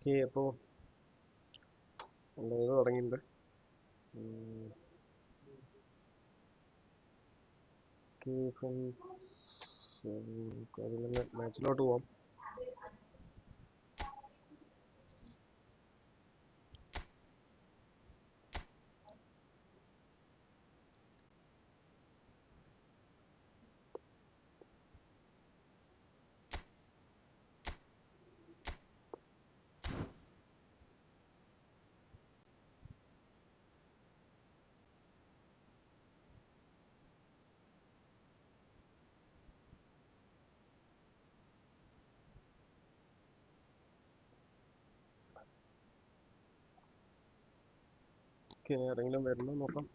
Okay, അപ്പോൾ live തുടങ്ങിയിട്ടുണ്ട്. Okay friends, അതിൽ മാച്ചിലോട്ട് പോവാം. ഓക്കെ, ആരെങ്കിലും വരണോ നോക്കാം.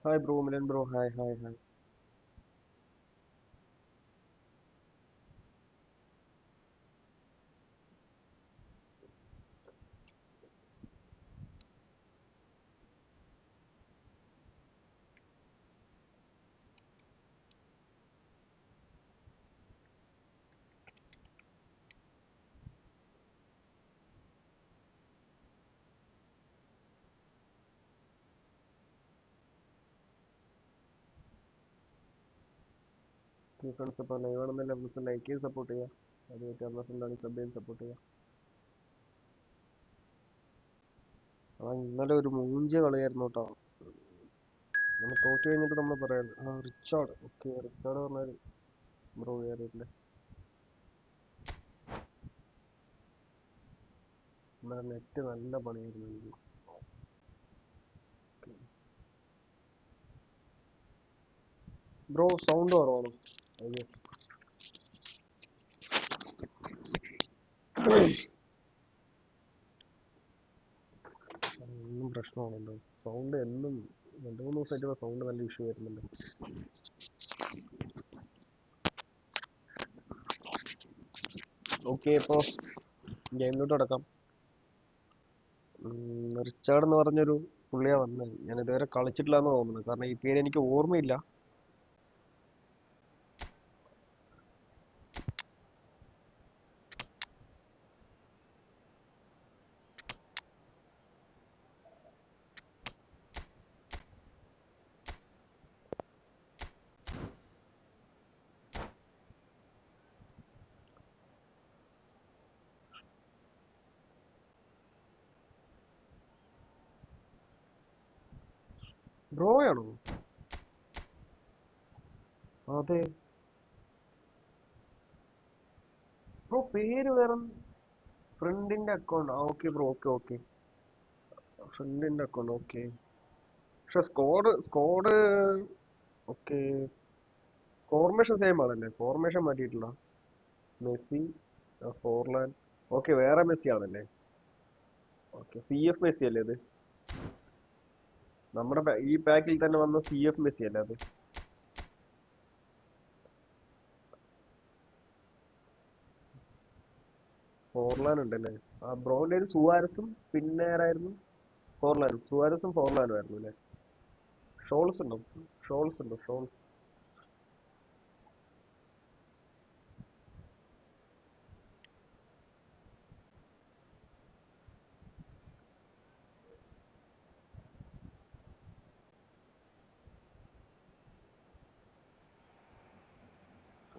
Hi bro, Milan bro, hi hi hi. Friends, അപ്പോൾ ലൈവ് ആണെന്നല്ല ഫ്രണ്ട്സ് ലൈക്ക് ചെയ്ത് സപ്പോർട്ട് ചെയ്യുക. അത് ഫ്രണ്ടാണ് സബ് ചെയ്ത് സപ്പോർട്ട് ചെയ്യുക. ഇന്നലെ ഒരു മൂഞ്ച കളിയായിരുന്നു കേട്ടോ. നമ്മൾ തോറ്റു കഴിഞ്ഞിട്ട് നമ്മൾ പറയാൻ റിച്ചാർഡ്. ഓക്കെ, റിച്ചാർഡ് പറഞ്ഞാൽ ബ്രോ കയറിയിട്ടില്ലേ? ഇന്നലെ നെറ്റ് നല്ല പണിയായിരുന്നു എനിക്ക്. ബ്രോ സൗണ്ട് കുറവാണോ? അയ്യോ, എന്നും പ്രശ്നമാണല്ലോ. സൗണ്ട് എന്നും 2-3 ദിവസമായിട്ട് സൗണ്ട് നല്ല ഇഷ്യൂ വരുന്നുണ്ട്. ഓക്കെ, ഇപ്പോൾ ഗെയിമിലോട്ട് അടക്കാം. റിച്ചാർഡ് എന്ന് പറഞ്ഞൊരു പുള്ളിയാ വന്നത്. ഞാൻ ഇതുവരെ കളിച്ചിട്ടില്ല എന്ന് തോന്നുന്നു, കാരണം ഈ പേര് എനിക്ക് ഓർമ്മയില്ല. ബ്രോയാണോ? അതെ ബ്രോ, പേര് വേറെ. ഫ്രണ്ടിന്റെ account. Okay bro, okay okay. ഫ്രണ്ടിന്റെ അക്കൗണ്ട്, ഓക്കെ. പക്ഷെ സ്കോഡ് ഓക്കെ. ഫോർമേഷൻ സെയിം ആണല്ലേ? ഫോർമേഷൻ മാറ്റിയിട്ടില്ല. Messi, Forlan. ഓക്കെ, വേറെ മെസ്സി ആണല്ലേ? ഓക്കെ, CF മെസ്സി അല്ലേ അത്? നമ്മുടെ ഈ പാക്കിൽ തന്നെ വന്ന CF മെസ്സി അല്ലേ അത്? ഫോർലാൻ ഉണ്ടല്ലേ? ആ ബ്രോന്റെ ഒരു സുവാരസും പിന്നെ ആരായിരുന്നു? ഫോർലാനും. സുവാരസും ഫോർലാനും ആയിരുന്നു അല്ലേ? ഷോൾസ് ഉണ്ടോ? ഷോൾസ് ഉണ്ടോ? Shawls.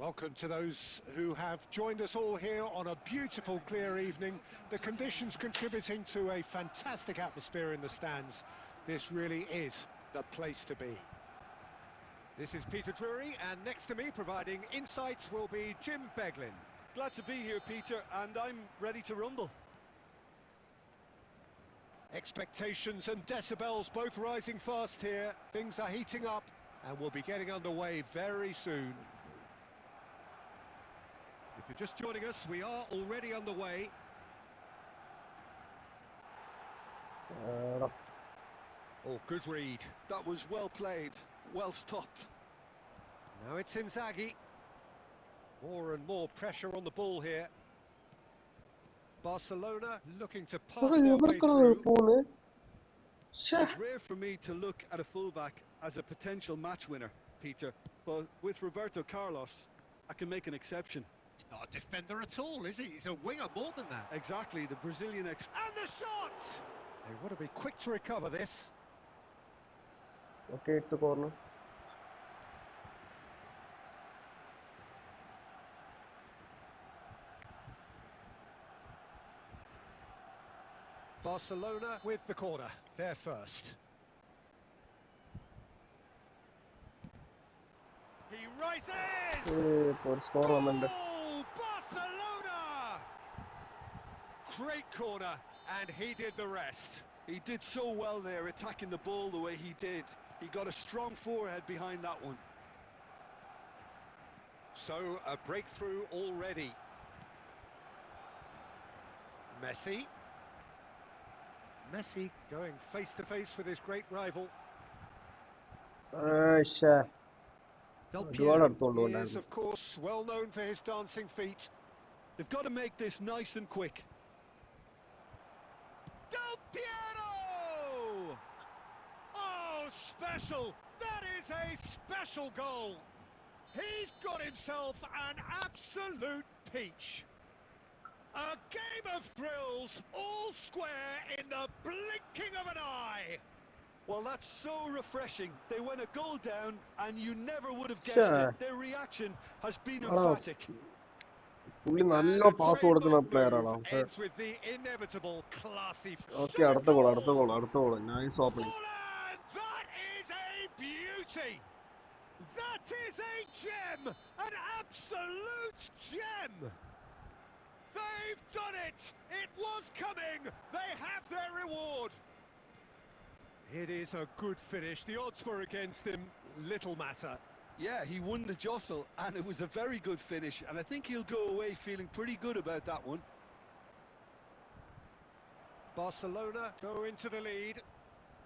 Welcome to those who have joined us all here on a beautiful, clear evening. The conditions contributing to a fantastic atmosphere in the stands. This really is the place to be. This is Peter Drury, and next to me providing insights will be Jim Beglin. Glad to be here, Peter, and I'm ready to rumble. Expectations and decibels both rising fast here. Things are heating up and we'll be getting underway very soon. If you're just joining us, we are already underway. Oh, good read. That was well played, well stopped. Now it's Inzaghi. More and more pressure on the ball here. Barcelona looking to pass their way through. It's rare for me to look at a fullback as a potential match winner, Peter, but with Roberto Carlos, I can make an exception. He's not a defender at all, is he? He's a winger more than that. Exactly, the Brazilian And the shot! They want to be quick to recover this. Okay, it's a corner. Barcelona with the corner, they're first. He rises! Goal! Barcelona! Great corner, and he did the rest. He did so well there, attacking the ball the way he did. He got a strong forehead behind that one. So, a breakthrough already. Messi. Messi going face-to-face with his great rival. Del Piero is, of course, well known for his dancing feet. They've got to make this nice and quick. Del Piero! Oh, special! That is a special goal! He's got himself an absolute peach. A game of thrills, all square in the blinking of an eye. Well, that's so refreshing. They went a goal down, and you never would have guessed it. Their reaction has been emphatic. Ends with the inevitable classy. Okay, അടുത്ത goal. Nice opening. That is a beauty. That is a gem, an absolute gem. They've done it! It was coming! They have their reward! It is a good finish. The odds were against him. Little matter. Yeah, he won the jostle, and it was a very good finish, and I think he'll go away feeling pretty good about that one. Barcelona go into the lead.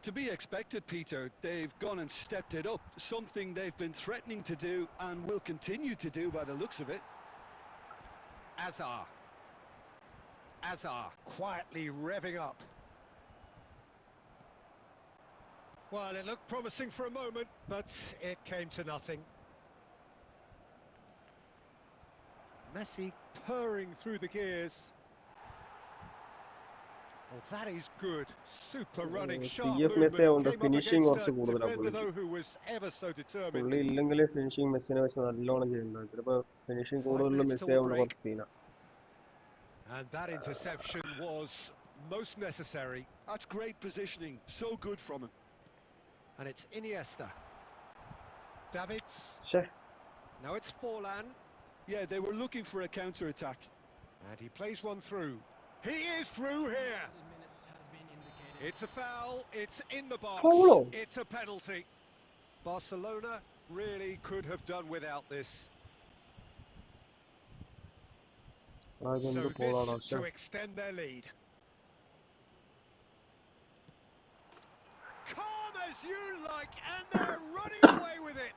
To be expected, Peter. They've gone and stepped it up, something they've been threatening to do and will continue to do by the looks of it. Azar quietly revving up. Well, it looked promising for a moment, but it came to nothing. Messi purring through the gears. Oh, that is good. Super running, sharp movement. Came up against a defender though who was ever so determined. 5 minutes till the break. And that interception was most necessary. That's great positioning, so good from him. And it's Iniesta. Davids. Now it's Forlan. Yeah, they were looking for a counter-attack. And he plays one through. He is through here. It's a foul, it's in the box. It's a penalty. Barcelona really could have done without this. So this to extend their lead. Calm as you like, and they're running away with it.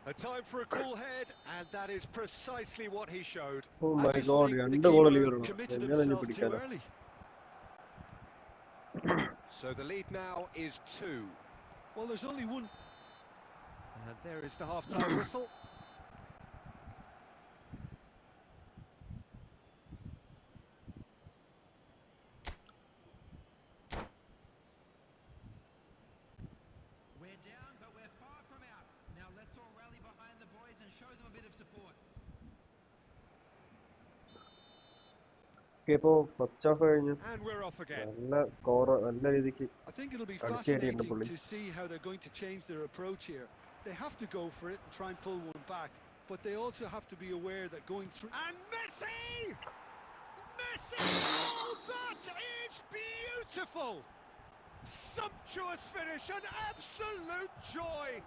A time for a cool head, and that is precisely what he showed. Oh my god, committed himself too early. So the lead now is 2. Well, there's only one. And there is the half-time whistle. First half and we're off again. I think it'll be fascinating to see how they're going to change their approach here. They have to go for it and try and pull one back, but they also have to be aware that going through... And Messi! Messi! Oh, that is beautiful! Sumptuous finish, an absolute joy!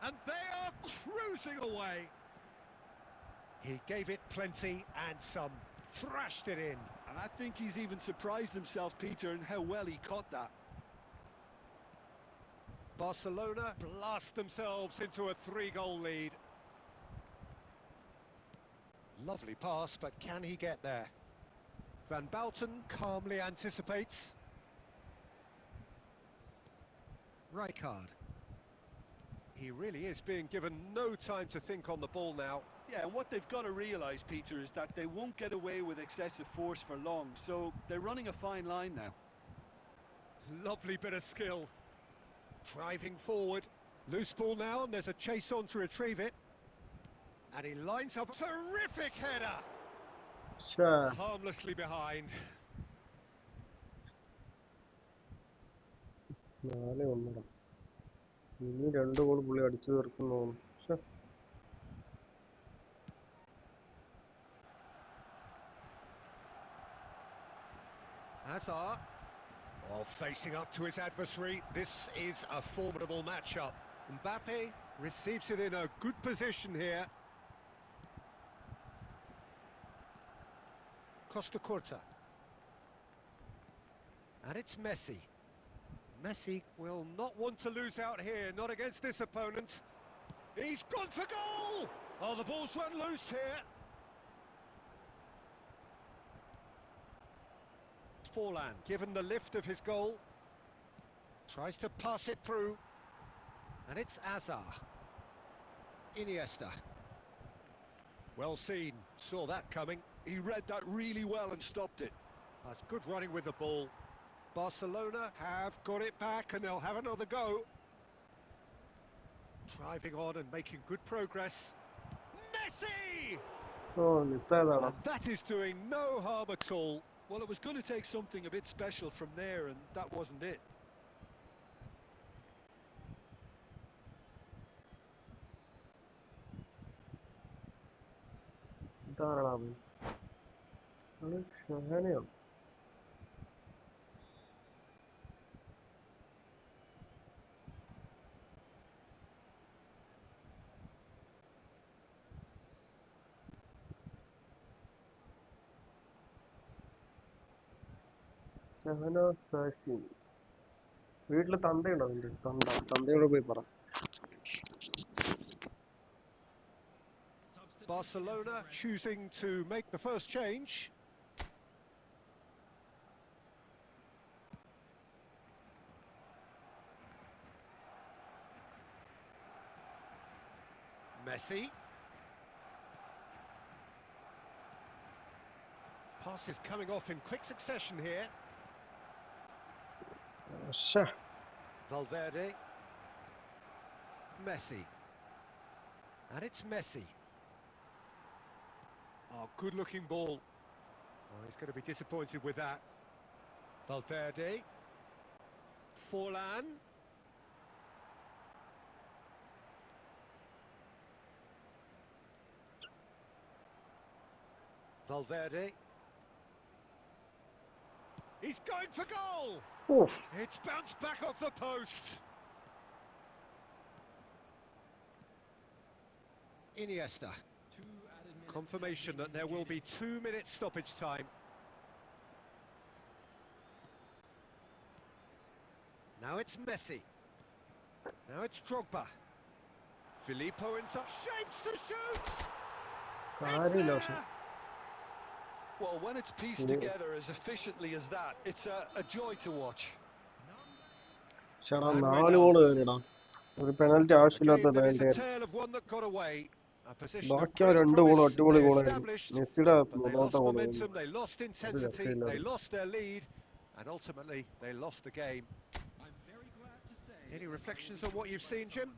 And they are cruising away. He gave it plenty and some, thrashed it in. And I think he's even surprised himself, Peter, in how well he caught that. Barcelona blast themselves into a 3-goal lead. Lovely pass, but can he get there? Van Bouten calmly anticipates. Rijkaard. He really is being given no time to think on the ball now. Yeah, and what they've got to realise, Peter, is that they won't get away with excessive force for long, so they're running a fine line now. Lovely bit of skill. Driving forward. Loose ball now, and there's a chase on to retrieve it. And he lines up a terrific header. Sure. Harmlessly behind. 4-1. ഇനി 2 goal പുള്ളി അടിച്ചു തീർക്കുന്നു. Hazard. Oh, facing up to his adversary. This is a formidable matchup. Mbappe receives it in a good position here. Costa Curta. And it's Messi. Messi will not want to lose out here, not against this opponent. He's gone for goal! Oh, the ball's run loose here. Forlan, given the lift of his goal, tries to pass it through, and it's Azar. Iniesta. Well seen, saw that coming. He read that really well and stopped it. That's good running with the ball. Barcelona have got it back and they'll have another go. Driving on and making good progress. Messi! And that is doing no harm at all. Well, it was going to take something a bit special from there, and that wasn't it. വീട്ടില് തന്തയുണ്ടോ നിന്റെ? തന്തയോട് പോയി പറ. Barcelona choosing to make the first change. Messi. Pass is coming off in quick succession here. Sure. Valverde. Messi. And it's Messi. Oh, good-looking ball. Oh, he's going to be disappointed with that. Valverde. Forlan. Valverde. He's going for goal! Oof. It's bounced back off the post. Iniesta. Confirmation that there will be 2 minutes stoppage time. Now it's Messi. Now it's Drogba. Filippo inside. Shapes to shoot! It's there! Well, when it's pieced together as efficiently as that, it's a joy to watch. ചേട്ടാ 4 goal കഴിഞ്ഞടാ. ഒരു penalty ആവശ്യമില്ലാത്ത band. ബാക്കി ആ 2 goal അടിപൊളി ഗോളായിരുന്നു. മെസ്സിയുടെ മൂന്നാമത്തെ goal. They lost intensity, they lost their lead, and ultimately they lost the game. Any reflections on what you've seen, Jim?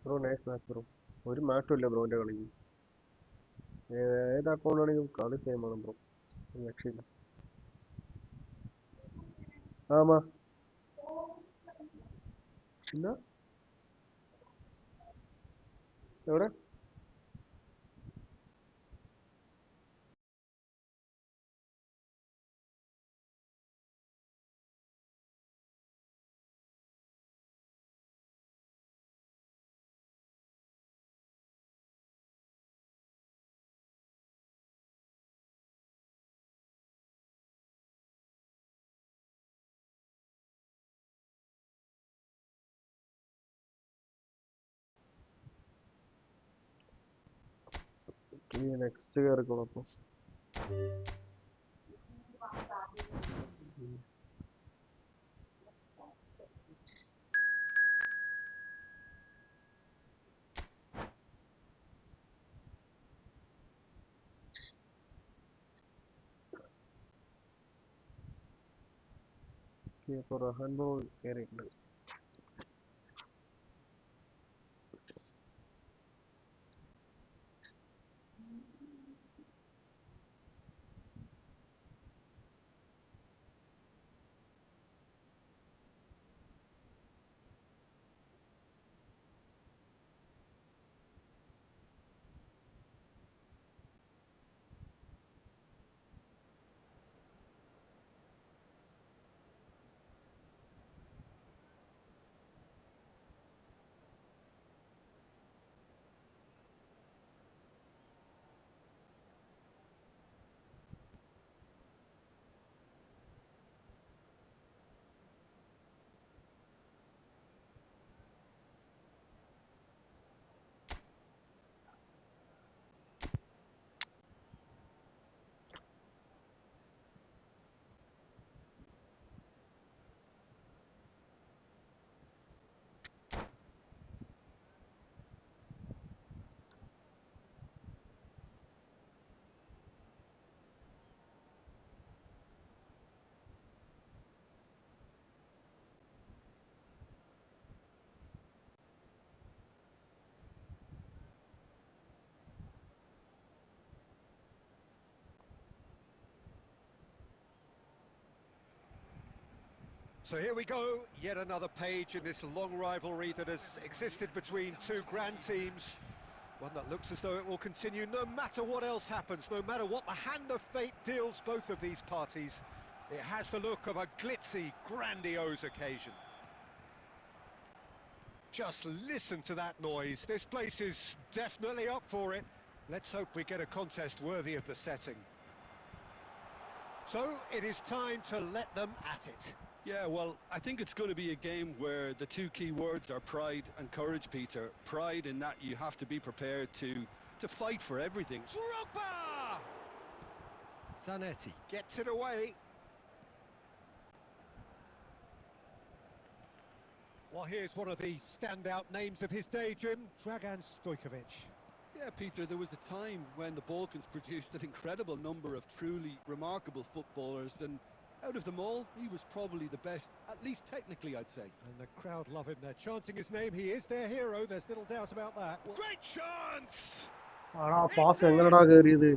Bro nice match bro. ഒരു മാച്ചും ഇല്ല ബ്രോന്റെ കളിക്ക്. ഏത് അക്കൗണ്ടാണെങ്കിലും കളി സെയിം ആണ് ബ്രോ. രക്ഷയില്ല. ആമാ എന്നാ എവിടെ നെക്സ്റ്റ് കയറിക്കോളൂ അപ്പോൾ അപ്പോൾ റഹാൻ ബ്രോ കയറിയിട്ടുണ്ട്. So here we go, yet another page in this long rivalry that has existed between two grand teams. One that looks as though it will continue no matter what else happens, no matter what the hand of fate deals both of these parties. It has the look of a glitzy, grandiose occasion. Just listen to that noise. This place is definitely up for it. Let's hope we get a contest worthy of the setting. So it is time to let them at it. Yeah, well, I think it's going to be a game where the two key words are pride and courage, Peter. Pride in that you have to be prepared to fight for everything. Drogba! Zanetti gets it away. Well, here's one of the standout names of his day, Jim, Dragan Stojkovic. Yeah, Peter, there was a time when the Balkans produced an incredible number of truly remarkable footballers, and out of them all, he was probably the best, at least technically, I'd say. And the crowd love him. They're chanting his name. He is their hero. There's little doubt about that. Great chance! Pass എങ്ങനെടാ കയറിയത്?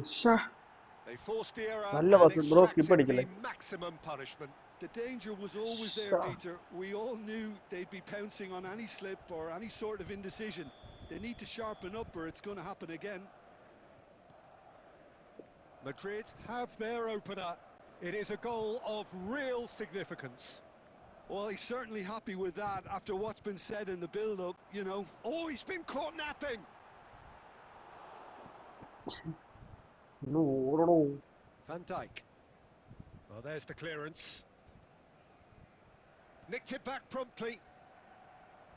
They forced the error നല്ല and pass bro, skip extracted അടിക്കല്ലേ? the maximum punishment. The danger was always there, Peter. We all knew they'd be pouncing on any slip or any sort of indecision. They need to sharpen up or it's going to happen again. Madrid have their opener. It is a goal of real significance. Well, he's certainly happy with that after what's been said in the build-up, you know. Oh, he's been caught napping. Van Dijk. Well, there's the clearance. Nicked it back promptly.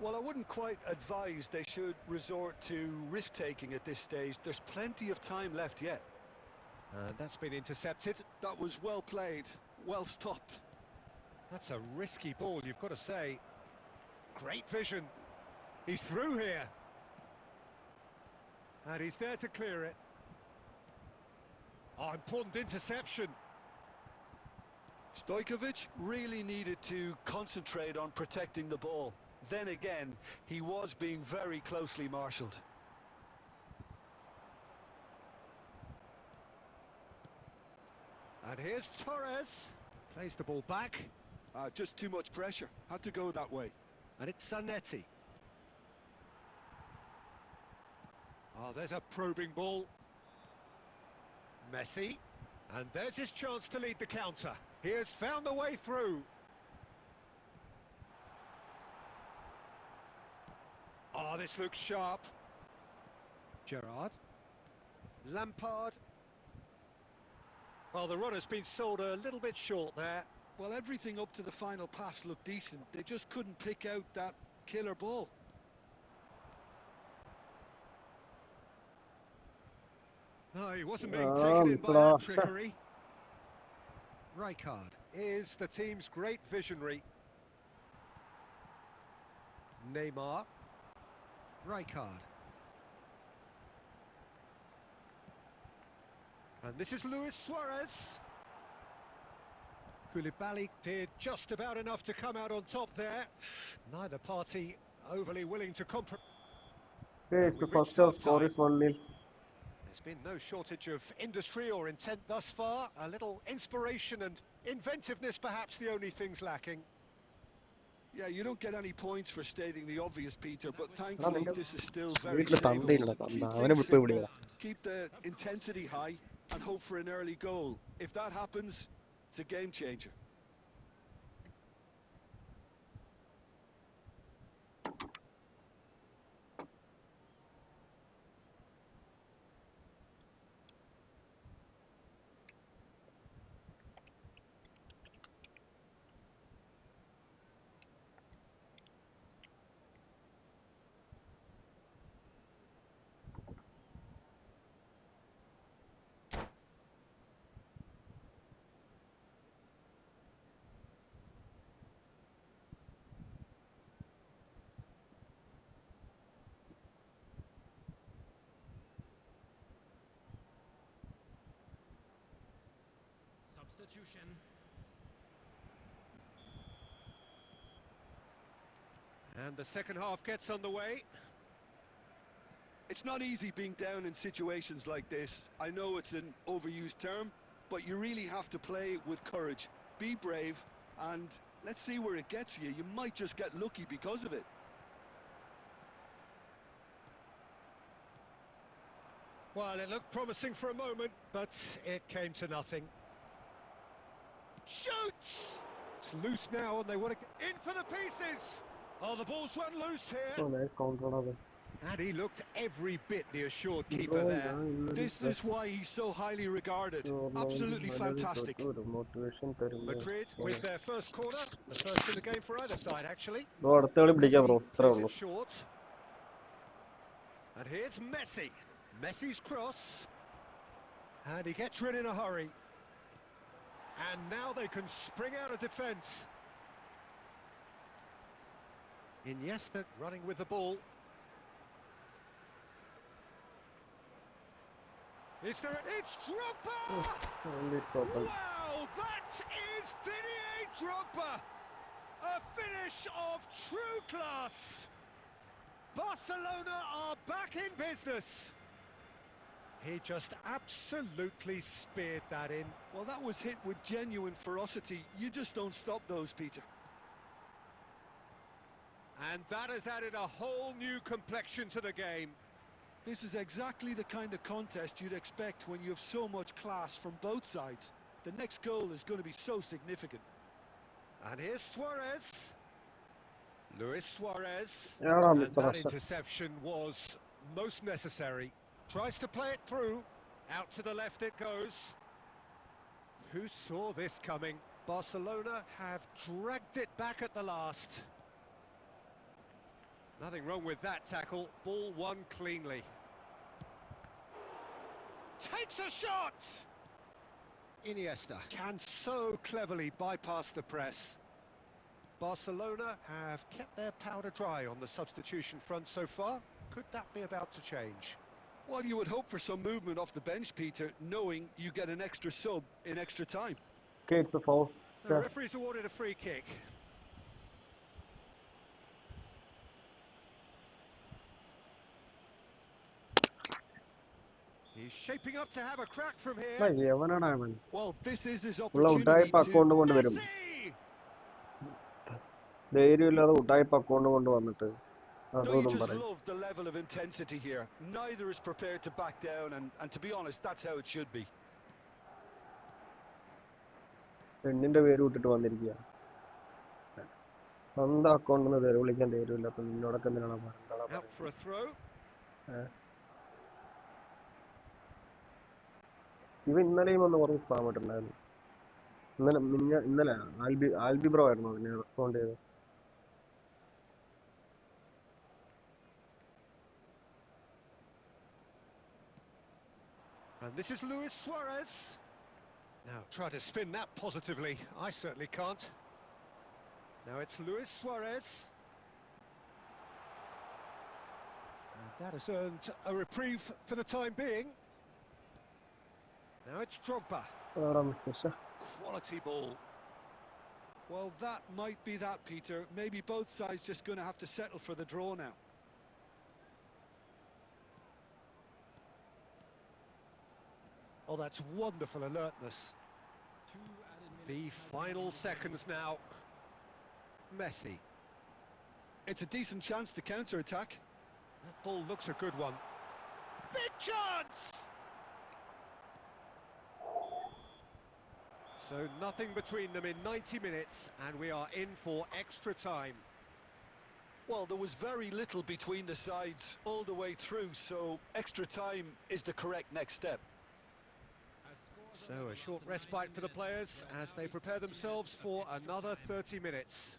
Well, I wouldn't quite advise they should resort to risk-taking at this stage. There's plenty of time left yet. And that's been intercepted. That was well played, well stopped. That's a risky ball, you've got to say. Great vision. He's through here. And he's there to clear it. Oh, important interception. Stojkovic really needed to concentrate on protecting the ball. Then again, he was being very closely marshalled. And here's Torres. Plays the ball back. Just too much pressure. Had to go that way. And it's Zanetti. Oh, there's a probing ball. Messi. And there's his chance to lead the counter. He has found the way through. Oh, this looks sharp. Gerrard. Lampard. Well, the run has been sold a little bit short there. Well, everything up to the final pass looked decent. They just couldn't pick out that killer ball. No, he wasn't being taken in by that trickery. Rijkaard is the team's great visionary. Neymar. Rijkaard. And this is Luis Suarez. Koulibaly did just about enough to come out on top there. Neither party overly willing to compromise. Okay, it's the first half. Score is 1-0. There's been no shortage of industry or intent thus far. A little inspiration and inventiveness, perhaps the only things lacking. Yeah, you don't get any points for stating the obvious, Peter, but thankfully this is still very വീട്ടില് savable. തന്തയില്ല Keep തന്ത അവനെ things വിട്ടു simple, പിടിക്കണം. keep the intensity high, and hope for an early goal. If that happens, it's a game changer. Substitution. And the second half gets underway. It's not easy being down in situations like this. I know it's an overused term, but you really have to play with courage. Be brave, and let's see where it gets you. You might just get lucky because of it. Well, it looked promising for a moment, but it came to nothing. Shoots! It's loose now, and they want to get in for the pieces. Oh, the ball's run loose here. Oh, nice counter on that. And he looked every bit the assured keeper there. This is why he's so highly regarded. Absolutely fantastic. Madrid with their first corner, the first in the game for either side, actually. Bro, അടുത്ത കളി പിടിക്കാം bro. ഇത്രേ Plays ഉള്ളൂ. it short. And here's Messi. Messi's cross. And he gets rid in a hurry. And now they can spring out of defence. Iniesta running with the ball. Is there it's Drogba! Wow, that is Didier Drogba! A finish of true class! Barcelona are back in business. He just absolutely speared that in. Well, that was hit with genuine ferocity. You just don't stop those, Peter. And that has added a whole new complexion to the game. This is exactly the kind of contest you'd expect when you have so much class from both sides. The next goal is going to be so significant. And here's Suarez. Luis Suarez. Yeah, And that interception was most necessary. Tries to play it through. Out to the left it goes. Who saw this coming? Barcelona have dragged it back at the last. Nothing wrong with that tackle. Ball won cleanly. Takes a shot! Iniesta can so cleverly bypass the press. Barcelona have kept their powder dry on the substitution front so far. Could that be about to change? Well, you would hope for some movement off the bench, Peter, knowing you get an extra sub in extra time. Okay, it's a foul. The referee's awarded a free kick. He's shaping up to have a crack from here. Well, this is his ഉള്ള ഉഡായിപ്പ് opportunity account കൊണ്ട് വരും. Messi! ധൈര്യമില്ലാതെ ഉടായിപ്പ് account കൊണ്ട് വന്നിട്ട് No, you അതും just പറയും. love the level of intensity here. Neither is prepared to back down, and to be honest, that's how it should be. പെണ്ണിന്റെ പേര് വിട്ടിട്ട് വന്നിരിക്കുക. സ്വന്തം അക്കൗണ്ടിൽ നിന്ന് വിളിക്കാൻ ധൈര്യമില്ല. അപ്പൊ നിന്നോടൊക്കെ എന്തിനാണ് Out for a throw. ഇവ ഇന്നലെയും വന്ന് കുറച്ച് സ്പാം ഇട്ടുണ്ടായിരുന്നു. ഇന്നലെ ആൽബി ബ്രോ ആയിരുന്നു അതിനെ റെസ്പോണ്ട് ചെയ്തത്. And this is Luis Suarez. Now try to spin that positively. I certainly can't. Now it's Luis Suarez. And that has earned a reprieve for the time being. Now it's Drogba. Quality ball. Well, that might be that, Peter. Maybe both sides just going to have to settle for the draw now. Oh, that's wonderful alertness. The final seconds now. Messi. It's a decent chance to counter-attack. That ball looks a good one. Big chance! So nothing between them in 90 minutes, and we are in for extra time. Well, there was very little between the sides all the way through, so extra time is the correct next step. So a short respite for the players as they prepare themselves for another 30 minutes.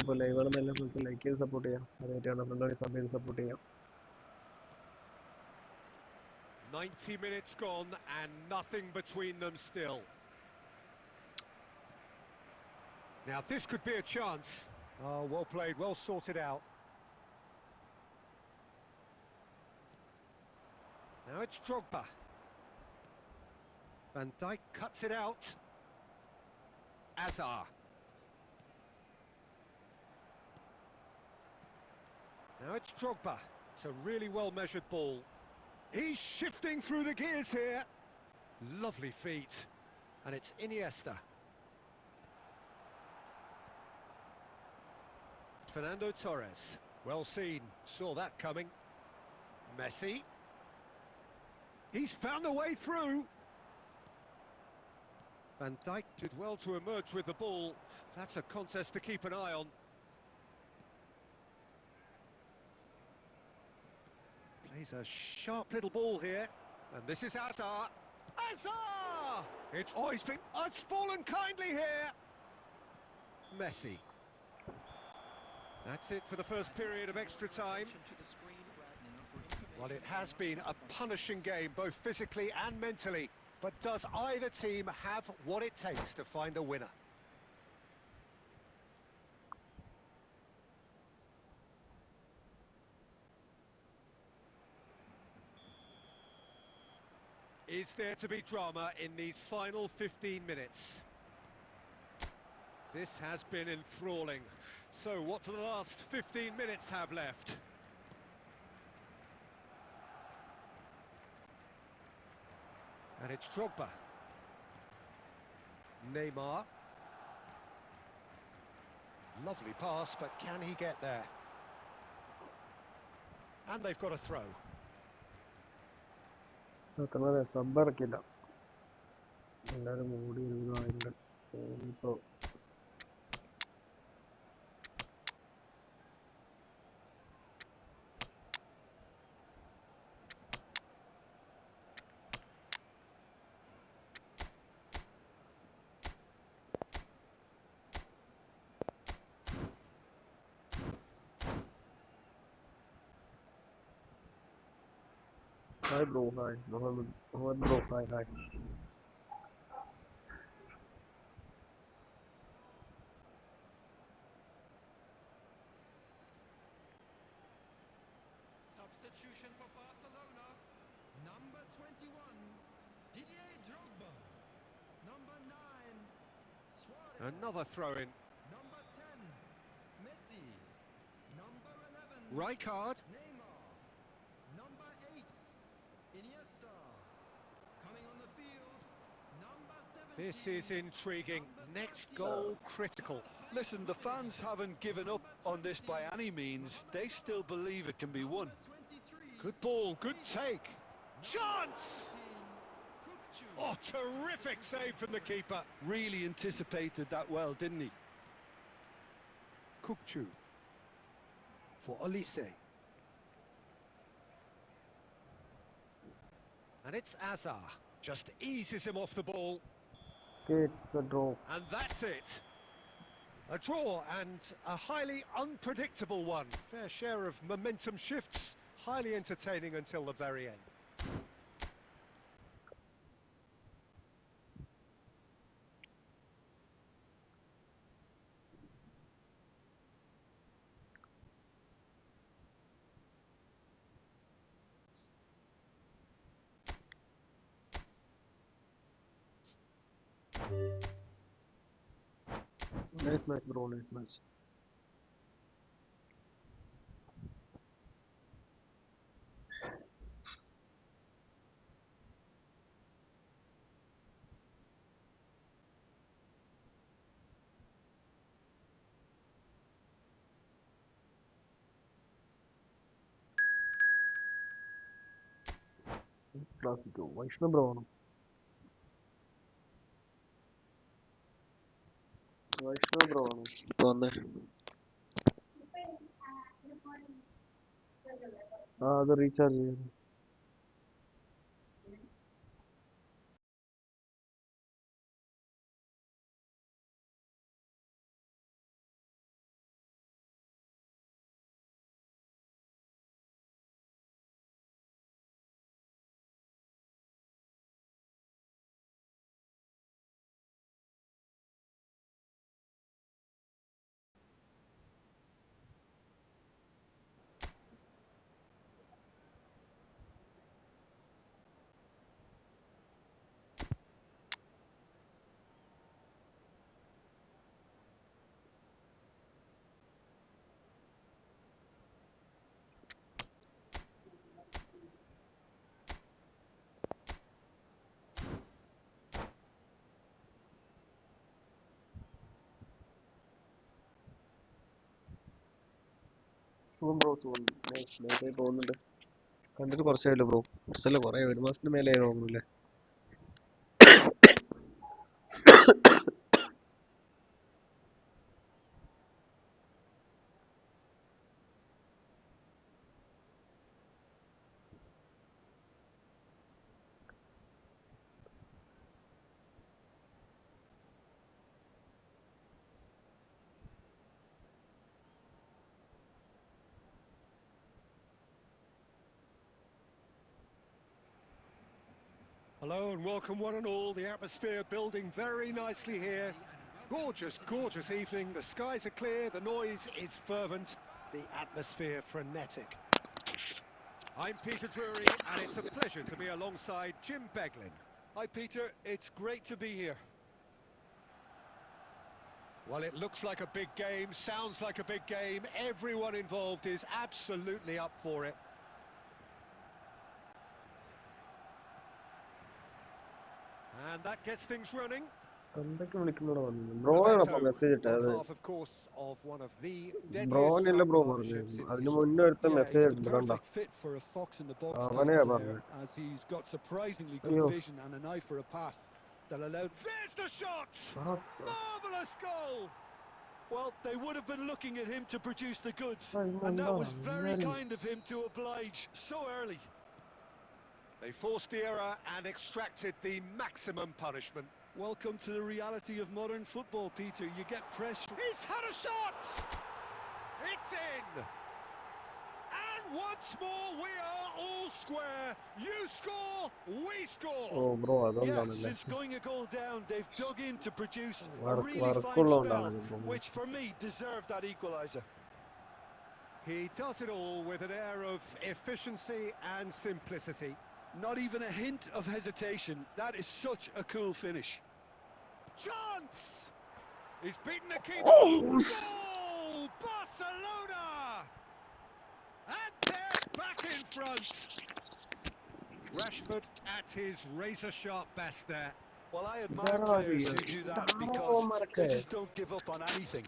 ഇപ്പോൾ ലൈവുകളെല്ലാം like ചെയ്ത് support ചെയ്യാം. അതായിട്ടാണ് sub ചെയ്ത് support ചെയ്യാം. 90 minutes gone and nothing between them still. Now this could be a chance. Oh, well played, well sorted out. Now it's Drogba. Van Dijk cuts it out. Azar. Now it's Drogba. It's a really well-measured ball. He's shifting through the gears here. Lovely feet. And it's Iniesta. Fernando Torres. Well seen. Saw that coming. Messi. He's found a way through. Van Dijk did well to emerge with the ball. That's a contest to keep an eye on. Plays a sharp little ball here. And this is Azar. Azar! It's fallen kindly here. Messi. That's it for the first period of extra time. Well, it has been a punishing game, both physically and mentally. But does either team have what it takes to find a winner? Is there to be drama in these final 15 minutes? This has been enthralling. So what do the last 15 minutes have left? And it's Drogba. Neymar. Lovely pass, but can he get there? And they've got a throw. സബ്ബറക്കില്ല. എല്ലാവരും മൂടി ഇരുന്നതിൻ്റെ ഇപ്പോൾ Hi bro, hi. Mohammed bro, hi. Another throw-in. Rijkaard. This is intriguing. Next goal critical. Listen, the fans haven't given up on this by any means. They still believe it can be won. Good ball, good take. Chance! Oh, terrific save from the keeper. Really anticipated that well, didn't he? Kukçu for Olise. And it's Azar. Just eases him off the ball. Okay, it's a draw. And that's it. A draw, and a highly unpredictable one. Fair share of momentum shifts. Highly entertaining until the very end. Nice match, bro. Nice match. Classico. Vaishnav bro ആണ്. Vaishnav bro ആണ്. ഇപ്പൊ വന്നേ. അത് recharge ചെയ്യാൻ. സുഖം bro സുഖം. നൈസായി പോകുന്നുണ്ട്. കണ്ടിട്ട് കുറച്ചായല്ലോ ബ്രോ. കുറച്ചല്ല കുറേ ഒരു മാസത്തിന് മേലെ തോന്നുന്നില്ലേ. Hello and welcome one and all. The atmosphere building very nicely here. Gorgeous, gorgeous evening. The skies are clear, the noise is fervent, the atmosphere frenetic. I'm Peter Drury and it's a pleasure to be alongside Jim Beglin. Hi Peter, it's great to be here. Well, it looks like a big game, sounds like a big game. Everyone involved is absolutely up for it. And that gets things running. എന്തൊക്കെ വിളിക്കുന്നോടെ വന്നു ബ്രോയാണ് അപ്പൊ message ഇട്ടത്. ബ്രോനല്ല bro പറഞ്ഞു. അതിന് മുന്നേ എടുത്ത message ഇട്ടുണ്ട് കണ്ടോ. അവനെയാ പറഞ്ഞത്. അയ്യോ There's the shot! Marvellous goal! Well, they would have been looking at him to produce the goods, and that was very kind of him to oblige so early. They forced the error and extracted the maximum punishment. Welcome to the reality of modern football, Peter. You get pressed. He's had a shot! It's in! And once more we are all square. You score, we score. Oh bro Yeah, അതുകൊണ്ടാണല്ലേ. since going a goal down, they've dug in to produce a really fine spell, which for me deserved that equaliser. He does it all with an air of efficiency and simplicity. Not even a hint of hesitation. That is such a cool finish. Chance! He's beaten the keeper. Goal! Barcelona! And they're back in front. Rashford at his razor-sharp best there. Well, I admire players who do that because they just don't give up on anything.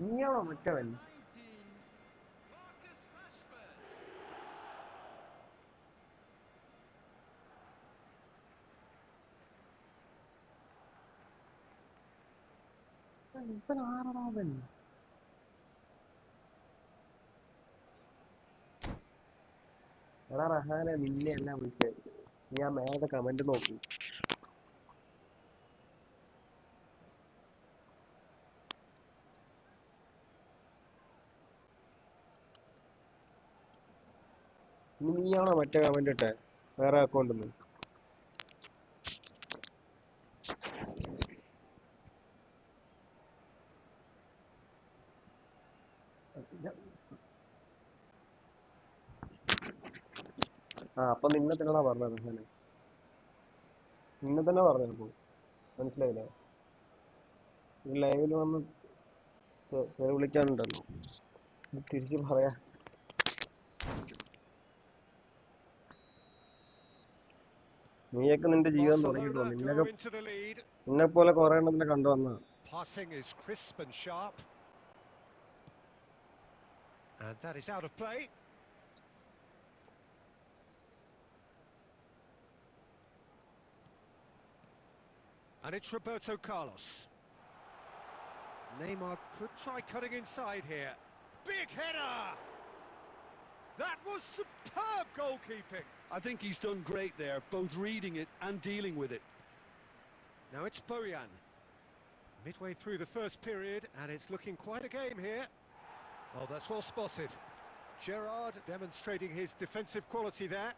നീയാണോ മറ്റവൻ? ഇവനാരാണവൻ? എടാ റഹാനെ, നിന്നെ അല്ല വിളിച്ചത്. നീ ആ മേലെ comment നോക്കി. നീയാണോ മറ്റേ കമന്റ് ഇട്ടെ? വേറെ അക്കൗണ്ട് ഒന്നും അപ്പൊ നിന്നെ തന്നെയാണോ പറഞ്ഞത് റഹാനെ? നിന്നെ തന്നെ പറഞ്ഞപ്പോ മനസ്സിലായില്ലേ? ഈ ലൈവിൽ വന്ന് വിളിക്കാനുണ്ടല്ലോ, തിരിച്ച് പറയാ. നീയൊക്കെ നിന്റെ ജീവിതം തുടങ്ങിയിട്ടുള്ളൂ. നിന്നെ പോലെ കുറെ എണ്ണത്തിനെ കണ്ടുവന്ന. Passing is crisp and sharp. And that is out of play. And it's Roberto Carlos. Neymar could try cutting inside here. Big header! That was superb goalkeeping. I think he's done great there, both reading it and dealing with it. Now it's Bojan. Midway through the first period, and it's looking quite a game here. Oh, that's well spotted. Gerrard demonstrating his defensive quality there.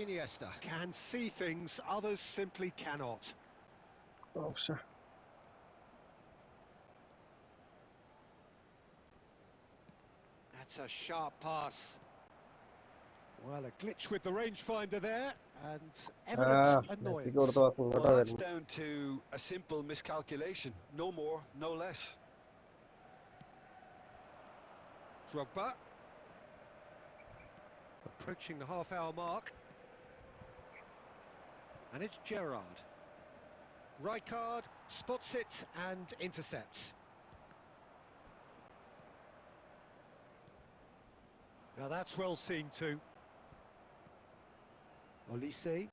Iniesta can see things others simply cannot. Oh, sure. That's a sharp pass. Well, a glitch with the rangefinder there, and evident annoyance. Well, that's down to a simple miscalculation. No more, no less. Drogba. Approaching the half-hour mark. And it's Gerrard. Rijkaard spots it and intercepts. Now that's well seen too. Olise.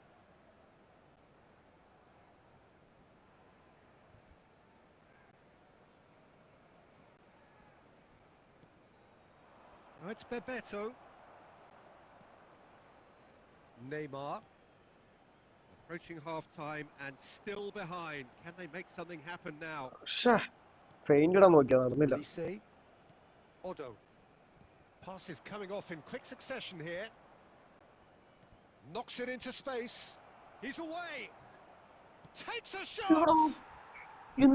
Now it's Bebeto. Neymar. Approaching half-time and still behind. Can they make something happen now? Olise. Odo. Pass is coming off in quick succession here. Knocks it into space. He's away. Takes a shot. And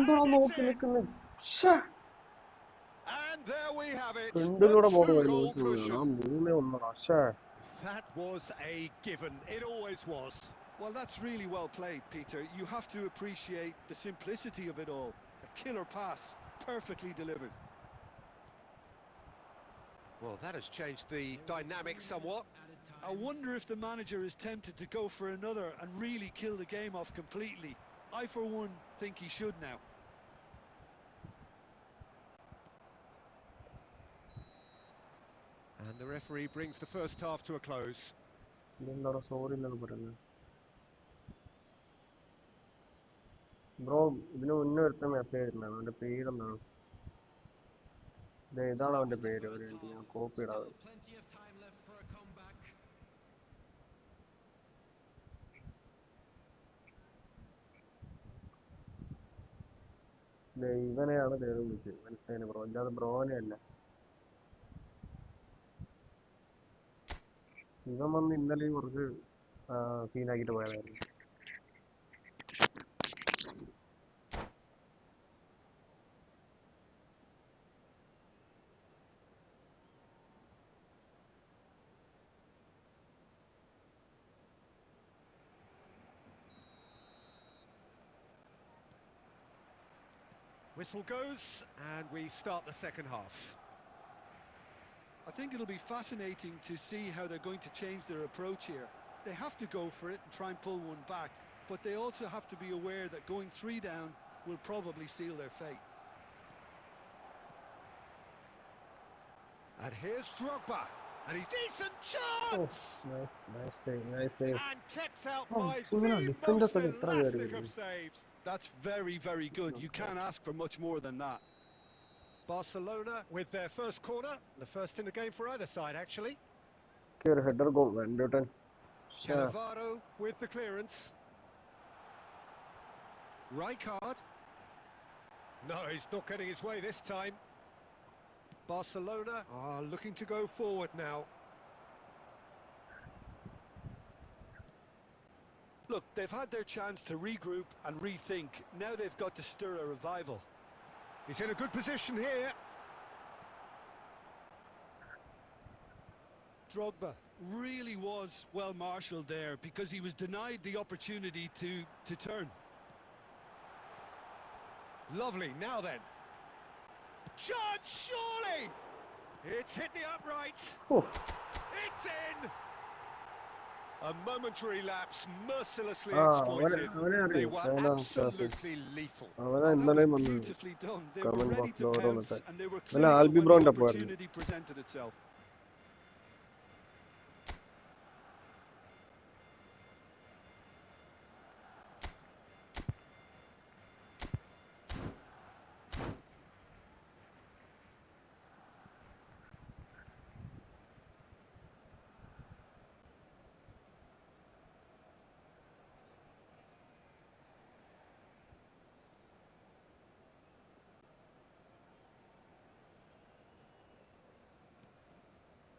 there we have it. The two-goal cushion. That was a given. It always was. Well, that's really well played, Peter. You have to appreciate the simplicity of it all. A killer pass, perfectly delivered. Well, that has changed the dynamic somewhat. I wonder if the manager is tempted to go for another and really kill the game off completely. I, for one, think he should now. And the referee brings the first half to a close. Bro, ഇതിന് മുന്നേ ഒരുത്ത message ഇട്ടുണ്ടായിരുന്നു. അവന്റെ പേരെന്താണ്? ഇതാണ് അവന്റെ പേര്. ഒരു minute, ഞാൻ കോപ്പി ഇടാതെ. ഇവനെയാണ് പേര് വിളിച്ചത്, മനസ്സിലായില്ലേ ബ്രോ? അല്ലാതെ ബ്രോനെ അല്ല. ഇവൻ വന്ന് ഇന്നലെ കുറച്ച് സീനാക്കിയിട്ട് പോയതായിരുന്നു. Whistle goes, and we start the second half. I think it'll be fascinating to see how they're going to change their approach here. They have to go for it and try and pull one back, but they also have to be aware that going 3 down will probably seal their fate. And here's Drogba, and he's decent Oh, chance! nice save, nice save. And kept out Oh, by ഇങ്ങനെ the defenders most ഒക്കെ എത്ര elastic പേര് of saves. That's very, very good. You can't ask for much more than that. Barcelona with their first corner, the first in the game for either side actually. ഒരു header goal വെണ്ടോട്ടൻ. Cannavaro with the clearance. Rijkaard. No, he's not getting his way this time. Barcelona are looking to go forward now. Look, they've had their chance to regroup and rethink. Now they've got to stir a revival. He's in a good position here. Drogba really was well marshalled there because he was denied the opportunity to turn. Lovely, now then. Chance, surely! It's hit the upright. Oh. It's in! A momentary lapse, mercilessly Ah, exploited. അവനെ They അറിയോ? were അവനാ absolutely lethal. അവനാ Oh, that ഇന്നലെയും was വന്നു beautifully done. They were comment ready box to ഓരോ pounce വന്നിട്ട്. and they were അല്ല clinical Albi when the ബ്രോന്റെ പോയിരുന്നു. opportunity presented itself.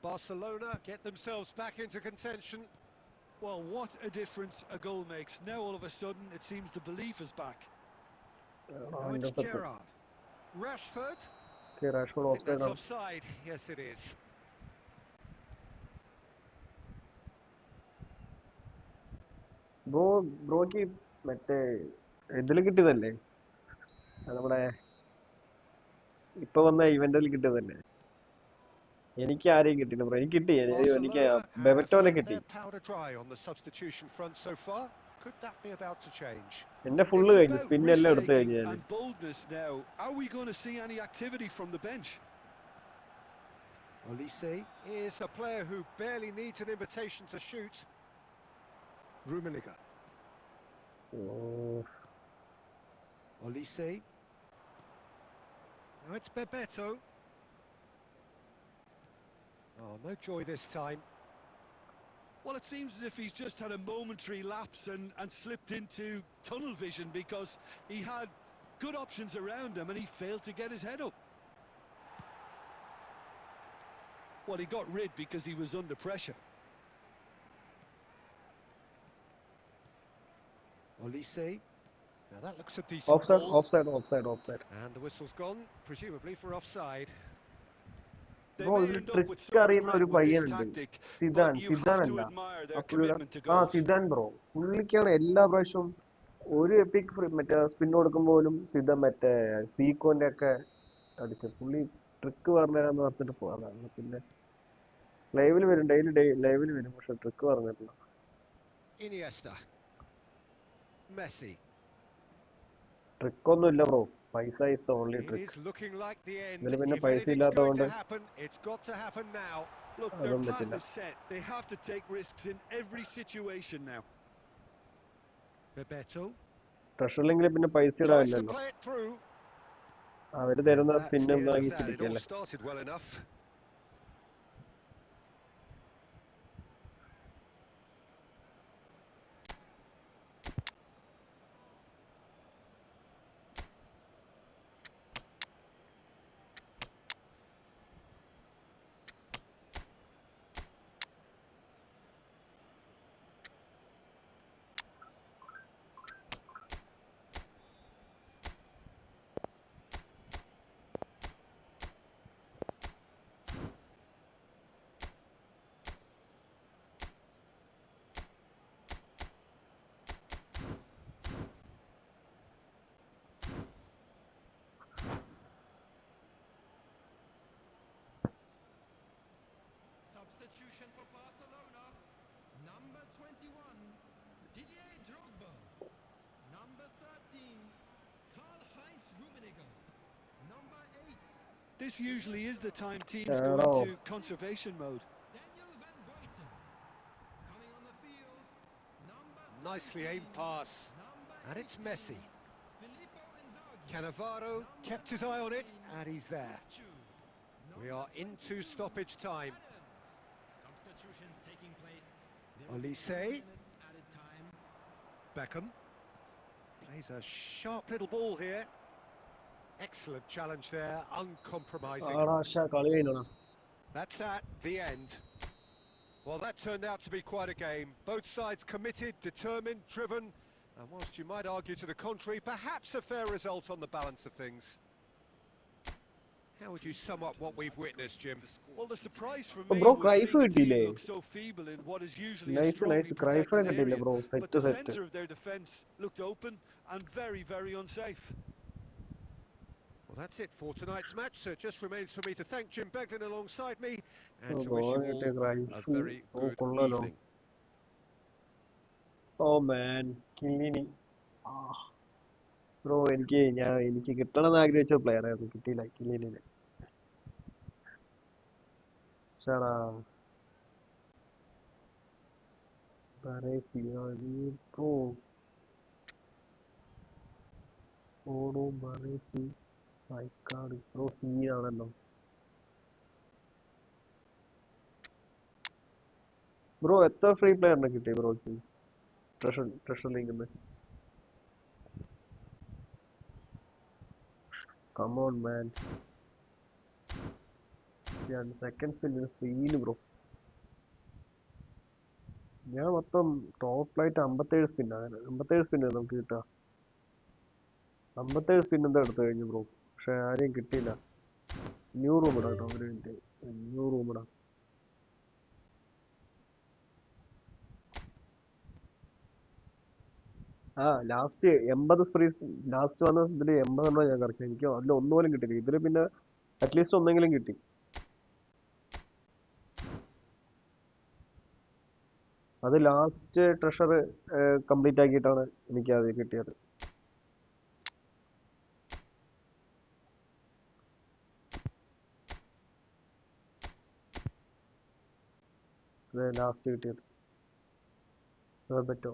Barcelona get themselves back into contention. Well, what a difference a goal makes. Now all of a sudden it seems the belief is back. Now it's Gerrard. Rashford. Rashford I of think that's side ആണ്. offside. Yes, it is. ബ്രോക്ക് മറ്റേ ഇതിൽ കിട്ടിയതല്ലേ, നമ്മുടെ ഇപ്പൊ വന്ന ഇവന്റിൽ കിട്ടിയതല്ലേ? എനിക്ക് ആരെയും കിട്ടിയില്ല bro. എനിക്ക് കിട്ടി, എനിക്ക് Barcelona ബെബറ്റോനെ have kept കിട്ടി. their powder dry on the substitution front so far. Could that be about to change? എന്റെ ഫുള്ള് It's കഴിഞ്ഞു, about സ്പിന്നെല്ലാം എടുത്തു risk-taking കഴിഞ്ഞു ഞാൻ. and boldness now. Are we going to see any activity from the bench? Olise is a player who barely needs an invitation to shoot. Rummenigge. Olise. Now it's Bebeto. Oh, no joy this time. Well, it seems as if he's just had a momentary lapse and slipped into tunnel vision because he had good options around him and he failed to get his head up. Well, he got rid because he was under pressure. Olise. Now that looks a decent ball. Offside. And the whistle's gone, presumably for offside. They bro may ഇതിൽ end up with trick some അറിയുന്ന ഒരു regret with this പയ്യനുണ്ട്, tactic, Zidane. but you Zidane have to അല്ല, admire ആ their പുള്ളിയുടെ commitment to ആ goals. Zidane bro. പുള്ളിക്കാണ് എല്ലാ പ്രാവശ്യവും ഒരു എപ്പിക് മറ്റേ സ്പിൻ കൊടുക്കുമ്പോഴും സിദാൻ മറ്റേ സീക്കോന്റെ ഒക്കെ അടിച്ചു. പുള്ളി ട്രിക്ക് പറഞ്ഞുതരാന്ന് പറഞ്ഞിട്ട് പോകാതാണ്. പിന്നെ ലൈവിൽ വരും, ഡെയിലി ലൈവിൽ വരും, പക്ഷെ ട്രിക്ക് പറഞ്ഞിട്ടില്ല. Iniesta. Messi. ട്രിക്കൊന്നും ഇല്ല ബ്രോ, പൈസ is the only It trick. is looking like the end. ഇതിൽ പിന്നെ If പൈസ anything's going ഇല്ലാത്തതുകൊണ്ട് to happen, it's got to happen now. Look, their അതും path പറ്റില്ല. is set. They have to take risks in every situation now. Bebeto ട്രഷറിലെങ്കിൽ പിന്നെ പൈസ tries to ഇടാനില്ലല്ലോ, play it through. അവര് And തരുന്ന that's സ്പിന്നും the end of വാങ്ങി that. It all ചിരിക്കല്ലേ. started well enough. for Barcelona. Number 21, Didier Drogba. Number 13, Karl-Heinz Rummenigge. Number 8, This usually is the time teams go എടോ into conservation mode. Daniel Van Buiten. Coming on the field, number Nicely 17, aimed pass. number And it's 18, Messi. Filippo Inzaghi. Cannavaro Number kept his eye on it, 19, and he's there. Luchu. We Number are into 22, stoppage time. Adams. Substitutions taking place. There will be Olise. 10 minutes added time. Beckham plays a sharp little ball here. Excellent challenge there, uncompromising. ആടാ പക്ഷെ കളി കഴിഞ്ഞടാ. That's at the end. Well, that turned out to be quite a game. Both sides committed, determined, driven, and whilst you might argue to the contrary, perhaps a fair result on the balance of things. How would you sum up what we've witnessed, Jim? Well, the surprise for Oh, me bro, was Cruyff seeing a team കിട്ടിയില്ലേ? look so feeble in what is usually a Nice, strongly nice. Cruyff-നെ protected കിട്ടിയില്ല area. bro. But Set, the set. centre of their defence looked open and very, very unsafe. Well, that's it for tonight's match, so it just remains for me to thank Jim Beglin alongside me and Oh, to wish bro, you കിട്ടിയ all a Cruyff. very Oh, good കൊള്ളാലോ. evening. Oh man, കില്ലിനി. Bro എനിക്ക് കിട്ടണമെന്ന് ആഗ്രഹിച്ച player ആയിരുന്നു, കിട്ടിയില്ല കില്ലിനെ. ഷടാ bro ഓടോ ബറേസി വൈക്കാട് bro സീനാണല്ലോ bro. എത്ര free പ്ലെയറിനെ കിട്ടി ബ്രോക്ക് ട്രഷർ ലീഗിൽ നിന്ന്? Come on, man. Yeah, second spin is scene bro. ഞാൻ മൊത്തം ടോപ്പിലായിട്ട് 57 സ്പിന്നാണ്. 57 സ്പിന്നാണ് നമുക്ക് കിട്ടുക. 57 സ്പിൻ എന്താ എടുത്തു കഴിഞ്ഞു ബ്രോ. പക്ഷെ ആരെയും കിട്ടിയില്ല. ന്യൂ റൂം ഇടാം കേട്ടോ, ഒരു മിനിറ്റ്. ന്യൂ റൂം ഇടാം. ആ ലാസ്റ്റ് 80 സ്പ്രീ ലാസ്റ്റ് വന്ന ഇതില് 80 ഞാൻ കറക്റ്റ്. എനിക്ക് അതിൽ ഒന്നുപോലും കിട്ടിയില്ല. ഇതില് പിന്നെ അറ്റ്ലീസ്റ്റ് ഒന്നെങ്കിലും കിട്ടി. അത് ലാസ്റ്റ് ട്രഷർ കംപ്ലീറ്റ് ആക്കിയിട്ടാണ് എനിക്ക് അത് കിട്ടിയത്. ലാസ്റ്റ് കിട്ടിയത് പറ്റോ?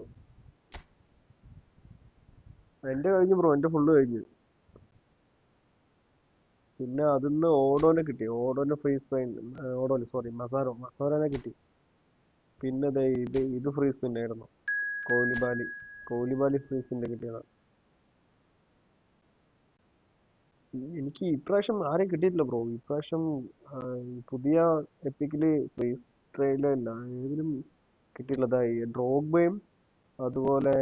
എന്റെ കഴിഞ്ഞു ബ്രോ, എന്റെ ഫുള്ള് കഴിഞ്ഞു. പിന്നെ അതിന്ന് ഓടോനെ കിട്ടി. ഓടോനെ ഫ്രീ സ്പൈൻ, ഓടോന് സോറി മസാരോനെ കിട്ടി. പിന്നെ ഇത് ഫ്രീ സ്പിൻ ആയിരുന്നു. കോഹ്ലിബാലി ഫ്രീ സ്പിൻ കിട്ടിയതാണ്. എനിക്ക് ഇപ്രാവശ്യം ആരെയും കിട്ടിയിട്ടില്ല ബ്രോ. ഇപ്രാവശ്യം പുതിയ എപ്പിക്കില് ഫ്രീ ട്രെയിലല്ല ഏതിലും കിട്ടിയിട്ടില്ല. ഡ്രോഗ്ബയും അതുപോലെ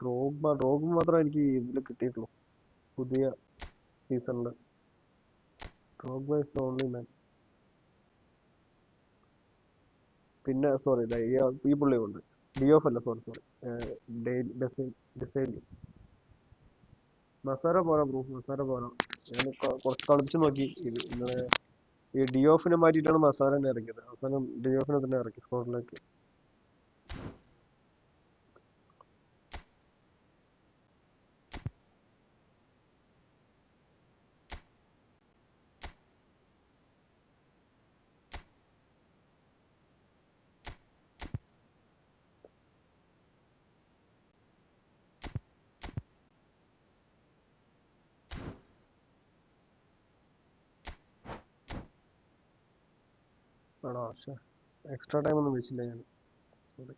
ഡ്രോഗ് മാത്രമേ എനിക്ക് ഇതിൽ കിട്ടിയിട്ടുള്ളൂ പുതിയ സീസണില്. ഡ്രോഗ്ബ ഇസ് ദ ഓൺലി മാൻ. പിന്നെ സോറി ഈ പുള്ളി ഉണ്ട്. ഡിയോഫ് അല്ല, സോറി ഡെസൈലി. മസാര പോരാ ബ്രോ, മസാര പോരാ. ഞാൻ കുറച്ച് കളിച്ചു നോക്കി. ഇന്നലെ ഈ ഡിയോഫിനെ മാറ്റിയിട്ടാണ് മസാരനെ ഇറക്കിയത്. അവസാനം ഡിയോഫിനെ തന്നെ ഇറക്കി സ്കോഡിലേക്ക്. ആണോ? പക്ഷേ എക്സ്ട്രാ ടൈം ഒന്നും വെച്ചില്ല ഞാൻ. സോറി,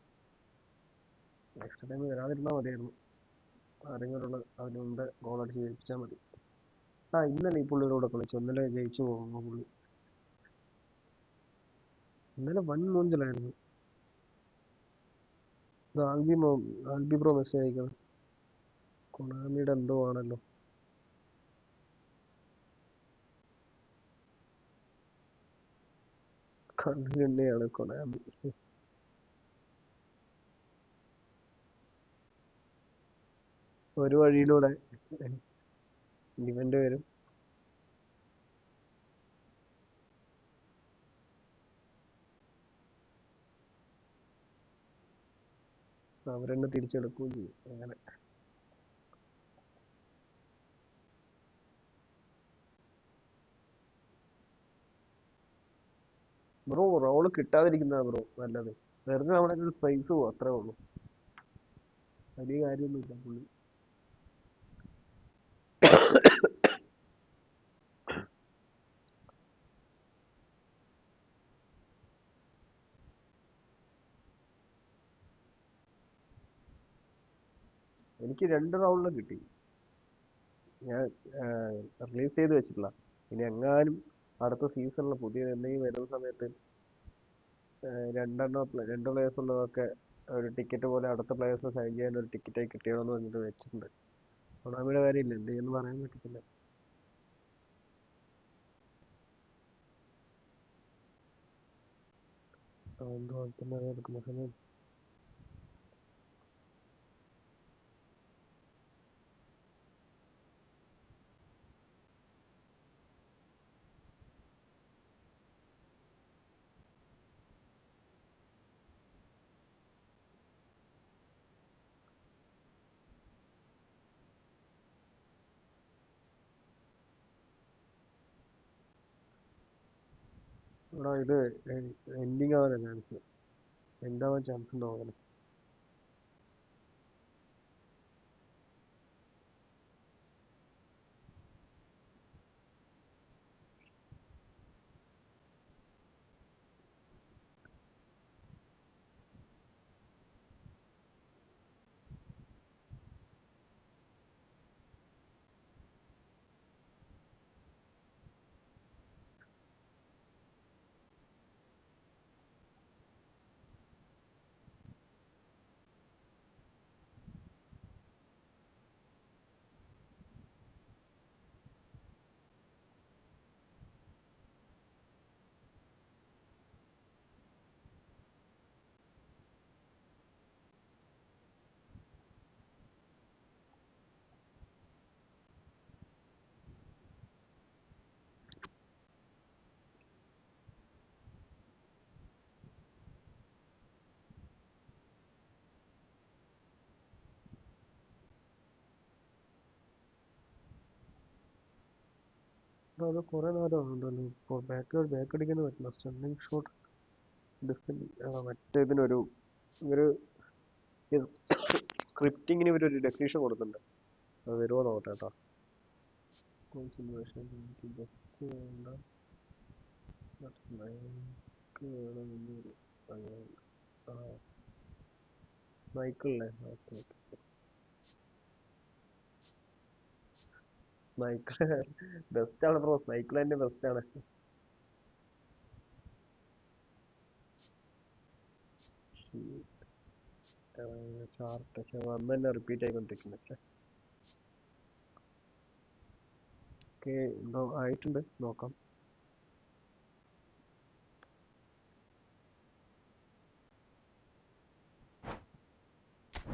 എക്സ്ട്രാ ടൈം വരാതിരുന്നാൽ മതിയായിരുന്നു. ആരെങ്കിലും അതിന് മുമ്പേ ഗോൾ അടിച്ച് ജയിപ്പിച്ചാൽ മതി. ഇന്നലെ ഈ പുള്ളിയുടെ കൂടെ കളിച്ചു. ഇന്നലെ ജയിച്ചു പോകുന്നു പുള്ളി. ഇന്നലെ വൻ മൂഞ്ചലായിരുന്നു. ഇത് ആൽബി ബ്രോ മെസ്സേജ് അയക്കണം. കൊണാമിയുടെ എന്തോ ആണല്ലോ. കണ്ണു തന്നെയാണ് കൊണാമി. ഒരു വഴിയിലൂടെ ഇവന്റ് വരും. അവരെന്നെ തിരിച്ചെടുക്കുകയും ചെയ്യും. അങ്ങനെ ബ്രോ റോള് കിട്ടാതിരിക്കുന്നതാ ബ്രോ നല്ലത്. വെറുതെ നമ്മുടെ സ്പേസ് പോകും, അത്രേ ഉള്ളൂ. വലിയ കാര്യമൊന്നുമില്ല പുള്ളി. എനിക്ക് 2 റൗണ്ടിലും കിട്ടി. ഞാൻ റിലീസ് ചെയ്ത് വെച്ചിട്ടില്ല. ഇനി എങ്ങാനും അടുത്ത സീസണിൽ പുതിയ എന്തെങ്കിലും വരുന്ന സമയത്ത് രണ്ട് പ്ലേയേഴ്സ് ഉള്ളതൊക്കെ ഒരു ടിക്കറ്റ് പോലെ അടുത്ത പ്ലേയേഴ്സ് സൈൻ ചെയ്യാൻ ഒരു ടിക്കറ്റായി കിട്ടിയോന്ന് പറഞ്ഞിട്ട് വെച്ചിട്ടുണ്ട്. കൊണാമിയുടെ കാര്യമില്ല, എന്ത് ചെയ്യുമെന്ന് പറയാൻ പറ്റത്തില്ല. എന്തോ തന്നെ എടുക്കുന്ന സമയം ഇവിടെ ഇത് എൻഡിങ് ആവാനാ ചാൻസ്. എന്താവാൻ ചാൻസ് ഉണ്ടോ അങ്ങനെ? അത് കുറെ നേരം ഉണ്ടല്ലോ. ഇപ്പോൾ ബാക്ക് അടിക്കാൻ പറ്റില്ല. സ്റ്റണ്ണിങ് ഷോട്ട് ഡിഫെൻഡ് മറ്റേതിനൊരു ഒരു സ്ക്രിപ്റ്റിങ്ങിന് ഇവരൊരു ഡെഫിനേഷൻ കൊടുക്കുന്നുണ്ട്. അത് വരുമോ നോക്കട്ടെ കേട്ടോ. കോൺസെൻട്രേഷൻ ജസ്റ്റ് വേണ്ട, വേണമെന്നൊരു മൈക്കിളല്ലേ? Okay okay. മൈക്കിൾ ബെസ്റ്റ് ആണ് ബ്രോ, മൈക്കിൾ തന്നെ ബെസ്റ്റ് ആണ്. ഷാർട്ട് വന്ന് തന്നെ റിപ്പീറ്റ് ആയിക്കൊണ്ടിരിക്കുന്നത്. ഓക്കെ, എന്തോ ആയിട്ടുണ്ട്, നോക്കാം.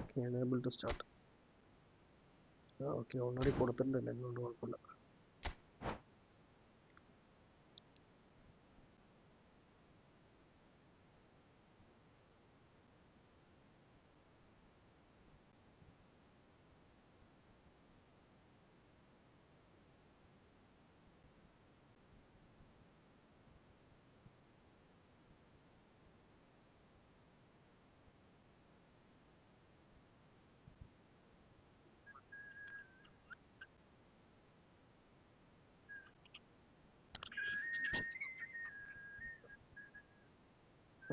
Okay, enable to start. Okay, already കൊടുത്തിട്ടുണ്ടല്ലോ, അതുകൊണ്ട് കുഴപ്പമില്ല.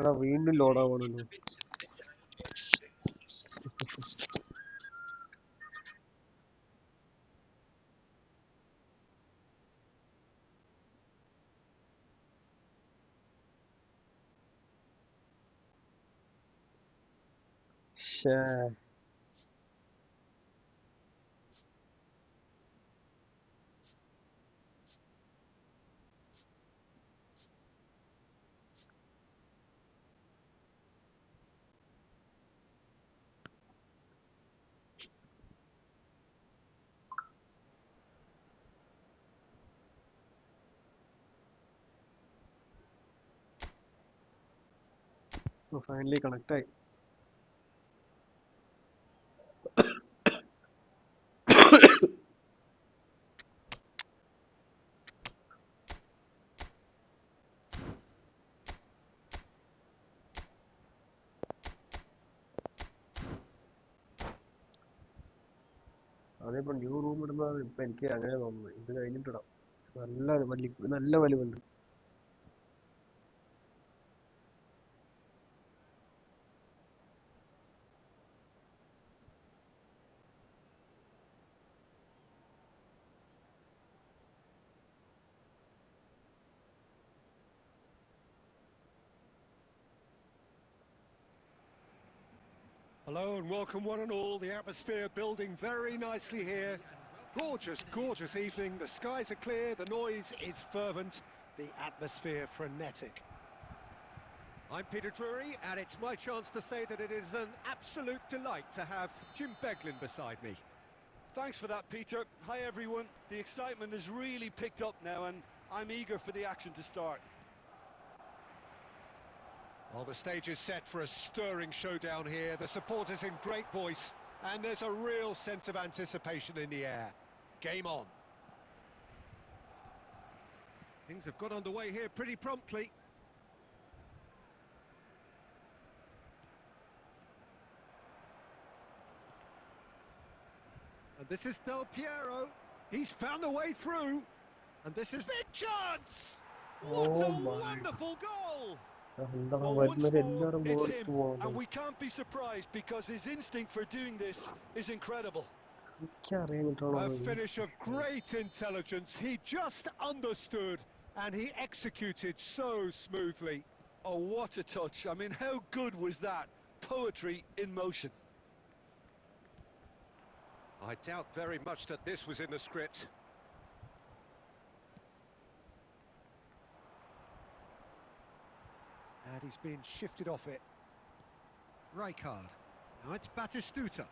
എടാ വീണ്ടും ലോഡ് ആവണല്ലോ. ഷേ, ഫൈനലി കണക്ട് ആയി. അതിപ്പോ ന്യൂ റൂം ഇടുന്നത് ഇപ്പൊ എനിക്ക് അങ്ങനെ തോന്നുന്നു. ഇത് കഴിഞ്ഞിട്ടിടാം. നല്ല വലിവുണ്ട്. Hello and welcome one and all. The atmosphere building very nicely here. Gorgeous, gorgeous evening. The skies are clear, the noise is fervent, the atmosphere frenetic. I'm Peter Drury, and it's my chance to say that it is an absolute delight to have Jim Beglin beside me. Thanks for that, Peter. Hi, everyone. The excitement has really picked up now, and I'm eager for the action to start. Well, the stage is set for a stirring showdown here. The supporters in great voice, and there's a real sense of anticipation in the air. Game on. Things have got underway here pretty promptly. And this is Del Piero. He's found a way through. And this is big chance! What Oh a my. wonderful goal! Well, once more, it's him, and we can't be surprised because his instinct for doing this is incredible. A finish of great intelligence. He just understood, and he executed so smoothly. Oh, what a touch. I mean, how good was that? Poetry in motion. I doubt very much that this was in the script. And he's been shifted off it. Rijkaard. Now it's Batistuta.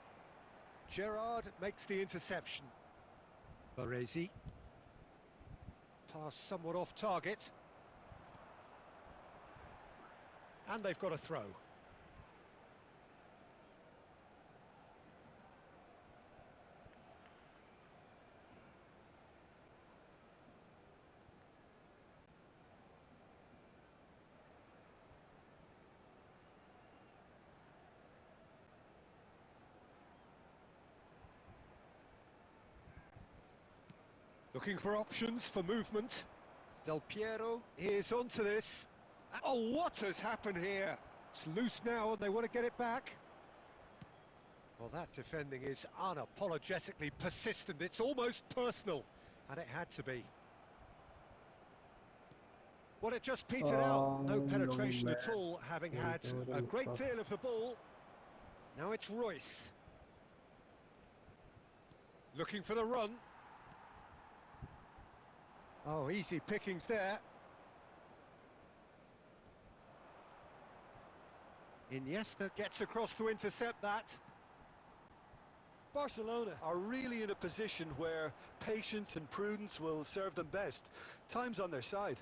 Gerrard makes the interception. Baresi. Pass somewhat off target. And they've got a throw. Looking for options for movement. Del Piero is onto this. Oh, what has happened here? It's loose now and they want to get it back. Well, that defending is unapologetically persistent. It's almost personal, and it had to be. Well, it just petered out. No penetration at all, having had a great deal of the ball. Now it's Royce. Looking for the run. Oh, easy pickings there. Iniesta gets across to intercept that. Barcelona are really in a position where patience and prudence will serve them best. Time's on their side.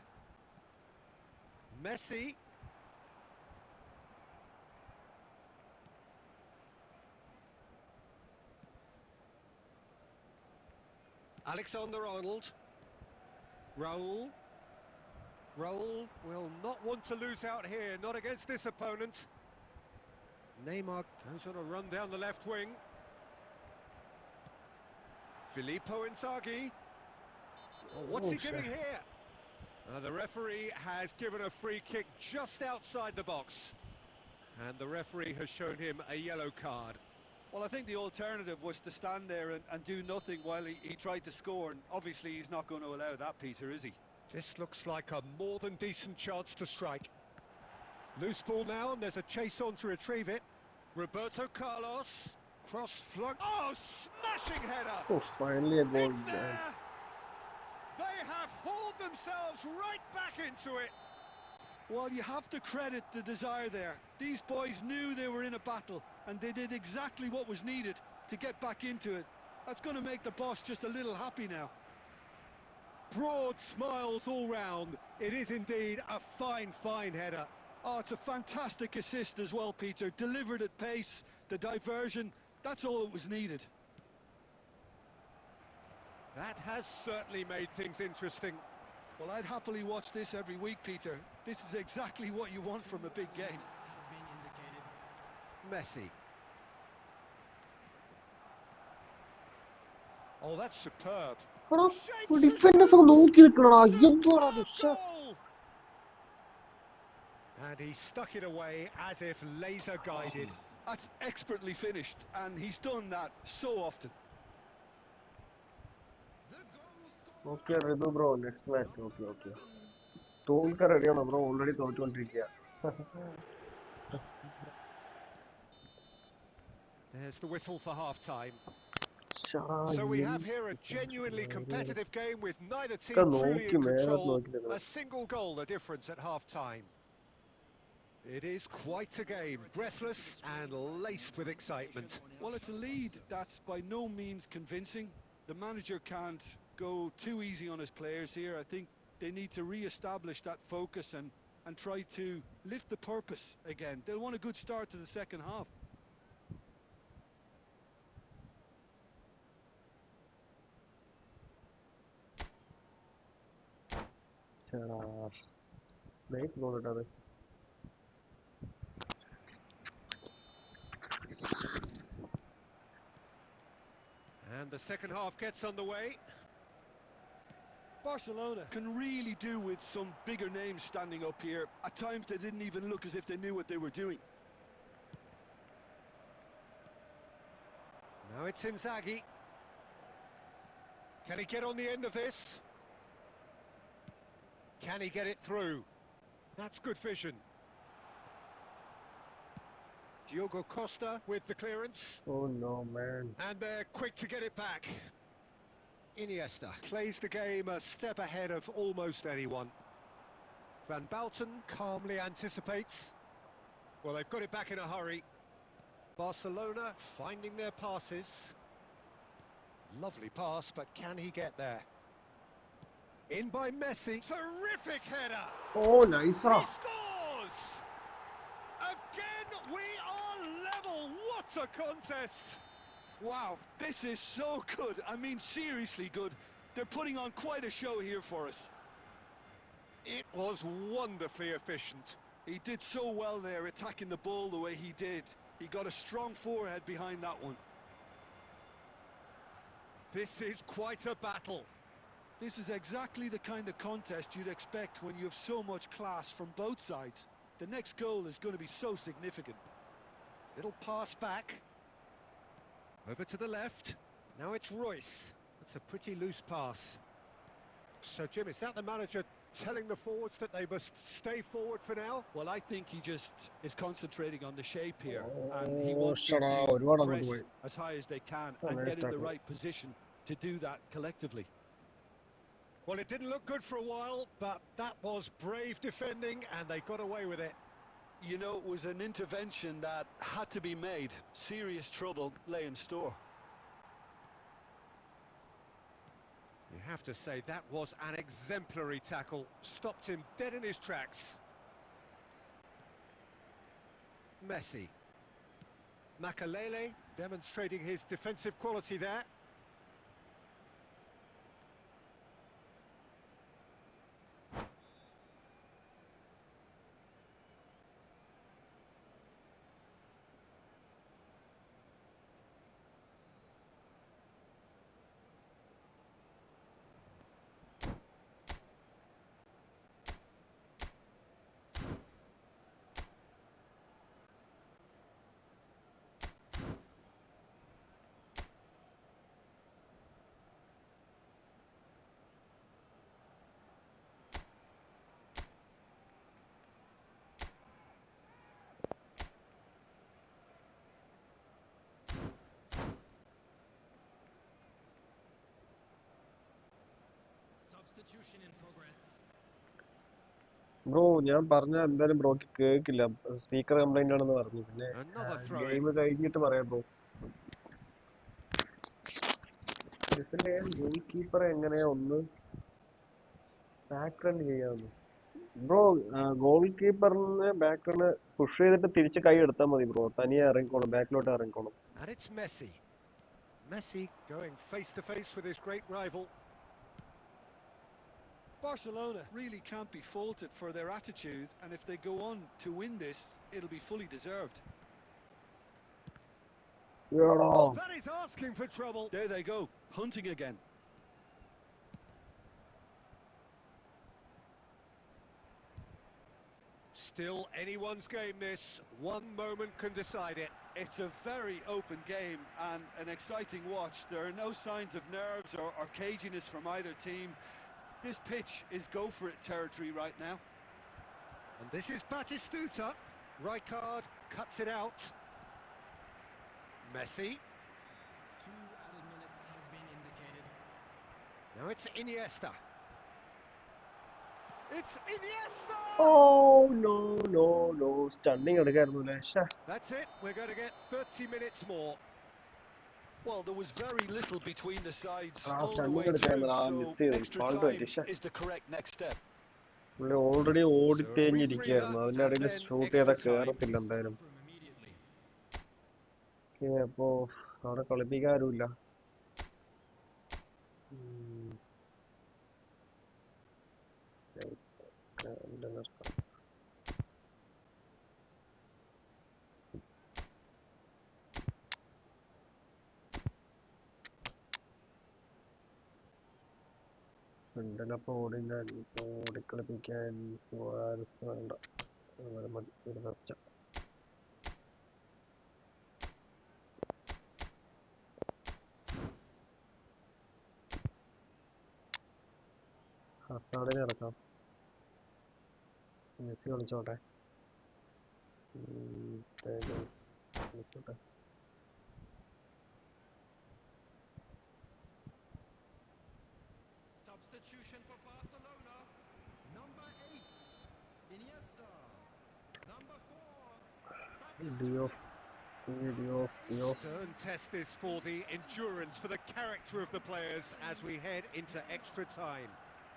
Messi. Alexander-Arnold. Raul. Raul will not want to lose out here, not against this opponent. Neymar goes on a run down the left wing. Filippo Inzaghi. Oh, what's he giving here? The referee has given a free kick just outside the box. And the referee has shown him a yellow card. Well, I think the alternative was to stand there and do nothing while he tried to score. And obviously he's not going to allow that, Peter, is he? This looks like a more than decent chance to strike. Loose ball now, and there's a chase on to retrieve it. Roberto Carlos. Cross flung. Oh, smashing header! Oh, finally a goal. It's there! They have hauled themselves right back into it. Well, you have to credit the desire there. These boys knew they were in a battle, and they did exactly what was needed to get back into it. That's going to make the boss just a little happy now. Broad smiles all round. It is indeed a fine, fine header. Oh, it's a fantastic assist as well, Peter. Delivered at pace, the diversion, that's all that was needed. That has certainly made things interesting. Well, I'd happily watch this every week, Peter. This is exactly what you want from a big game. Messi. Oh, that's superb. എടാ Shapes to defenders ഒക്കെ shoot. നോക്കി നിൽക്കണടാ എന്തുവാടാ Superb രക്ഷ. goal. And he stuck it away as if laser guided. That's expertly finished, and he's done that so often. The goal scorer. Okay Ritu bro next match. Okay okay തോൽക്കാൻ റെഡിയാണോ bro? Already തോറ്റുകൊണ്ടിരിക്കുക. There's the whistle for half-time. So we have here a genuinely competitive game with neither team truly in control. A single goal the difference at half-time. It is quite a game, breathless and laced with excitement. Well, it's a lead that's by no means convincing. The manager can't go too easy on his players here. I think they need to re-establish that focus and try to lift the purpose again. They'll want a good start to the second half. Nice goal കേട്ടോ അത്. And the second half gets underway. Barcelona can really do with some bigger names standing up here. At times they didn't even look as if they knew what they were doing. Now it's Inzaghi. Can he get on the end of this? Can he get it through? That's good vision. Diogo Costa with the clearance. Oh no man. And they're quick to get it back. Iniesta plays the game a step ahead of almost anyone. Van Bouten calmly anticipates. Well, they've got it back in a hurry. Barcelona finding their passes. Lovely pass, but can he get there? In by Messi. Terrific header. Oh nice He ah. scores! Again, we are level. What a contest! Wow, this is so good. I mean, seriously good. They're putting on quite a show here for us. It was wonderfully efficient. He did so well there, attacking the ball the way he did. He got a strong forehead behind that one. This is quite a battle. This is exactly the kind of contest you'd expect when you have so much class from both sides. The next goal is going to be so significant. Little pass back. Over to the left. Now it's Royce. That's a pretty loose pass. So, Jim, is that the manager telling the forwards that they must stay forward for now? Well, I think he just is concentrating on the shape here, and he Oh, wants shut them up. to ഒരുപാട് അങ്ങോട്ട് press പോയി. as high as they can Oh, and nice get in the tackle. right position to do that collectively. Well, it didn't look good for a while, but that was brave defending, and they got away with it. You know, it was an intervention that had to be made. Serious trouble lay in store. You have to say that was an exemplary tackle. Stopped him dead in his tracks. Messi. Makalele demonstrating his defensive quality there. Substitution in progress. Bro ഞാൻ പറഞ്ഞ എന്തായാലും ബ്രോക്ക് കേക്കില്ല. Speaker complaint ആണെന്ന് പറഞ്ഞു. പിന്നെ Another throw in. Game കഴിഞ്ഞിട്ട് പറയാം bro. Goal കീപ്പറെ എങ്ങനെയാ ഒന്ന് ബാക്ക് റൺ ചെയ്യാന്ന് ബ്രോ? ഗോൾ കീപ്പറിന് ബാക്ക് റണ് പുഷ് ചെയ്തിട്ട് തിരിച്ച് കൈ എടുത്താൽ മതി ബ്രോ. തനിയെ ഇറങ്ങിക്കോളും, ബാക്കിലോട്ട് ഇറങ്ങിക്കോളും. And it's Messi. Messi going face to face with his great rival. Barcelona really can't be faulted for their attitude, and if they go on to win this, it'll be fully deserved. എടാ. Oh, that is asking for trouble. There they go, hunting again. Still anyone's game this. One moment can decide it. It's a very open game and an exciting watch. There are no signs of nerves or caginess from either team. This pitch is go-for-it territory right now. And this is Batistuta. Rijkaard cuts it out. Messi. 2 added minutes has been indicated. Now it's Iniesta. It's Iniesta! Oh no no no, stunning എടുക്കായിരുന്നു അല്ലേ. ശ്ശെ. That's it. We're going to get 30 minutes more. Well, there was very little between the sides Ah, all the standing way എടുക്കായിരുന്നു. through, ആ so miss ചെയ്തു. extra fault time പറ്റി. ശ്ശെ. is the correct next step. പുള്ളി already So a brief ഓടിത്തേഞ്ഞിരിക്കുകയായിരുന്നു. breather അതിനിടയിൽ and then shoot extra ചെയ്താൽ time. കയറത്തില്ല എന്തായാലും. From immediately. Okay, അപ്പോ അവിടെ കളിപ്പിക്കാരുമില്ല. നിർത്താം. ഫ്രണ്ടിലപ്പോ ഓടിക്കളിപ്പിക്കാൻ വേണ്ട. അങ്ങനെ മതി, ഒരു നിർച്ച. ഹസാർഡിനെ ഇറക്കാം. Messi കളിച്ചോട്ടെ. കളിച്ചോട്ടെ. Substitution for Barcelona. Number 8, Iniesta. Number 4, Dio. Dio. Stern test this for the endurance, for the character of the players as we head into extra time.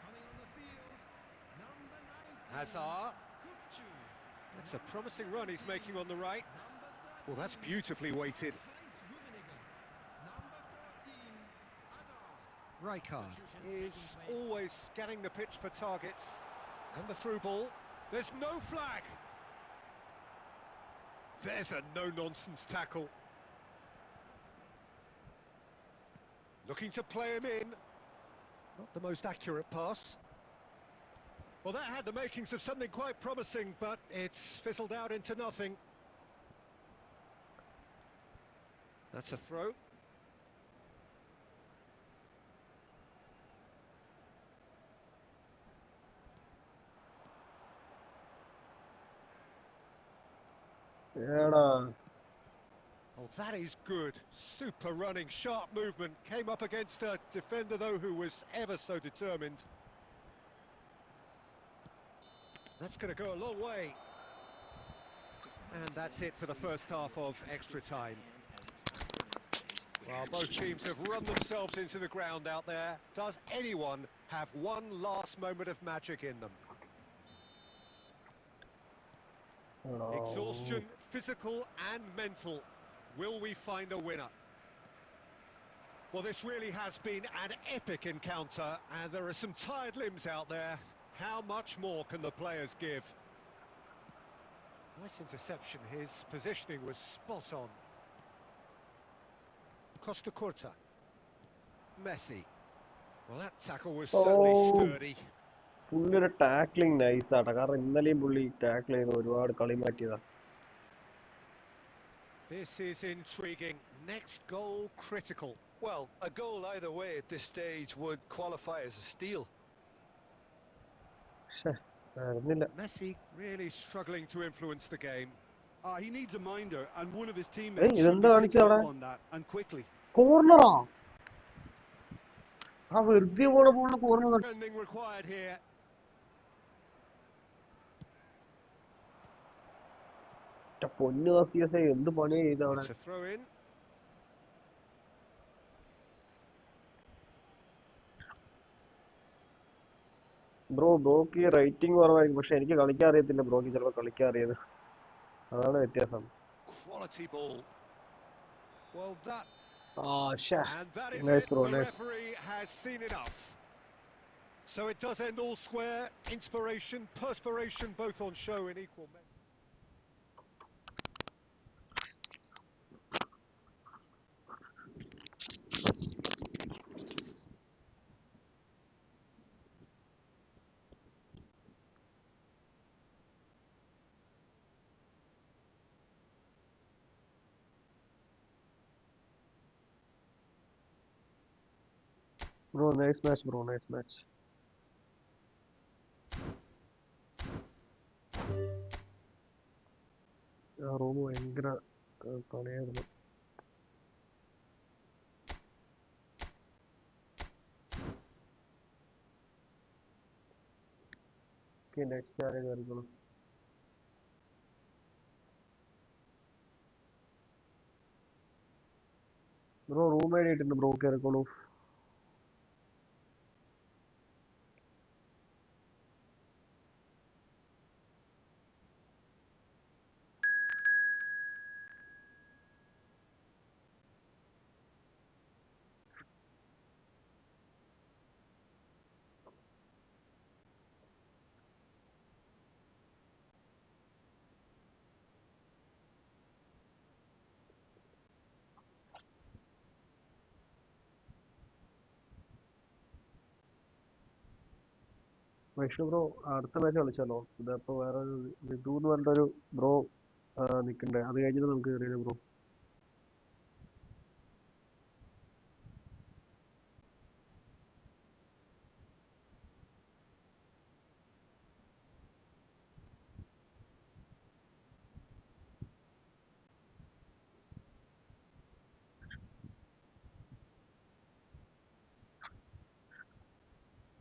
coming on the field. Number 19, Hazard. Kukçu. That's a promising run he's making on the right. Number 13, Well, that's beautifully weighted. Rummenigge. Number 14, Hazard. Rijkaard is always scanning the pitch for targets. And the through ball. There's no flag. There's a no-nonsense tackle. Looking to play him in. Not the most accurate pass. Well, that had the makings of something quite promising, but it's fizzled out into nothing. That's a throw. ഏടാ. Oh, that is good. Super running, sharp movement. Came up against a defender, though, who was ever so determined. That's going to go a long way. And that's it for the first half of extra time. Well, both teams have run themselves into the ground out there. Does anyone have one last moment of magic in them? Exhaustion, physical and mental. Will we find a winner? Well, this really has been an epic encounter, and there are some tired limbs out there. How much more can the players give? Nice interception. His positioning was spot on. Costa Curta. Messi. Well, that tackle was certainly sturdy. പുള്ളിയുടെ tackling നൈസാട്ടാ. കാരണം ഇന്നലെയും പുള്ളി tackle ചെയ്ത് ഒരുപാട് കളി മാറ്റിയതാ. This is intriguing. Next goal critical. Well, a goal either way at this stage would qualify as a steal. അറിഞ്ഞില്ല. Messi really struggling to influence the game. He needs a minder, and one of his teammates should ഇതെന്താ be കാണിച്ചത് picking അവിടെ? up on that, and quickly. കോർണറാ. ആ വെറുതെ പോണ corner. Defending required here. പൊന്നു CSI എന്ത് പണിയാ ചെയ്ത അവിടെ. It's a throw in. ബ്രോക്ക് ഈ റേറ്റിംഗ് കുറവായിരിക്കും, പക്ഷെ എനിക്ക് കളിക്കാൻ അറിയത്തില്ല. ബ്രോക്ക് ചിലപ്പോൾ കളിക്കാൻ അറിയത്, അതാണ് വ്യത്യാസം. Quality ball. Well, that and that is Nice it. bro, The nice. referee has seen enough. So it does end all square. Inspiration, perspiration, both on show in equal measure. Bro, nice match, bro. Nice match. ആ room ഭയങ്കര കളിയായിരുന്നു. Okay, next ആരെ കയറിക്കോളും. Bro room ID ഇട്ടിട്ടുണ്ട്, bro കയറിക്കോളൂ. വൈഷ്ണു bro അടുത്ത match കളിച്ചാലോ? ഇതപ്പോ വേറെ ഒരു വിധു എന്ന് പറഞ്ഞൊരു ബ്രോ നിൽക്കണ്ടേ, അത് കഴിഞ്ഞിട്ട് നമുക്ക് കയറിയാലോ ബ്രോ?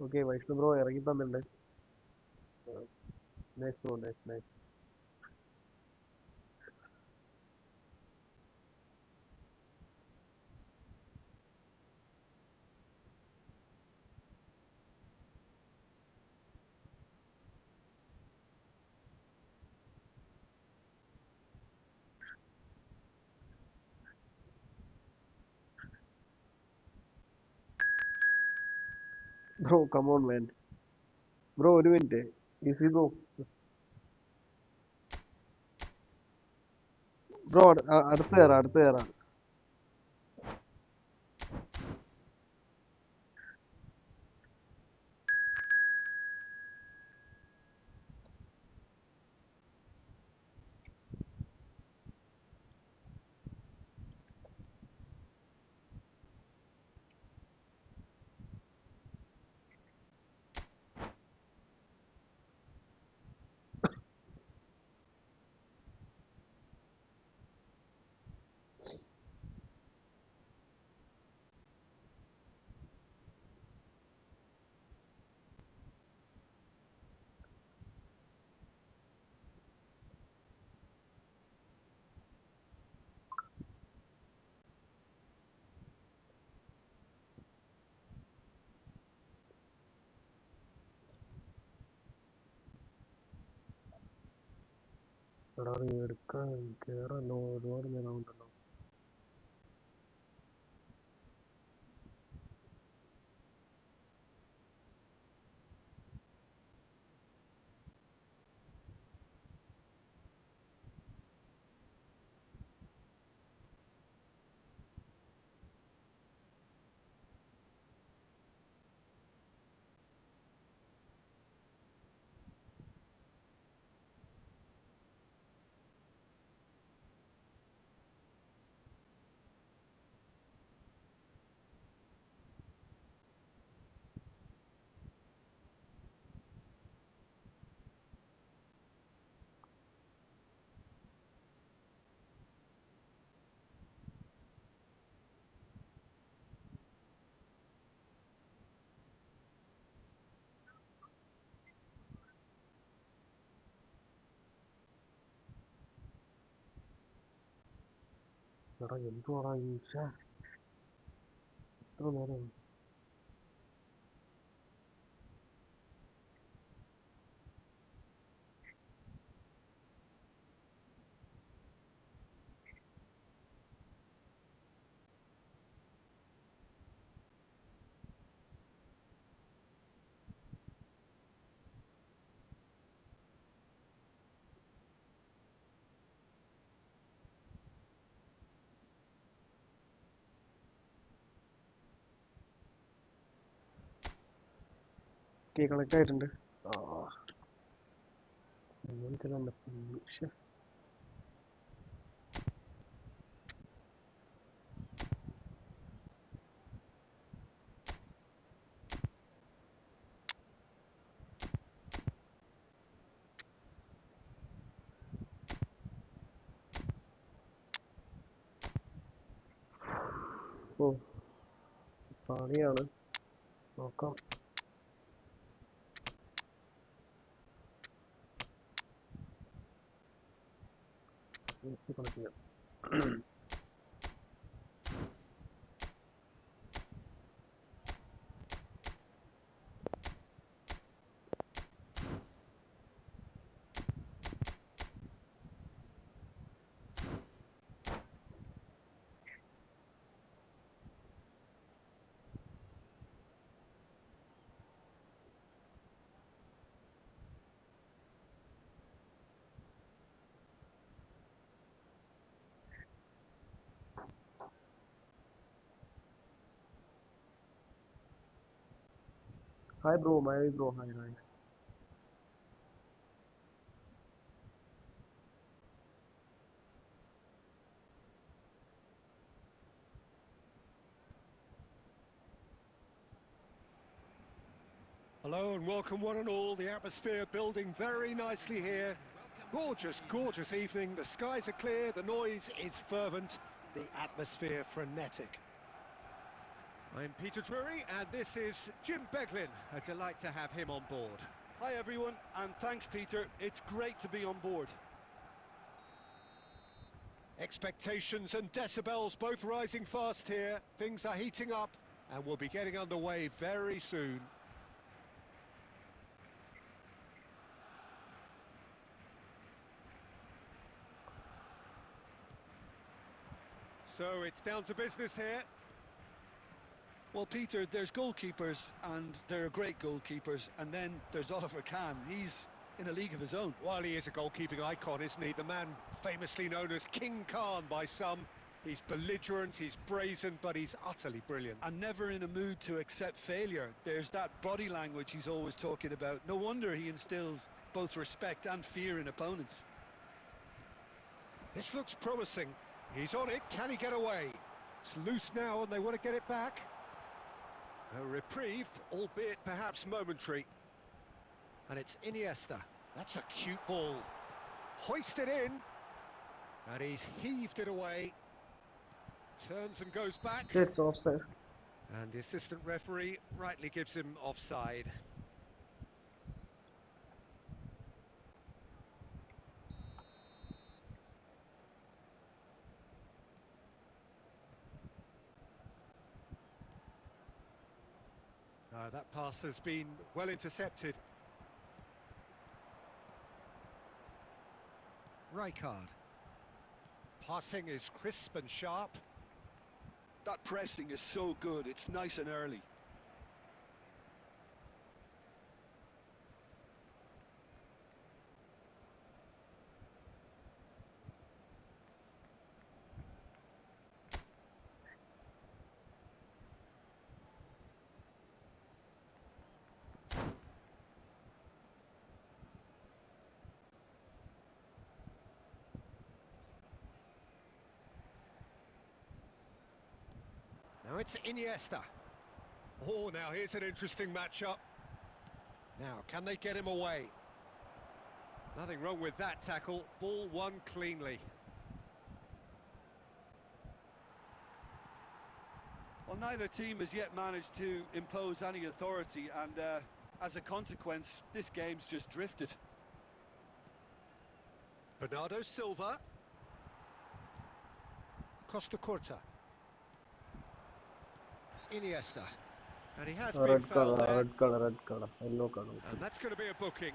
ഓക്കെ, വൈഷ്ണു ബ്രോ ഇറങ്ങി തന്നിട്ടുണ്ട്. Nice bro, nice nice. Bro come on മാൻ. ബ്രോ ഒരു മിനിറ്റ്, ഈസി ബ്രോ. ബ്രോ അടുത്ത് കയറാം, അടുത്ത് കയറാം. എടാ നീ എടുക്കാൻ കയറല്ലോ, ഒരുപാട് നേരം ഉണ്ടല്ലോ. എടാ എന്തുവാടാ ഈ എത്ര നേരം? ഓക്കെ, കണക്ട് ആയിട്ടുണ്ട്. ആ അങ്ങനത്തെ ശ്ശെ. ഓ പണിയാണ്. നോക്കാം. കണക്ട് ചെയ്യാം. Hi bro, my bro, hi, hi. Hello and welcome one and all. The atmosphere building very nicely here. Gorgeous, gorgeous evening. The skies are clear, the noise is fervent, the atmosphere frenetic. I'm Peter Drury and this is Jim Beglin. A delight to have him on board. Hi everyone, and thanks Peter. It's great to be on board. Expectations and decibels both rising fast here. Things are heating up and we'll be getting underway very soon. So it's down to business here. Well, Peter, there's goalkeepers, and there are great goalkeepers, and then there's Oliver Kahn. He's in a league of his own. Well, he is a goalkeeping icon, isn't he? The man famously known as King Khan by some. He's belligerent, he's brazen, but he's utterly brilliant. And never in a mood to accept failure. There's that body language he's always talking about. No wonder he instills both respect and fear in opponents. This looks promising. He's on it, can he get away? It's loose now and they want to get it back. A reprieve, albeit perhaps momentary. And it's Iniesta. That's a cute ball. Hoisted in. And he's heaved it away. Turns and goes back. It's offside. And the assistant referee rightly gives him offside. That pass has been well intercepted. Rijkaard. Passing is crisp and sharp. That pressing is so good, it's nice and early. Now it's Iniesta. Oh, now here's an interesting matchup. Now, can they get him away? Nothing wrong with that tackle. Ball won cleanly. Well, neither team has yet managed to impose any authority, and as a consequence, this game's just drifted. Bernardo Silva. Costa Curta. Iniesta. And he has been Red fouled color, there. red color, red color, yellow color. And that's going to be a booking.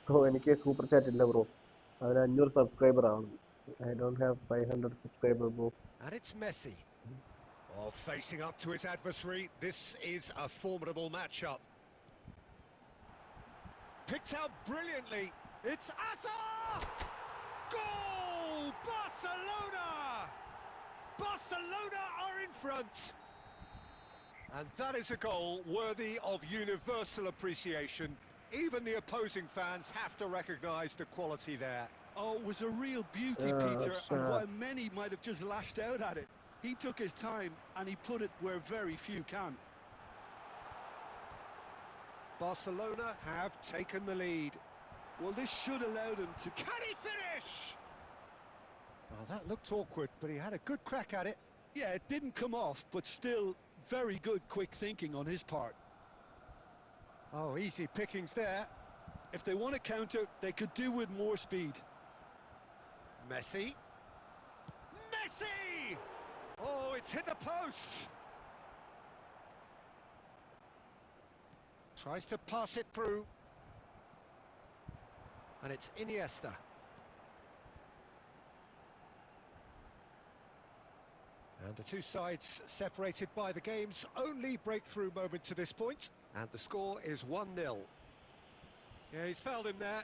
Bro, എനിക്ക് super chat ഇല്ല bro. അതിന് 500 subscriber ആണ്. I don't have 500 subscriber bro. And it's Messi. Oh, facing up to his adversary. This is a formidable matchup. Picked out brilliantly. It's Asa! Goal! Barcelona! Barcelona are in front. And that is a goal worthy of universal appreciation. Even the opposing fans have to recognise the quality there. Oh, it was a real beauty, Peter, and while many might have just lashed out at it, he took his time and he put it where very few can. Barcelona have taken the lead. Well, this should allow them to... Can he finish? Well, that looked awkward, but he had a good crack at it. Yeah, it didn't come off, but still very good quick thinking on his part. Oh, easy pickings there. If they want to counter, they could do with more speed. Messi. Messi! Oh, it's hit the post. Tries to pass it through. And it's Iniesta. And the two sides separated by the game's only breakthrough moment to this point. And the score is 1-0. Yeah, he's fouled him there.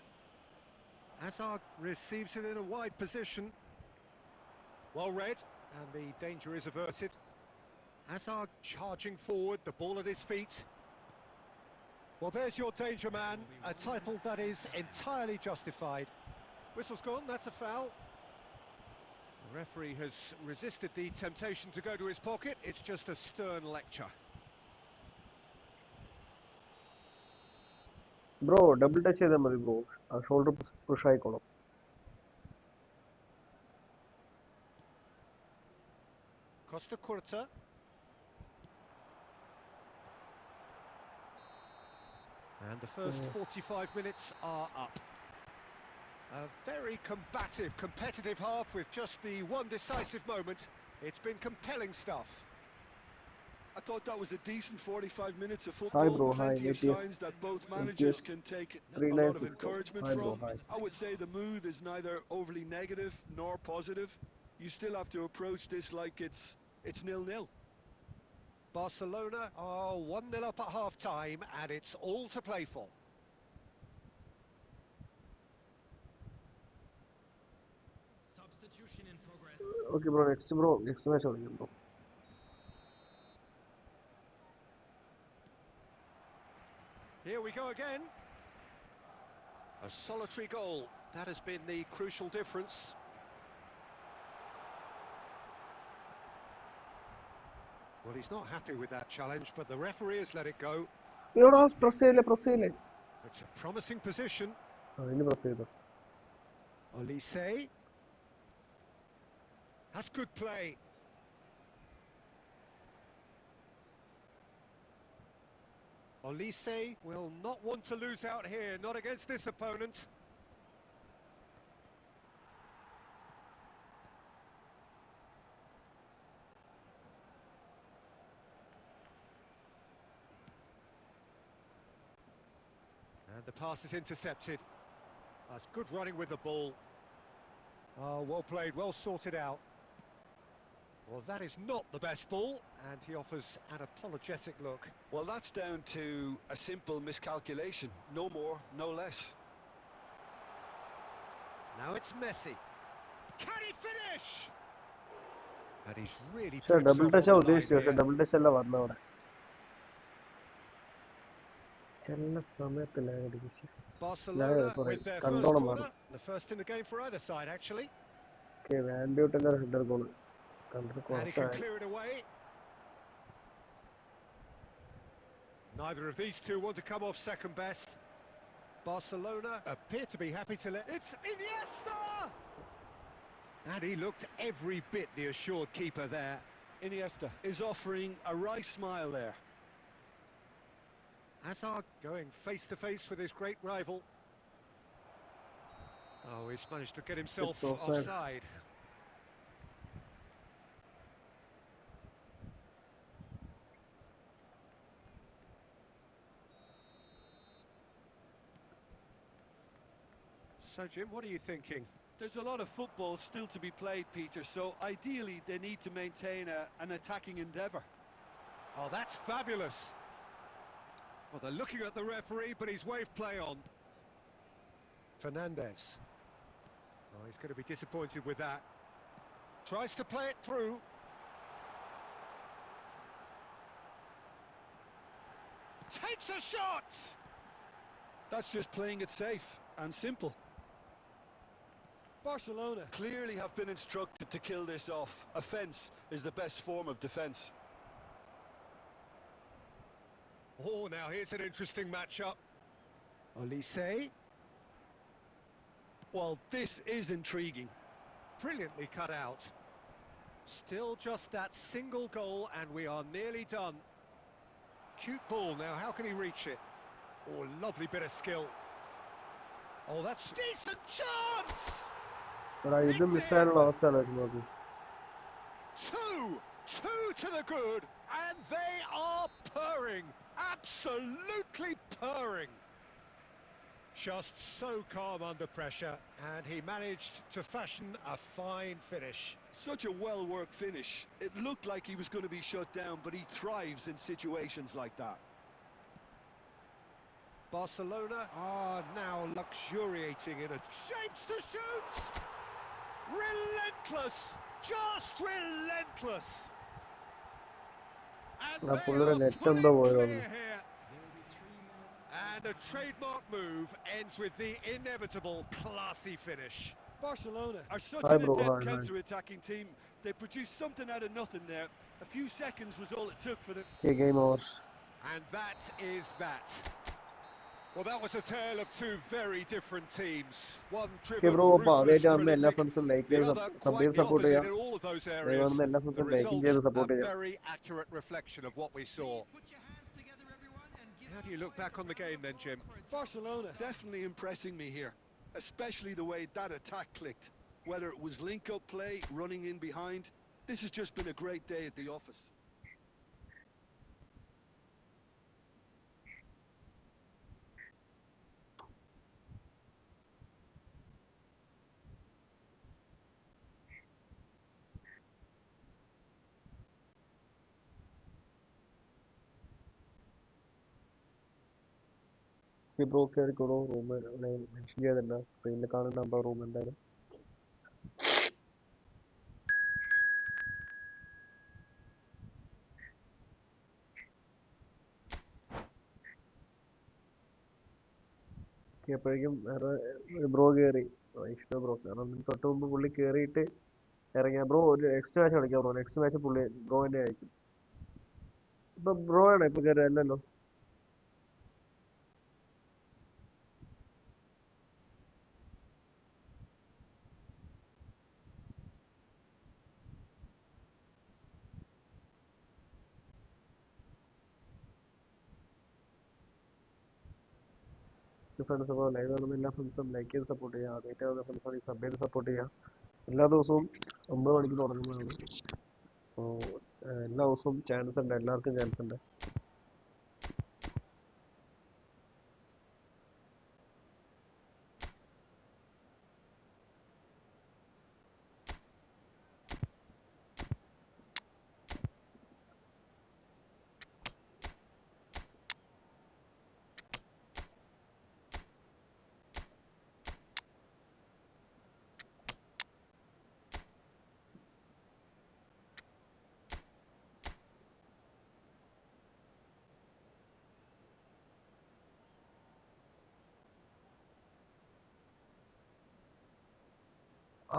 Hazard receives it in a wide position. Well read, and the danger is averted. Hazard charging forward, the ball at his feet. Well, there's your danger man, a title that is entirely justified. Whistle's gone, that's a foul. The referee has resisted the temptation to go to his pocket. It's just a stern lecture. Bro double touch ചെയ്താൽ മതി bro. ആ shoulder push ആയിക്കോളും. Costa Curta. And the first 45 minutes are up. A very combative, competitive half with just the one decisive moment. It's been compelling stuff. I thought that was a decent 45 minutes of football. Hi bro, hi. Plenty of It is signs that both managers can take a lot of 3961. encouragement Hi bro, from. hi. I would say the mood is neither overly negative nor positive. You still have to approach this like it's 0-0. Barcelona are 1-0 up at half-time, and it's all to play for. Substitution in progress. Okay bro, next match തുടങ്ങി bro. Here we go again. A solitary goal. That has been the crucial difference. Well, he's not happy with that challenge, but the referee has let it go. ഇവിടെ press ചെയ്യില്ലേ. It's a promising position. ഇനി press ചെയ്തോ. Olise. That's good play. Olise will not want to lose out here, not against this opponent. And the pass is intercepted. That's good running with the ball. Oh, well played, well sorted out. Well, that is not the best ball, and he offers an apologetic look. Well, that's down to a simple miscalculation. No more, no less. Now it's Messi. Can he finish? And he's really പക്ഷേ put double himself ടച്ചാ on the line ഉദ്ദേശിച്ചത്. പക്ഷെ here. Double touch അല്ല വന്ന അവിടെ. ചില സമയത്ത് lag അടിക്കും. Barcelona sorry, with their first കണ്ടോളം corner. മാറും. The first in the game for either side, actually. Okay, വാൻഡ്യൂട്ടിന്റെ ഹെഡർ ഗോൾ കണ്ടത് And he can കുറച്ചായി. clear it away. Neither of these two want to come off second best. Barcelona appear to be happy to let... It's Iniesta! And he looked every bit the assured keeper there. Iniesta is offering a wry smile there. Hazard going face-to-face with his great rival. Oh, he's managed to get himself It's offside. offside. So, Jim, what are you thinking? There's a lot of football still to be played, Peter, so ideally they need to maintain an attacking endeavour. Oh, that's fabulous. Well, they're looking at the referee, but he's waved play on. Fernandez. Oh, he's going to be disappointed with that. Tries to play it through. Takes a shot! That's just playing it safe and simple. Barcelona clearly have been instructed to kill this off. Offence is the best form of defence. Oh, now here's an interesting matchup. Olise. Well, this is intriguing. Brilliantly cut out. Still just that single goal and we are nearly done. Cute ball now, how can he reach it? Oh, lovely bit of skill. Oh, that's decent chance! ഇത് മിസ്സായുള്ള അവസ്ഥയാണ് നോക്കി. Two to the good, and they are purring, absolutely purring. Just so calm under pressure, and he managed to fashion a fine finish. Such a well-worked finish. It looked like he was going to be shut down, but he thrives in situations like that. Barcelona are now luxuriating in a shapes to shoot! Relentless! Just relentless! And they are pulling clear here. And a trademark move ends with the inevitable classy finish. Barcelona are such an adept counter-attacking team. They produced something out of nothing there. A few seconds was all it took for them. Game over. And that is that. Well, that was a tale of two very different teams. One driven, ruthless, prolific, the other quite the opposite in all of those areas. The result, a very accurate reflection of what we saw. How do you look back on the game then, Jim? Barcelona definitely impressing me here, especially the way that attack clicked. Whether it was link-up play, running in behind, this has just been a great day at the office. Bro കയറിക്കോളൂ. Room mention ചെയ്തിട്ടുണ്ട്, സ്ക്രീനിൽ കാണുന്നുണ്ടോ room എന്തായാലും. എപ്പോഴേക്കും bro കയറി, ഇഷ്ടം bro. കാരണം തൊട്ട് മുമ്പ് പുള്ളി കയറിയിട്ട് ഇറങ്ങിയ ബ്രോ ഒരു നെക്സ്റ്റ് മാച്ച് കളിക്കാം ബ്രോ. നെക്സ്റ്റ് മാച്ച് പുള്ളി ബ്രോ തന്നെ ആയിരിക്കും. ഇപ്പൊ ബ്രോ ആണോ ഇപ്പൊ കയറി? അല്ലല്ലോ. ഫ്രണ്ട്സ് അപ്പോൾ ലൈവ് കാണുന്ന എല്ലാ ഫ്രണ്ട്സും ലൈക്ക് ചെയ്ത് സപ്പോർട്ട് ചെയ്യുക. ആദ്യമായിട്ട് വന്ന ഫ്രണ്ട്സാണെങ്കിൽ സബ് ചെയ്ത് സപ്പോർട്ട് ചെയ്യുക. എല്ലാ ദിവസവും 9 മണിക്ക് തുടങ്ങുന്നതാണ്. അപ്പോൾ എല്ലാ ദിവസവും ചാൻസ് ഉണ്ട്, എല്ലാവർക്കും ചാൻസ് ഉണ്ട്.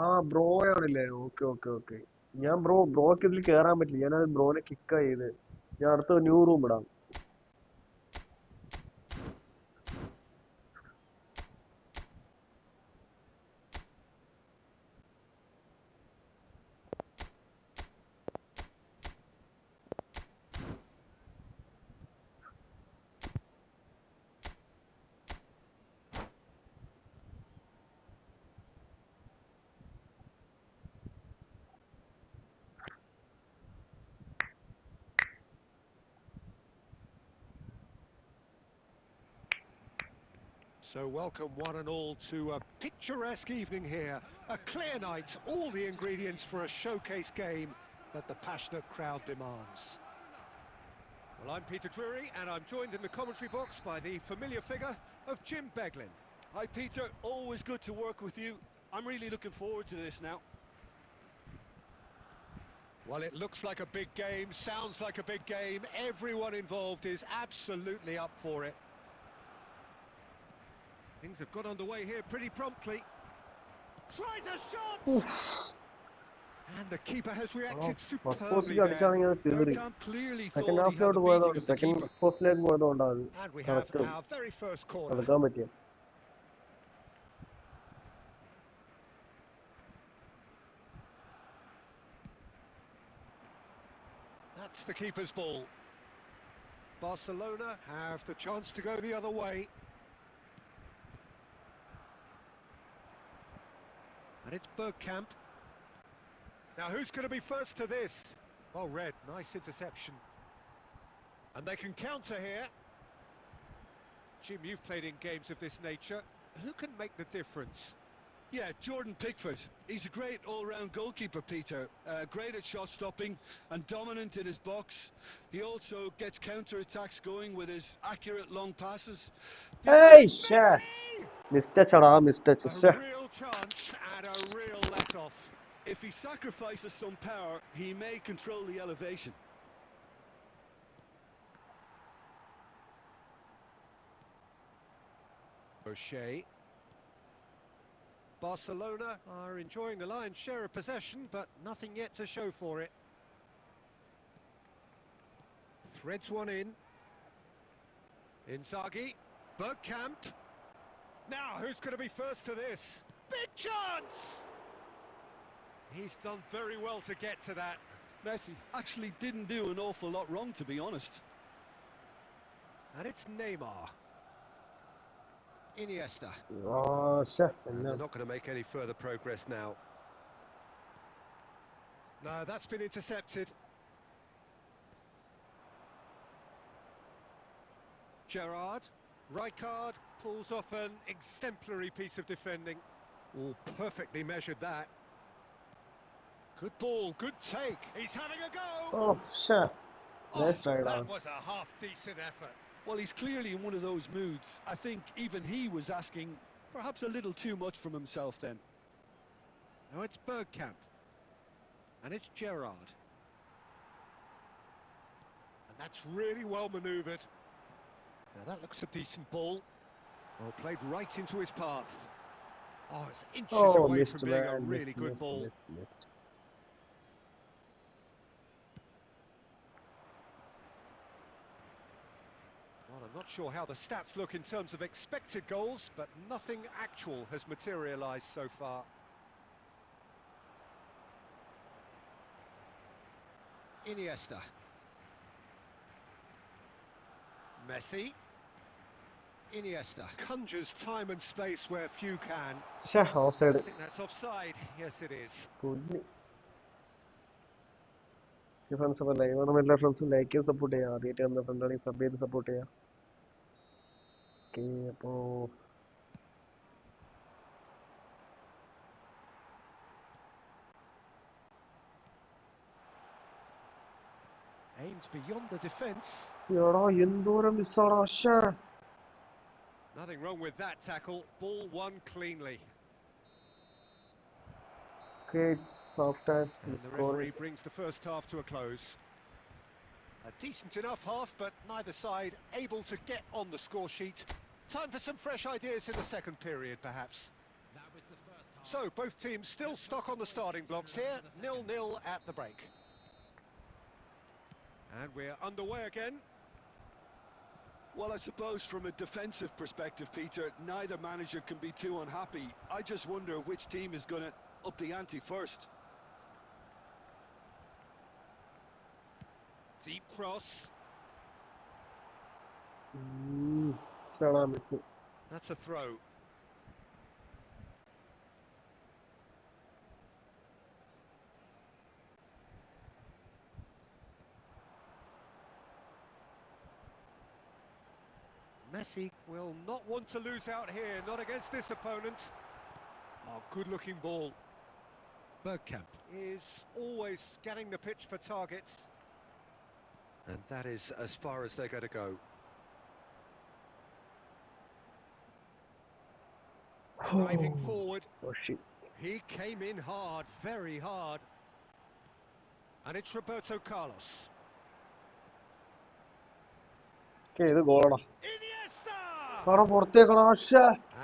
ആ ബ്രോ ആണല്ലേ? Okay okay okay. ഞാൻ ബ്രോക്ക് ഇതിൽ കയറാൻ പറ്റില്ല. ഞാനത് ബ്രോനെ കിക്കാ ചെയ്ത്. ഞാൻ അടുത്ത ന്യൂ റൂം ഇടാം. So welcome one and all to a picturesque evening here. A clear night, all the ingredients for a showcase game that the passionate crowd demands. Well, I'm Peter Drury and I'm joined in the commentary box by the familiar figure of Jim Beglin. Hi Peter, always good to work with you. I'm really looking forward to this now. Well, it looks like a big game, sounds like a big game. Everyone involved is absolutely up for it. Things have got underway here pretty promptly. Tries a shot! Oof. And the keeper has reacted superbly there. Clearly second half thought he had the beating of the second keeper. post leg And we have our very first corner. നടക്കാൻ പറ്റിയ That's the keeper's ball. Barcelona have the chance to go the other way. And it's Bergkamp. Now who's going to be first to this? Oh, Red, nice interception. And they can counter here. Jim, you've played in games of this nature. Who can make the difference? Yeah, Jordan Pickford. He's a great all-round goalkeeper, Peter. Great at shot stopping and dominant in his box. He also gets counter-attacks going with his accurate long passes. Hey, shit. Messi! Mistouch, mistouch. A real chance and a real let-off. If he sacrifices some power, he may control the elevation. O'Shea. Barcelona are enjoying the lion's share of possession, but nothing yet to show for it. Threads one in. Inzaghi. Bergkamp. Now, who's going to be first to this? Big chance! He's done very well to get to that. Messi actually didn't do an awful lot wrong, to be honest. And it's Neymar. Iniesta. Oh, shit. And they're not going to make any further progress now. No, that's been intercepted. Gerrard. Rijkaard pulls off an exemplary piece of defending. Oh, perfectly measured that. Good ball, good take. He's having a go. Oh, shit. Nice try, that was a half-decent effort. Well, he's clearly in one of those moods. I think even he was asking perhaps a little too much from himself then. Now it's Bergkamp. And it's Gerrard. And that's really well manoeuvred. Now that looks a decent ball. Well, played right into his path. Oh, it's inches away from being a really good ball. Well, I'm not sure how the stats look in terms of expected goals, but nothing actual has materialised so far. Iniesta. Messi. Iniesta conjures time and space where few can. Offside. I think that's offside. Yes, it is. Friends of live. One of my friends like you support here. The team the friendly sub support here. Okay, so Aimed beyond the defence. Nothing wrong with that tackle. Ball won cleanly. Okay, it's soft time. And the referee brings the first half to a close. A decent enough half, but neither side able to get on the score sheet. Time for some fresh ideas in the second period, perhaps. That was the first half. So, both teams still stuck on the starting blocks here. 0-0 at the break. And we're underway again. Well, I suppose from a defensive perspective, Peter, neither manager can be too unhappy. I just wonder which team is going to up the ante first. Deep cross. That's a throw. Messi will not want to lose out here, not against this opponent. Oh, good-looking ball. Bergkamp is always scanning the pitch for targets. And that is as far as they're going to go. Driving forward. Oh shit. He came in hard, very hard. And it's Roberto Carlos. Okay, the goal. Iniesta!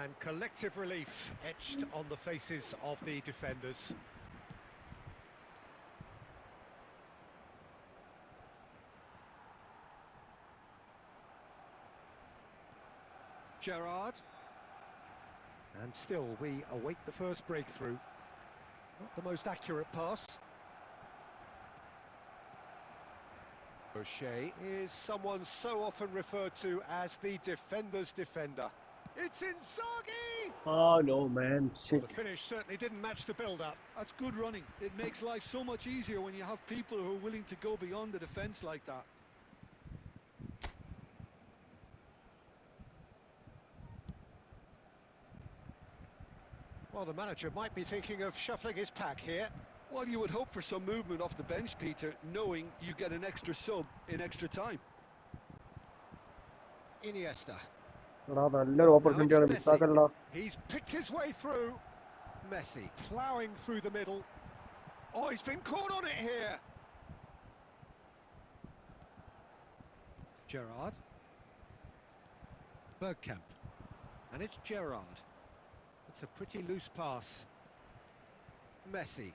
And collective relief etched on the faces of the defenders. Gerrard. And still we await the first breakthrough. Not the most accurate pass. O'Shea is someone so often referred to as the defender's defender. It's Inzaghi! Oh no, man. Well, Shit. the finish certainly didn't match the build-up. That's good running. It makes life so much easier when you have people who are willing to go beyond the defence like that. Well, the manager might be thinking of shuffling his pack here. Well, you would hope for some movement off the bench, Peter, knowing you get an extra sub in extra time. Iniesta. എടാ നല്ലൊരു Now it's ഓപ്പർച്യൂണിറ്റിയാണ് Messi. മിസ്സാക്കല്ലടാ. He's picked his way through. Messi ploughing through the middle. Oh, he's been caught on it here. Gerrard. Bergkamp. And it's Gerrard. It's a pretty loose pass. Messi.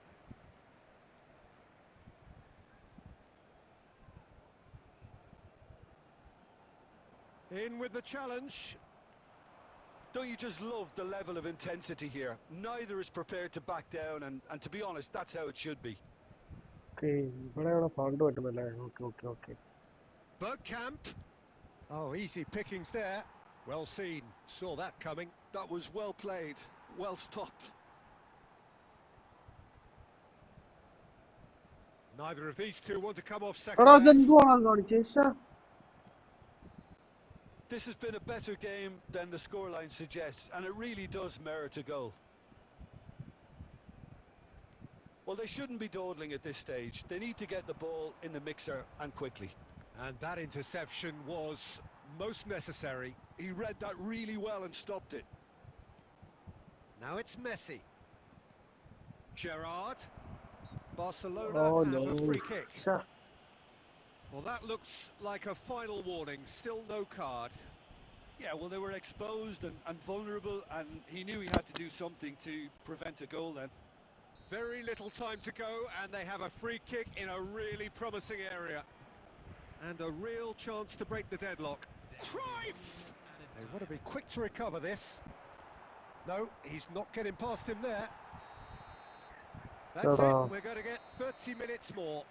In with the challenge. Don't you just love the level of intensity here? Neither is prepared to back down, and to be honest, that's how it should be. Okay, ഇവിടെയാണ് found പറ്റുന്നല്ലേ? Okay. Bergkamp. Oh, easy pickings there. Well seen. Saw that coming. That was well played, well stopped. Neither of these two want to come off എടാ second best. ഇതെന്തുവാണ് കാണിച്ചേ? ശ്ശെ. This has been a better game than the scoreline suggests, and it really does merit a goal. Well, they shouldn't be dawdling at this stage. They need to get the ball in the mixer and quickly. And that interception was most necessary. He read that really well and stopped it. Now it's Messi. Gerrard. Barcelona Oh have no. a free kick. ശ്ശെ. Well, that looks like a final warning. Still no card. Yeah, well, they were exposed and vulnerable, and he knew he had to do something to prevent a goal then. Very little time to go, and they have a free kick in a really promising area. And a real chance to break the deadlock. Cruyff! They want to be quick to recover this. No, he's not getting past him there. That's it. We're going to get 30 minutes more.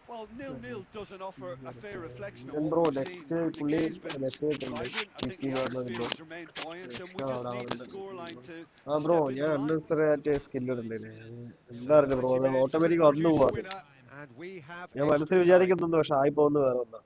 Well, 0-0 doesn't offer a fair reflection of Then what bro, we've next seen. The പുള്ളി game's been message vibrant. I think the atmosphere has remained buoyant, and we just need the scoreline to ആ bro step ഞാൻ into line. Unnecessary skill ഇടുന്നില്ലേ? എന്താ അറിയില്ല bro, അത് automatic could വന്നു produce a പോവാ. winner, and we have ഞാൻ മനസ്സിൽ extra time. വിചാരിക്കുന്നുണ്ട്, പക്ഷെ ആയി പോകുന്നു വേറെ ഒന്നാ.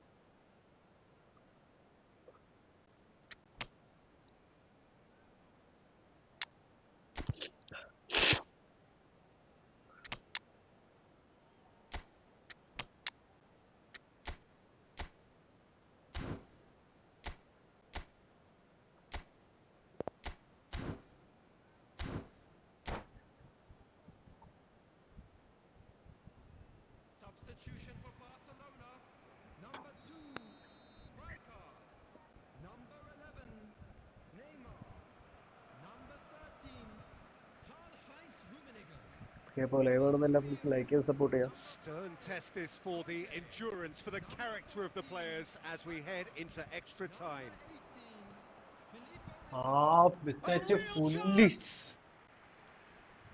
Substitution for Barcelona. Number 2, striker. Number 11, Neymar. Number 13, Karl-Heinz Rummenigge. ഇപ്പോൾ ലൈവാണെന്നെല്ലാം ലൈക്ക് ചെയ്ത് സപ്പോർട്ട് ചെയ്യാം. Stern test this for the endurance, for the character of the players as we head into extra time. 18, Filippo. ആ mistake fully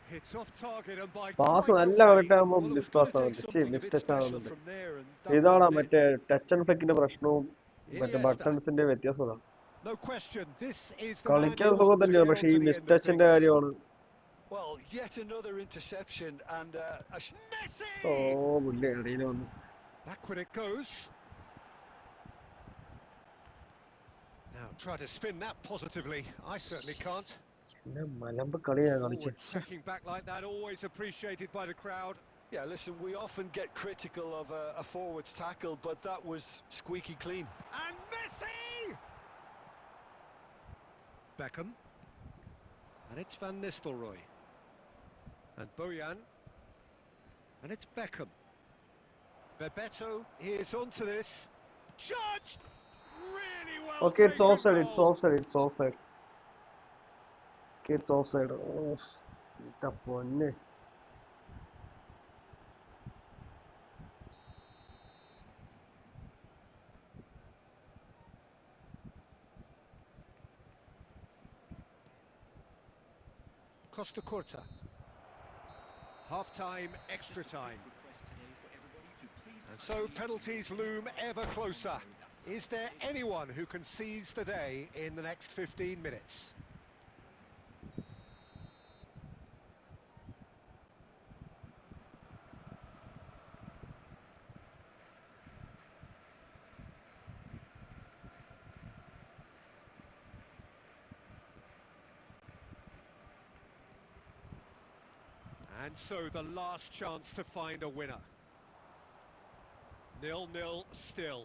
Hits off target and by pass quite നല്ല a way. Correct ആകുമ്പോൾ Well, it was miss going pass to take ആവുന്നുണ്ട്, something a miss bit touch special ആവുന്നുണ്ട്. from there, and that ഇതാണ് wasn't it. മറ്റേ touch and ഫ്ലിക്കിന്റെ പ്രശ്നവും മറ്റേ Iniesta. ബട്ടൺസിന്റെ വ്യത്യാസമാണ്. No question, this is the man കളിക്കാൻ who സുഖം wants to തന്നെയാണ്, get പക്ഷെ ഈ on to the miss end of ടച്ചിന്റെ things. കാര്യമാണ്. Well, yet another interception, and Messi! ഓ പുള്ളി ഇടയിൽ വന്നു. Back when it goes. Now try to spin that positively. I certainly can't. പിന്നെ മലമ്പ് കളിയാണ് കളിച്ചത്. Forward tracking back like that, always appreciated by the crowd. yeah, listen, we often get critical of a forward's tackle, but that was squeaky clean. And Messi! Beckham. And it's Van Nistelrooy. And Bojan. And it's Beckham. Bebeto is onto this. Judged! Really well Okay, it's taken offside, it's goal. offside, it's offside. Okay, it's offside. Oh, ഇതാ പൊന്നെ. Costa Curta. Half time, extra time. And so penalties loom ever closer. Is there anyone who can seize the day in the next 15 minutes? And so the last chance to find a winner. 0-0 still.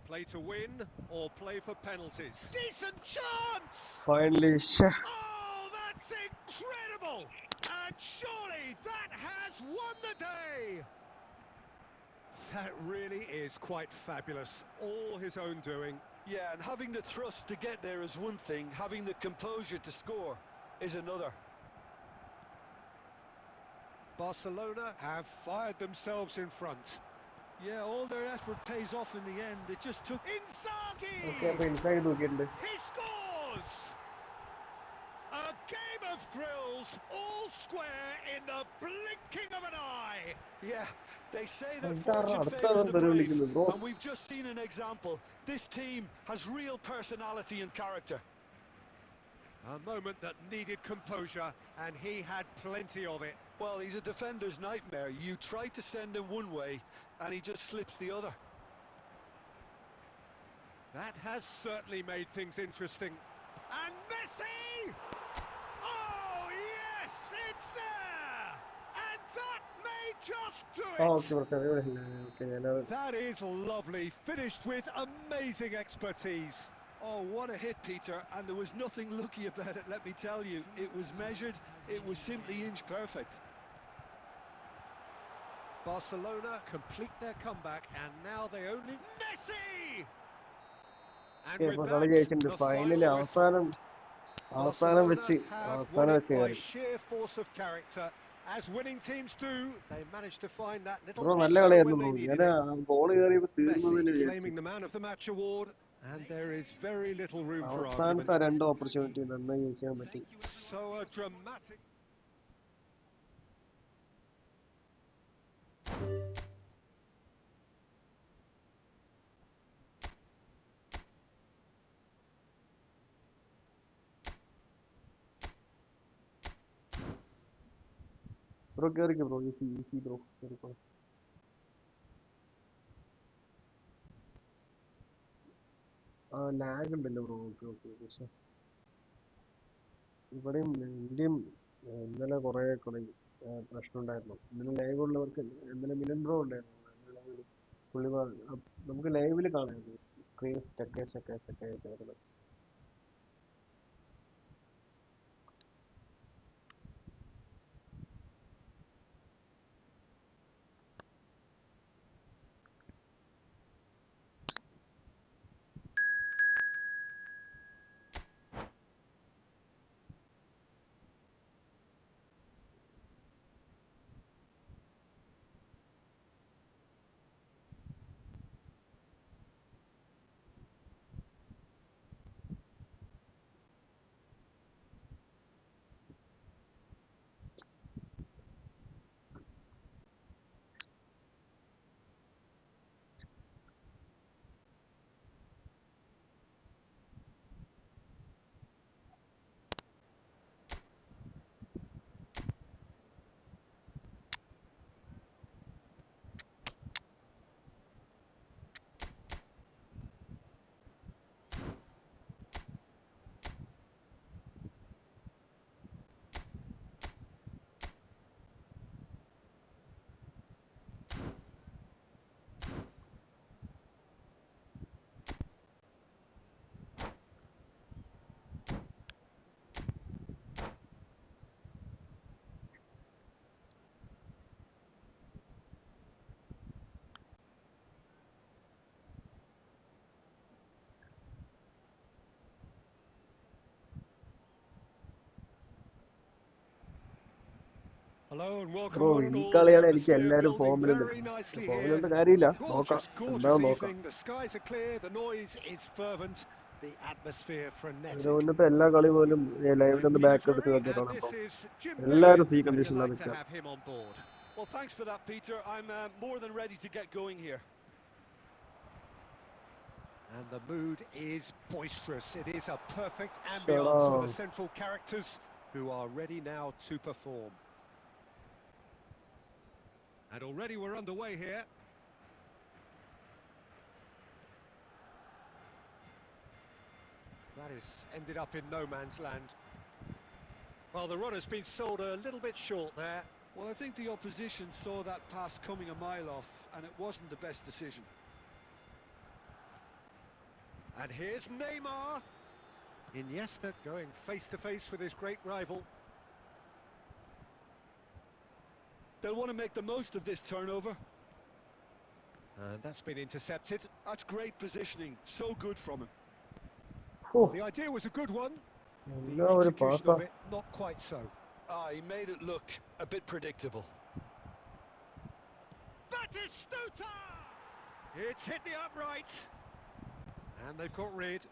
Play to win or play for penalties. Decent chance! Finally, Oh, that's incredible! And surely that has won the day! That really is quite fabulous. All his own doing. Yeah, and having the thrust to get there is one thing, having the composure to score is another. Barcelona have fired themselves in front. Yeah, all their effort pays off in the end. It just took... Inzaghi! okay, അപ്പോൾ inside നോക്കിയിട്ടുണ്ട്. He scores! A game of thrills, all square in the blinking of an eye. Yeah, they say that ഇതാരാ fortune അടുത്ത favours the തെറി brave, വിളിക്കുന്നത് bro? and we've just seen an example. This team has real personality and character. A moment that needed composure, and he had plenty of it. Well, he's a defender's nightmare. You try to send him one way, and he just slips the other. That has certainly made things interesting. And Messi! Oh, yes, it's there! And that may just do it! Okay, ഞാനത് That is lovely, finished with amazing expertise. Oh, what a hit, Peter, and there was nothing lucky about it, let me tell you. It was measured, it was simply inch perfect. Barcelona complete their comeback, and now they only... Messi! And okay, with അപ്പോൾ that, കളി ജയിച്ചിട്ടുണ്ട്. the final final whistle. അവസാനം Barcelona വെച്ച് have അവസാനം won it വെച്ച് by കയറി. sheer force of character. As winning teams do, they managed to find that little bro നല്ല extra കളിയായിരുന്നു when bro. they ഞാൻ needed it. ഗോൾ കയറിയപ്പോൾ തീർന്നതിന് Messi വിചാരിച്ചു. claiming the man of the match award, and there is very little room for അവസാനത്തെ argument. രണ്ട് opportunity നന്നായി use ചെയ്യാൻ പറ്റി. So a dramatic... ബ്രോ കയറിക്കോ ബ്രോ, ഈസി ബ്രോ കയറിക്കോ. ലാഗ് ഉണ്ടല്ലോ ബ്രോ. ഓക്കെ പക്ഷെ ഇവിടെയും ഇന്ത്യയും ഇന്നലെ കുറേ പ്രശ്നം ഉണ്ടായിരുന്നു. ഇന്നലെ ലൈവ് ഉള്ളവർക്ക് ഇന്നലെ മിലൻ ബ്രോ ഉണ്ടായിരുന്നു. പുള്ളി നമുക്ക് ലൈവിൽ കാണാമായിരുന്നു. സ്ക്രീൻ സ്റ്റക്കായിട്ട്. Hello and welcome bro one and ഈ all. കളിയാണ് എനിക്ക് Atmosphere എല്ലാവരും building ഫോമിലുണ്ട്. very nicely here. ഫോമിലുണ്ട് കാര്യമില്ല, നോക്കാം Gorgeous എന്താണെന്ന് നോക്കാം. evening. The skies are clear. The noise is fervent. The atmosphere ഇതിന് frenetic. മുന്നത്തെ എല്ലാ കളി പോലും I'm ലൈവിലൊന്ന് Peter ബാക്ക് എടുത്ത് Drury, നോക്കിയിട്ടാണ് and അപ്പം this is Jim എല്ലാവരും Beglin. സീ A കണ്ടീഷനിലാണ് delight to നിൽക്കുക. have him on board. Well, thanks for that, Peter. I'm more than ready to get going here. And the mood is boisterous. It is a perfect ambience for the central characters who are ready now to perform. And already we're underway here. That has ended up in no man's land. Well, the run has been sold a little bit short there. Well, I think the opposition saw that pass coming a mile off, and it wasn't the best decision. And here's Neymar. Iniesta going face-to-face with his great rival. They'll want to make the most of this turnover. And that's been intercepted. That's great positioning, so good from him. The idea was a good one. The No, execution of it, not quite so. He made it look a bit predictable. Batistuta! It's hit the upright. And they've got rid.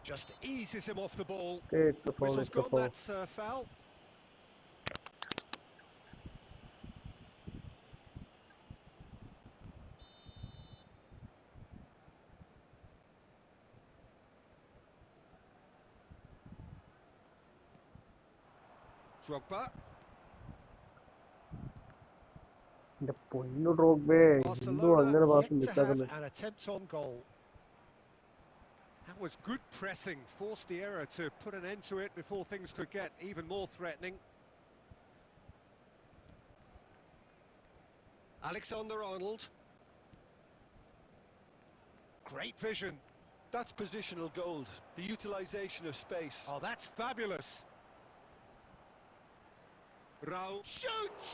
Just eases him off the ball. Okay, it's a foul, Whistle's it's a gone, foul. that's a foul. Drogba. The പൊന്നു ഡ്രോഗ്ബേ എന്തോ അങ്ങനെ Barcelona pass yet to have മിസ്സാക്കുന്നത്. an attempt on goal. That was good pressing, forced the error to put an end to it before things could get even more threatening. Alexander-Arnold. Great vision. That's positional gold, the utilisation of space. Oh, that's fabulous. Raul shoots!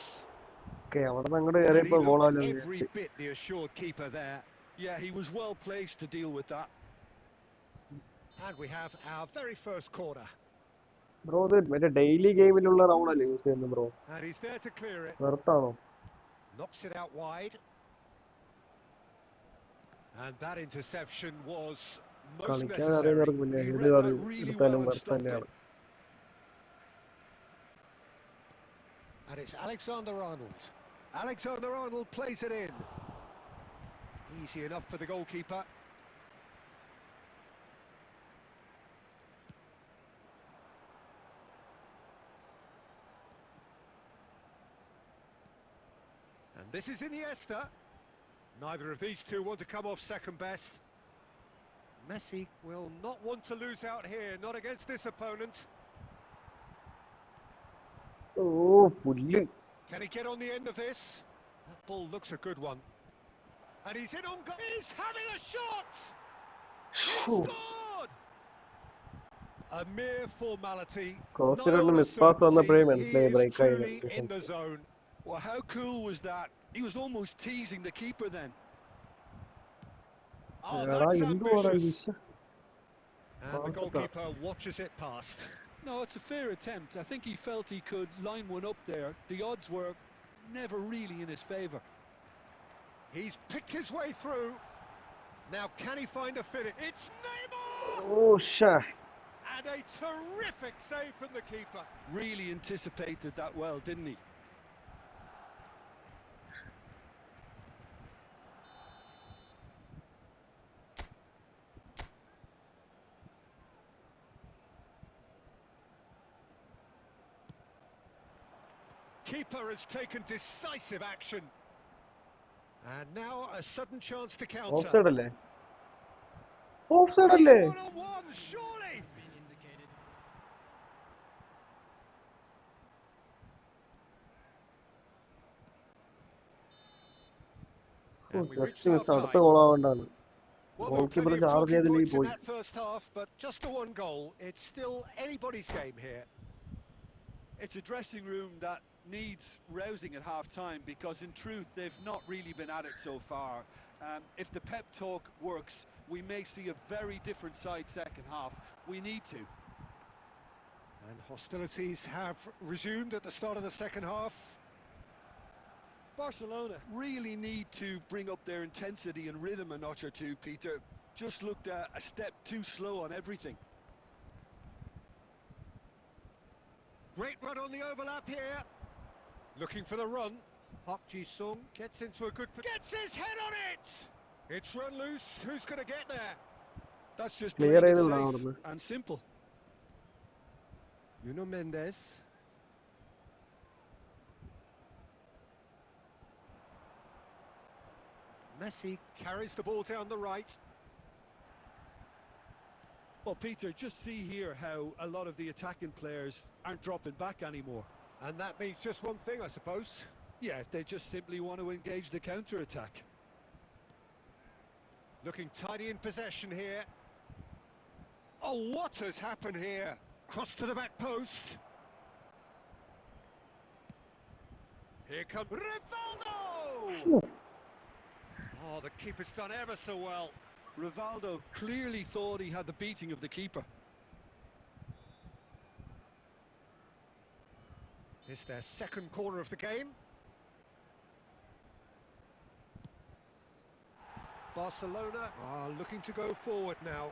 Okay, അവിടെ നിന്ന് അങ്ങോട്ട് And he കയറിയപ്പോൾ goal looked ആലോ every വിചാരിച്ചു. bit the assured keeper there. Yeah, he was well placed to deal with that. And we have our very first corner. Bro ഇത് മറ്റേ daily ഗെയിമിലുള്ള round അല്ലേ use ചെയ്യുന്നത് bro? And he's there to clear it. വെറുത്താണോ? Knocks it out wide. And that interception was most കളിക്കാൻ necessary. അറിയുന്നവർക്ക് പിന്നെ He ഏത് read കളി that really എടുത്താലും well and വെറുത്ത് stopped തന്നെയാണ്. it. And it's Alexander-Arnold. Alexander-Arnold plays it in. Easy enough for the goalkeeper. And this is Iniesta. Neither of these two want to come off second best. Messi will not want to lose out here, not against this opponent. Oh, പുല്ല്. Can he get on the end of this? That ball looks a good one. And he's in on goal. He's having a shot! He scored! A mere formality. ക്രോസിലൊന്ന് No miss pass വന്നപ്പോഴേ certainty. He മനസ്സിലായി is break truly in ആയി. the zone. Well, how cool was that? He was almost teasing the keeper then. Oh, എടാ that's എന്തുവാടാ ambitious. വിഷ? And the Pass it goalkeeper watches it past. No, it's a fair attempt. I think he felt he could line one up there. The odds were never really in his favour. He's picked his way through. Now can he find a finish? It's Neymar! Oh, shit. And a terrific save from the keeper. Really anticipated that well, didn't he? Keeper has taken decisive action. And now a sudden chance to counter. Offside അല്ലേ? Offside He's അല്ലേ? one-on-one, surely. Being indicated. And we've reached just miss അടുത്ത half-time. ഗോൾ ആവേണ്ടതാണ്. Well, Goal there were plenty keeper of charge talking ചെയ്തില്ലെങ്കിൽ points in പോയി. that first half, but just the one goal. It's still anybody's game here. It's a dressing room that needs rousing at half-time because, in truth, they've not really been at it so far. If the pep talk works, we may see a very different side second half. We need to. And hostilities have resumed at the start of the second half. Barcelona really need to bring up their intensity and rhythm a notch or two, Peter. Just looked a step too slow on everything. Great run on the overlap here. Looking for the run. Park Ji-sung gets into a good... Gets his head on it! It's run loose. Who's going to get there? That's just Clear playing it ചെയ്തില്ല safe അവിടുന്ന്. and simple. Nuno Mendes. Messi carries the ball down the right. Well, Peter, just see here how a lot of the attacking players aren't dropping back anymore. And that means just one thing, I suppose. Yeah, they just simply want to engage the counter-attack. Looking tidy in possession here. Oh, what has happened here? Cross to the back post. Here comes Rivaldo! Oh, the keeper's done ever so well. Rivaldo clearly thought he had the beating of the keeper. It's their second corner of the game. Barcelona are looking to go forward now.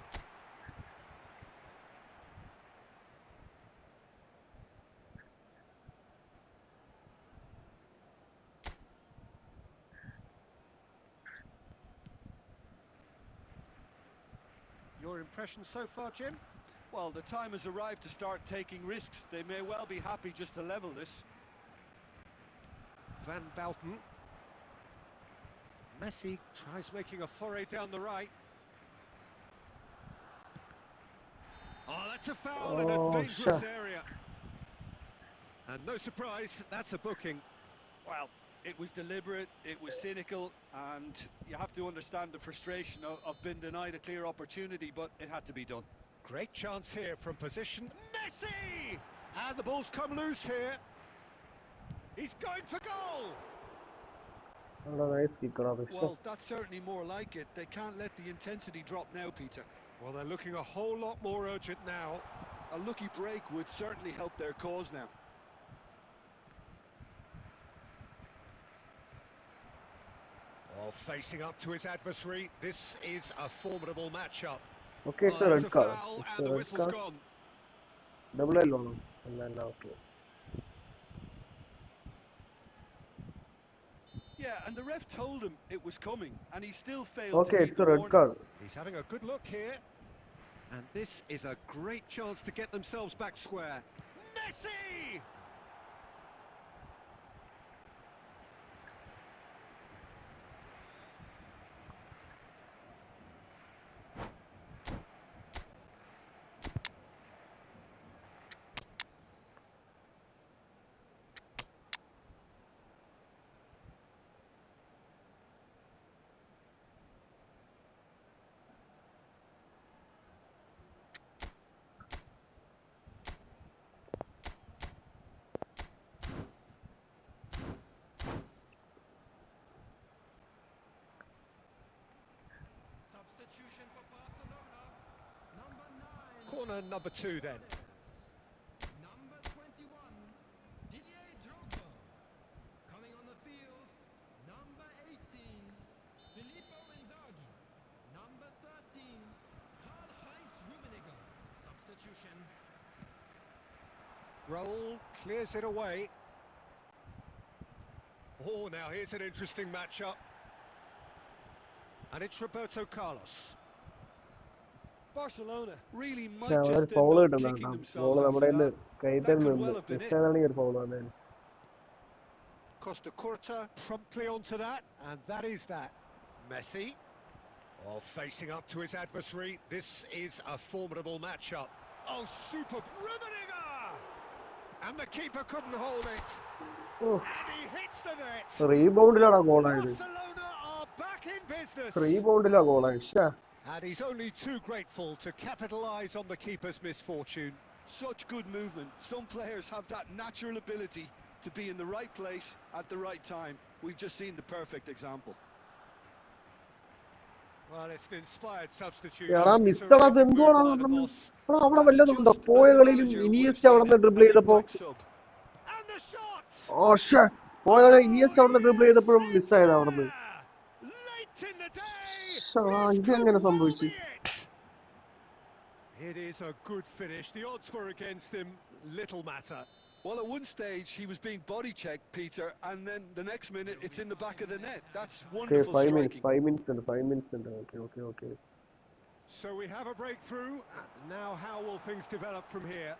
Your impression so far, Jim? Well, the time has arrived to start taking risks. They may well be happy just to level this. Van Bouten. Messi tries making a foray down the right. Oh, that's a foul in a Oh, dangerous sure. area. And no surprise, that's a booking. Well, it was deliberate, it was cynical, and you have to understand the frustration of being denied a clear opportunity, but it had to be done. Great chance here from position. Messi! And the ball's come loose here. He's going for goal! Nice kick out of Well, that's certainly more like it. They can't let the intensity drop now, Peter. Well, they're looking a whole lot more urgent now. A lucky break would certainly help their cause now. Oh, facing up to his adversary. This is a formidable matchup. Okay, it's a That's red card. foul, It's and a the red whistle's card. gone. Double yellow. And then okay. Yeah, and the ref told him it was coming, and he still failed to Okay, heed it's the a red warning. card. He's having a good look here. And this is a great chance to get themselves back square. Messi! Substitution for Barcelona. Number 9. Corner number 2 then. Number 21. Didier Drogba. Coming on the field. Number 18. Filippo Inzaghi. Number 13. Karl-Heinz Rummenigge. Substitution. Raul clears it away. Oh, now here's an interesting matchup. And it's Roberto Carlos. Barcelona really might ഒരു just foul end up കിട്ടുന്നുണ്ട് kicking കേട്ടോ. themselves Ball നമ്മുടെ after കയ്യിൽ that. കയ്യിൽ That could നിന്ന് well have been miss it. ആണെങ്കിൽ ഒരു foul വന്നേനെ. Costa Curta promptly onto that, and that is that. Messi, oh, facing up to his adversary. This is a formidable matchup. Oh, super Rummenigge! And the keeper couldn't hold it. Oof. And he hits the net. റീബൗണ്ടിലാണ് ഗോളായത്. Barcelona are back in business. റീബൗണ്ടിലാ ഗോളായത്. ശ്ശേ. And he's only too grateful to capitalise on the keeper's misfortune. Such good movement. Some players have that natural ability to be in the right place at the right time. We've just seen the perfect example. Well, it's an inspired substitution. എടാ മിസ്സടാ Terrific move എന്തുവാണ് by the അവിടെ boss. അവിടെ That's വല്ലതുണ്ടോ? just പോയ as the കളിയിലും manager would have Iniesta അവിടെ seen നിന്ന് it, dribble an ചെയ്തപ്പോ impact sub. And the shot! ഓ ഷേ പോയ കളി ഇനിയസ്റ്റ് അവിടെ നിന്ന് ഡ്രിബിൾ yes, ചെയ്തപ്പോഴും it's മിസ്സായത് അവിടെ നിന്ന്. there! Late in the day, ഇത് this എങ്ങനെ could well സംഭവിച്ചു? be it. It is a good finish. The odds were against him. Little matter. Well, at one stage he was being body checked, Peter, and then the next minute it's in the back of the net. That's Okay, wonderful 5 minutes. striking. 5 minutes and 5 minutes and okay. So we have a breakthrough. Now how will things develop from here?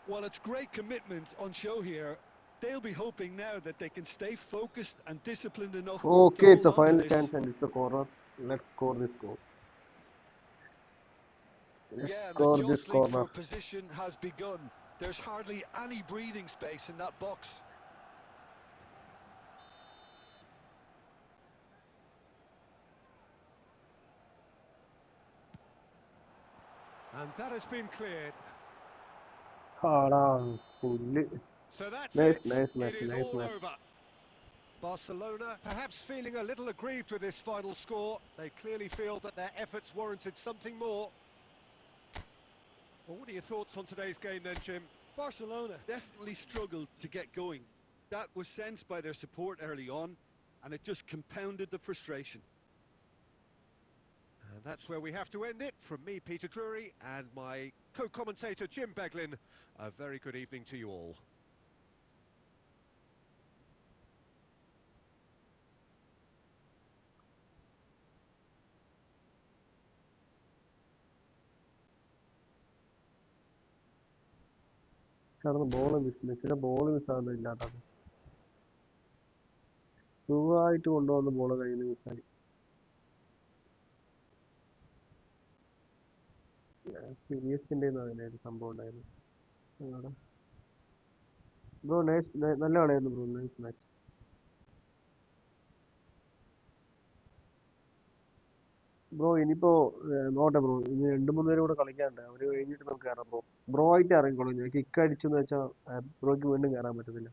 Well, it's great commitment on show here. They'll be hoping now that they can stay focused and disciplined enough to Okay, it's hold a on to final this. chance and it's a corner. Let's score this goal. Let's Yeah, and the score this jostling corner. for position has begun. There's hardly any breathing space in that box. And that has been cleared. Fully. So that's Nice, it. nice match, It is nice all match. over. Barcelona perhaps feeling a little aggrieved with this final score. They clearly feel that their efforts warranted something more. Well, what are your thoughts on today's game then, Jim? Barcelona definitely struggled to get going. That was sensed by their support early on, and it just compounded the frustration. And that's where we have to end it. From me, Peter Drury, and my co-commentator, Jim Beglin. A very good evening to you all. കാരണം ball മെസ്സിയുടെ ball മിസ്സാകുന്നില്ലാത്ത സുഖമായിട്ട് കൊണ്ടുവന്ന ball കയ്യിൽ നിന്ന് മിസ്സായി. സീരിയസിന്റെ അതിനായിട്ട് സംഭവം ഉണ്ടായിരുന്നു. ബ്രോ നൈസ്, നല്ല കളിയായിരുന്നു ബ്രോ, നൈസ് മാച്ച്. ബ്രോ ഇനിയിപ്പോ നോട്ടെ ബ്രോ, ഇനി 2-3 പേരും കൂടെ കളിക്കാനുണ്ട്. അവര് കഴിഞ്ഞിട്ട് നമുക്ക് കയറാം ബ്രോ. ബ്രോ ആയിട്ട് ഇറങ്ങിക്കോളൂ. ഞാൻ കിക്ക് അടിച്ചെന്ന് വെച്ചാൽ ബ്രോയ്ക്ക് വീണ്ടും കയറാൻ പറ്റത്തില്ല.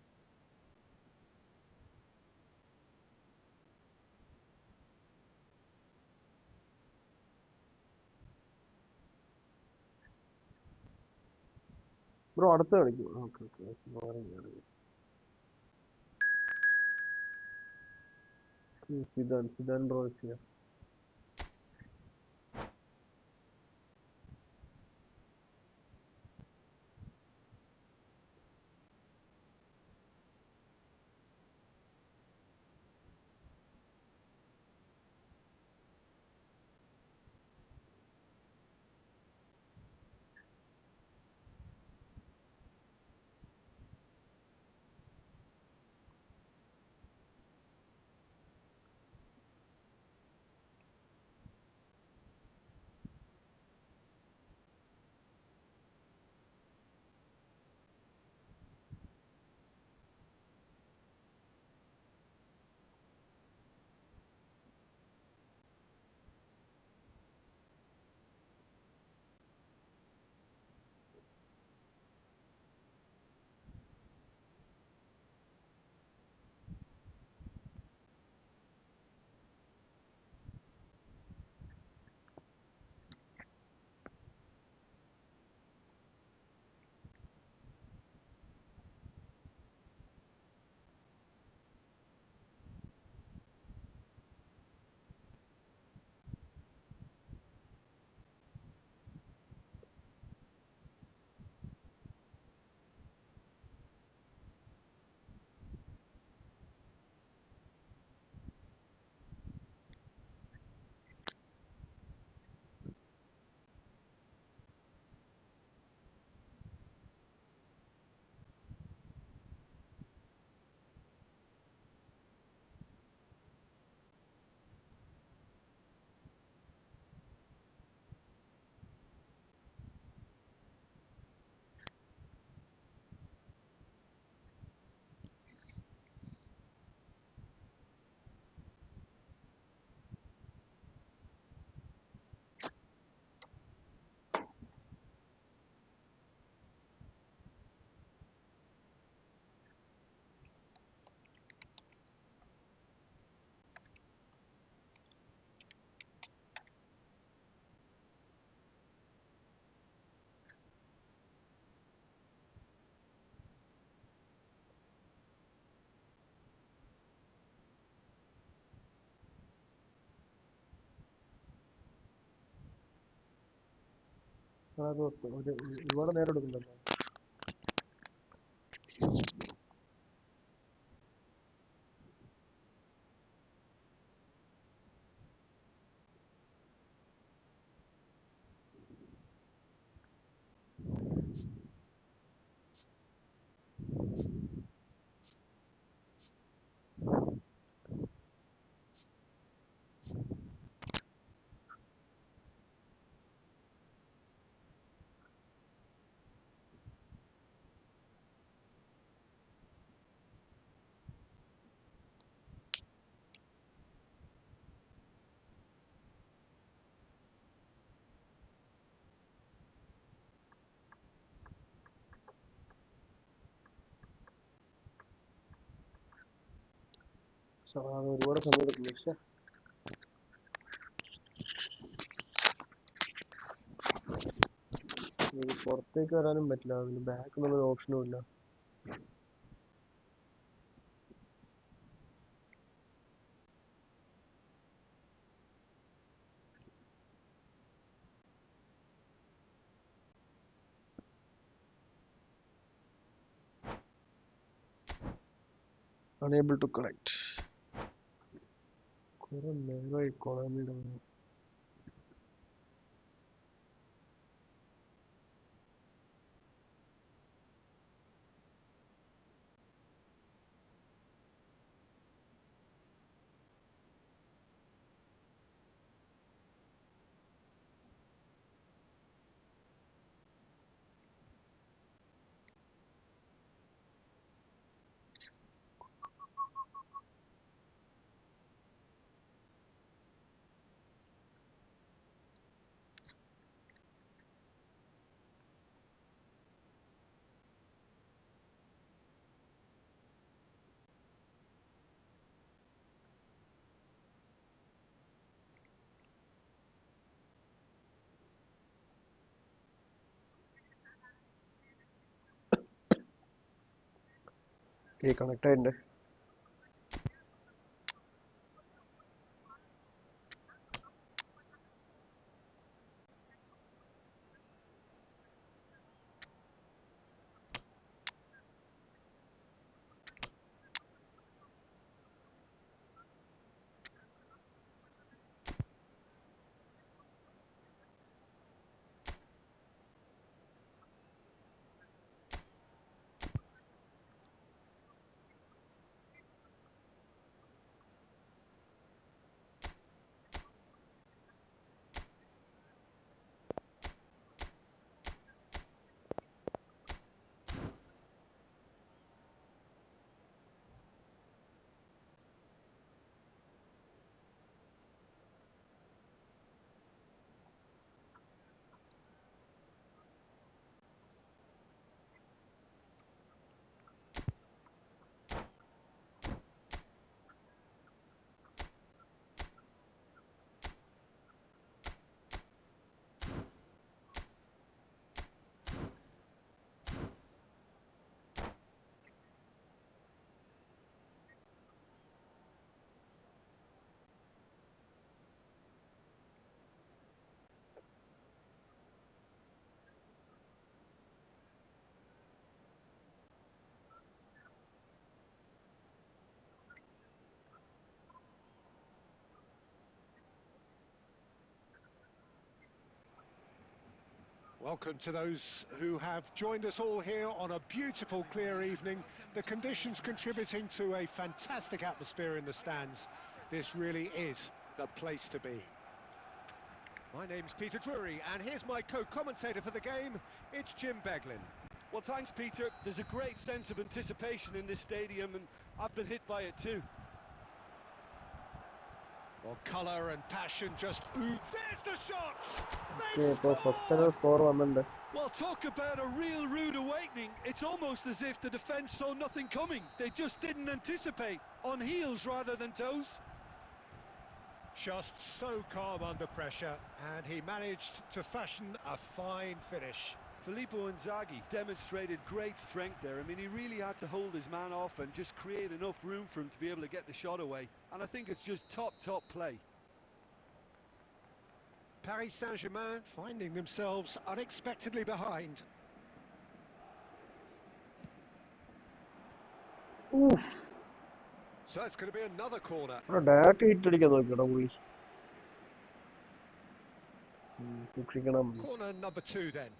ബ്രോ അടുത്ത കളിക്കും. ഓക്കെ ബ്രോ ഇറങ്ങി. സിദാൻ ബ്രോ ചെയ്യാം. ഒരുപാട് നേരം എടുക്കുന്നുണ്ടല്ലോ. ഒരുപാട് സമയം എടുക്കും പക്ഷെ പുറത്തേക്ക് വരാനും പറ്റില്ല, അതിന് ബാക്ക് എന്നുള്ള ഓപ്ഷനും ഇല്ല. Unable to connect. കുറെ നേരമായി കൊളാമിയുടെ കണക്ട് ആയിട്ടുണ്ട്. Welcome to those who have joined us all here on a beautiful, clear evening. The conditions contributing to a fantastic atmosphere in the stands. This really is the place to be. My name's Peter Drury, and here's my co-commentator for the game. It's Jim Beglin. Well, thanks, Peter. There's a great sense of anticipation in this stadium, and I've been hit by it too. Well, colour and passion just ooze. There's the shot! ഇപ്പോൾ first score വന്നിട്ടുണ്ട്. Well, talk about a real rude awakening. It's almost as if the defence saw nothing coming. They just didn't anticipate. On heels rather than toes. Just so calm under pressure, and he managed to fashion a fine finish. Filippo Inzaghi demonstrated great strength there. I mean, he really had to hold his man off and just create enough room for him to be able to get the shot away. And I think it's just top play. Paris Saint-Germain finding themselves unexpectedly behind. So it's going to be another corner. Direct hit അടിക്കാൻ നോക്കിയോ പുള്ളി. സൂക്ഷിക്കണം. Corner number 2 then.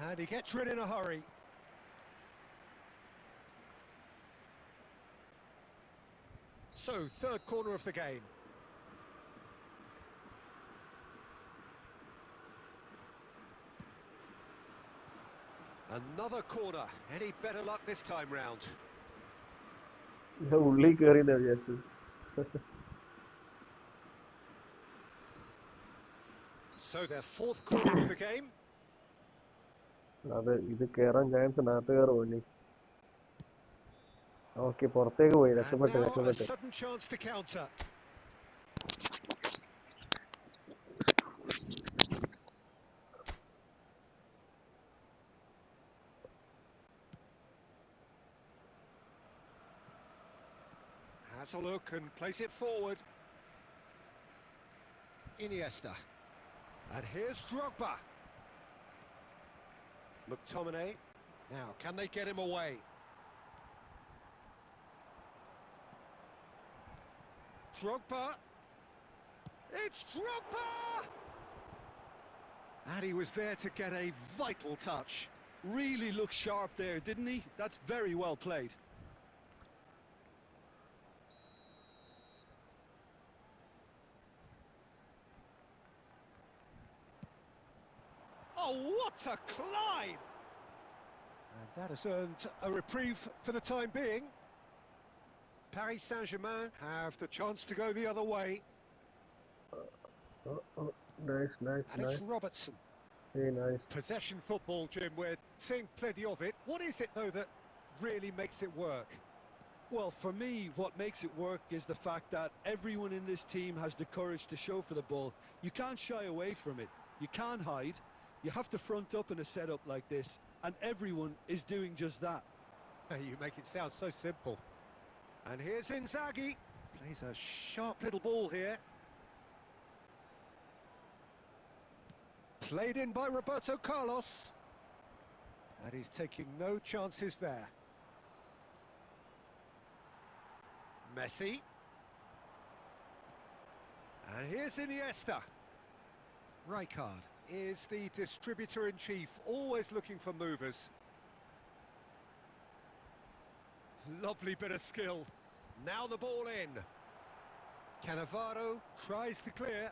And he gets rid in a hurry. So, third corner of the game. Another corner. Any better luck this time round? ഉള്ളിൽ കയറിയെന്നാ വിചാരിച്ചത്. So, their fourth corner of the game. അത് ഇത് കേറാൻ chance ഉണ്ട്, അകത്ത് കയറുമോ ഇനി? Okay, പുറത്തേക്ക് പോയി. And രക്ഷപ്പെട്ട് now a രക്ഷപ്പെട്ട്. sudden chance to counter. Has a look and plays it forward. Iniesta. And here's Drogba. McTominay. Now, can they get him away? Drogba. It's Drogba! And he was there to get a vital touch. Really looked sharp there, didn't he? That's very well played. Oh, what a climb! And that has earned a reprieve for the time being. Paris Saint-Germain have the chance to go the other way. Oh, nice, nice, And nice. it's Robertson. Very nice. Possession football, Jim, we're seeing plenty of it. What is it, though, that really makes it work? Well, for me, what makes it work is the fact that everyone in this team has the courage to show for the ball. You can't shy away from it. You can't hide. You have to front up in a setup like this, and everyone is doing just that. You make it sound so simple. And here's Inzaghi. Plays a sharp little ball here. Played in by Roberto Carlos. And he's taking no chances there. Messi. And here's Iniesta. Rijkaard is the distributor-in-chief, always looking for movers. Lovely bit of skill. Now the ball in. Cannavaro tries to clear.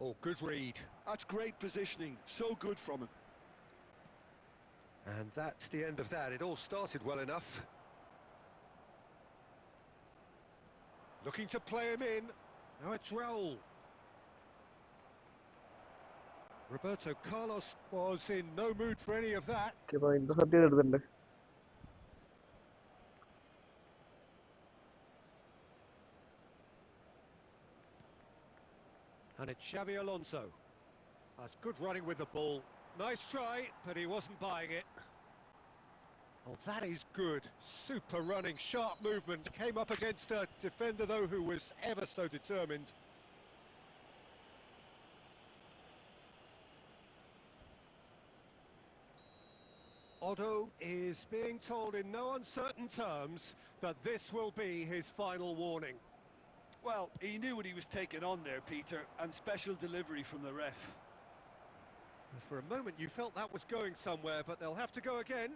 Oh, good read. That's great positioning. So good from him. And that's the end of that. It all started well enough. Looking to play him in. Now it's Raul. Roberto Carlos was in no mood for any of that. Okay, അപ്പോൾ intercept ചെയ്തെടുത്തിട്ടുണ്ട്. And it's Xavi Alonso. That's good running with the ball. Nice try, but he wasn't buying it. Oh, that is good. Super running, sharp movement. Came up against a defender, though, who was ever so determined. Otto is being told in no uncertain terms that this will be his final warning. Well, he knew what he was taking on there, Peter, and special delivery from the ref. For a moment you felt that was going somewhere, but they'll have to go again.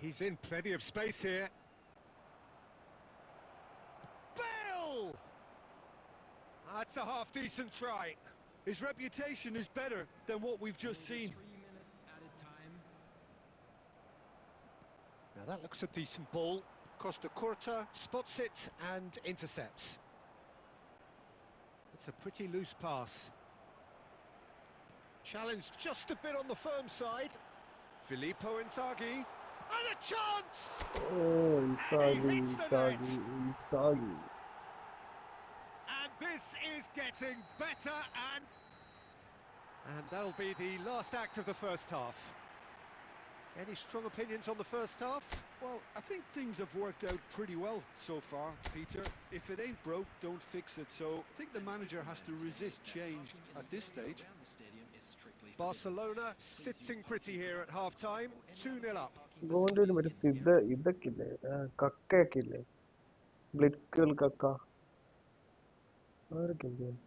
He's in plenty of space here. Bale! That's a half-decent try. His reputation is better than what we've just seen. 3 minutes added time. Now that looks a decent ball. Costa Curta spots it and intercepts. It's a pretty loose pass. Challenged just a bit on the firm side. Filippo Inzaghi. And a chance! Oh, Inzaghi, Inzaghi, Inzaghi. And this is getting better, and that'll be the last act of the first half. Any strong opinions on the first half? Well, I think things have worked out pretty well so far, Peter. If it ain't broke, don't fix it. So I think the manager has to resist change at this stage. Barcelona sitting pretty here at half-time, 2-0 up. ഗോളിൻ്റെ മറ്റേ ഇതൊക്കെ ഇല്ലേ, കക്കയൊക്കെ ഇല്ലേ, ബ്ലിറ്റ്കൾ കക്ക, അതൊക്കെ എന്ത് ചെയ്യും?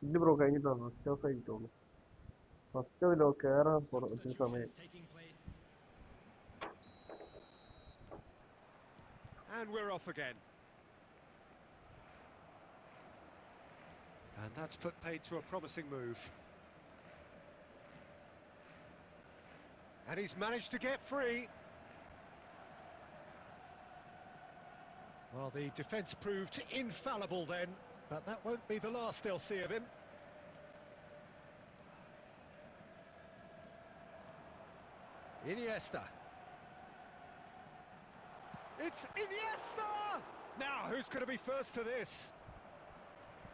ഇല്ല bro, കഴിഞ്ഞിട്ടാണ് ഫസ്റ്റ് ഹാഫ് ആയിട്ടോളൂ. ഫസ്റ്റ് ഹാഫിലോ കയറാൻ ഒത്തിരി സമയം. And we're off again. And that's put paid to a promising move. And he's managed to get free. Well, the defence proved infallible then, but that won't be the last they'll see of him. Iniesta. It's Iniesta! Now, who's going to be first to this?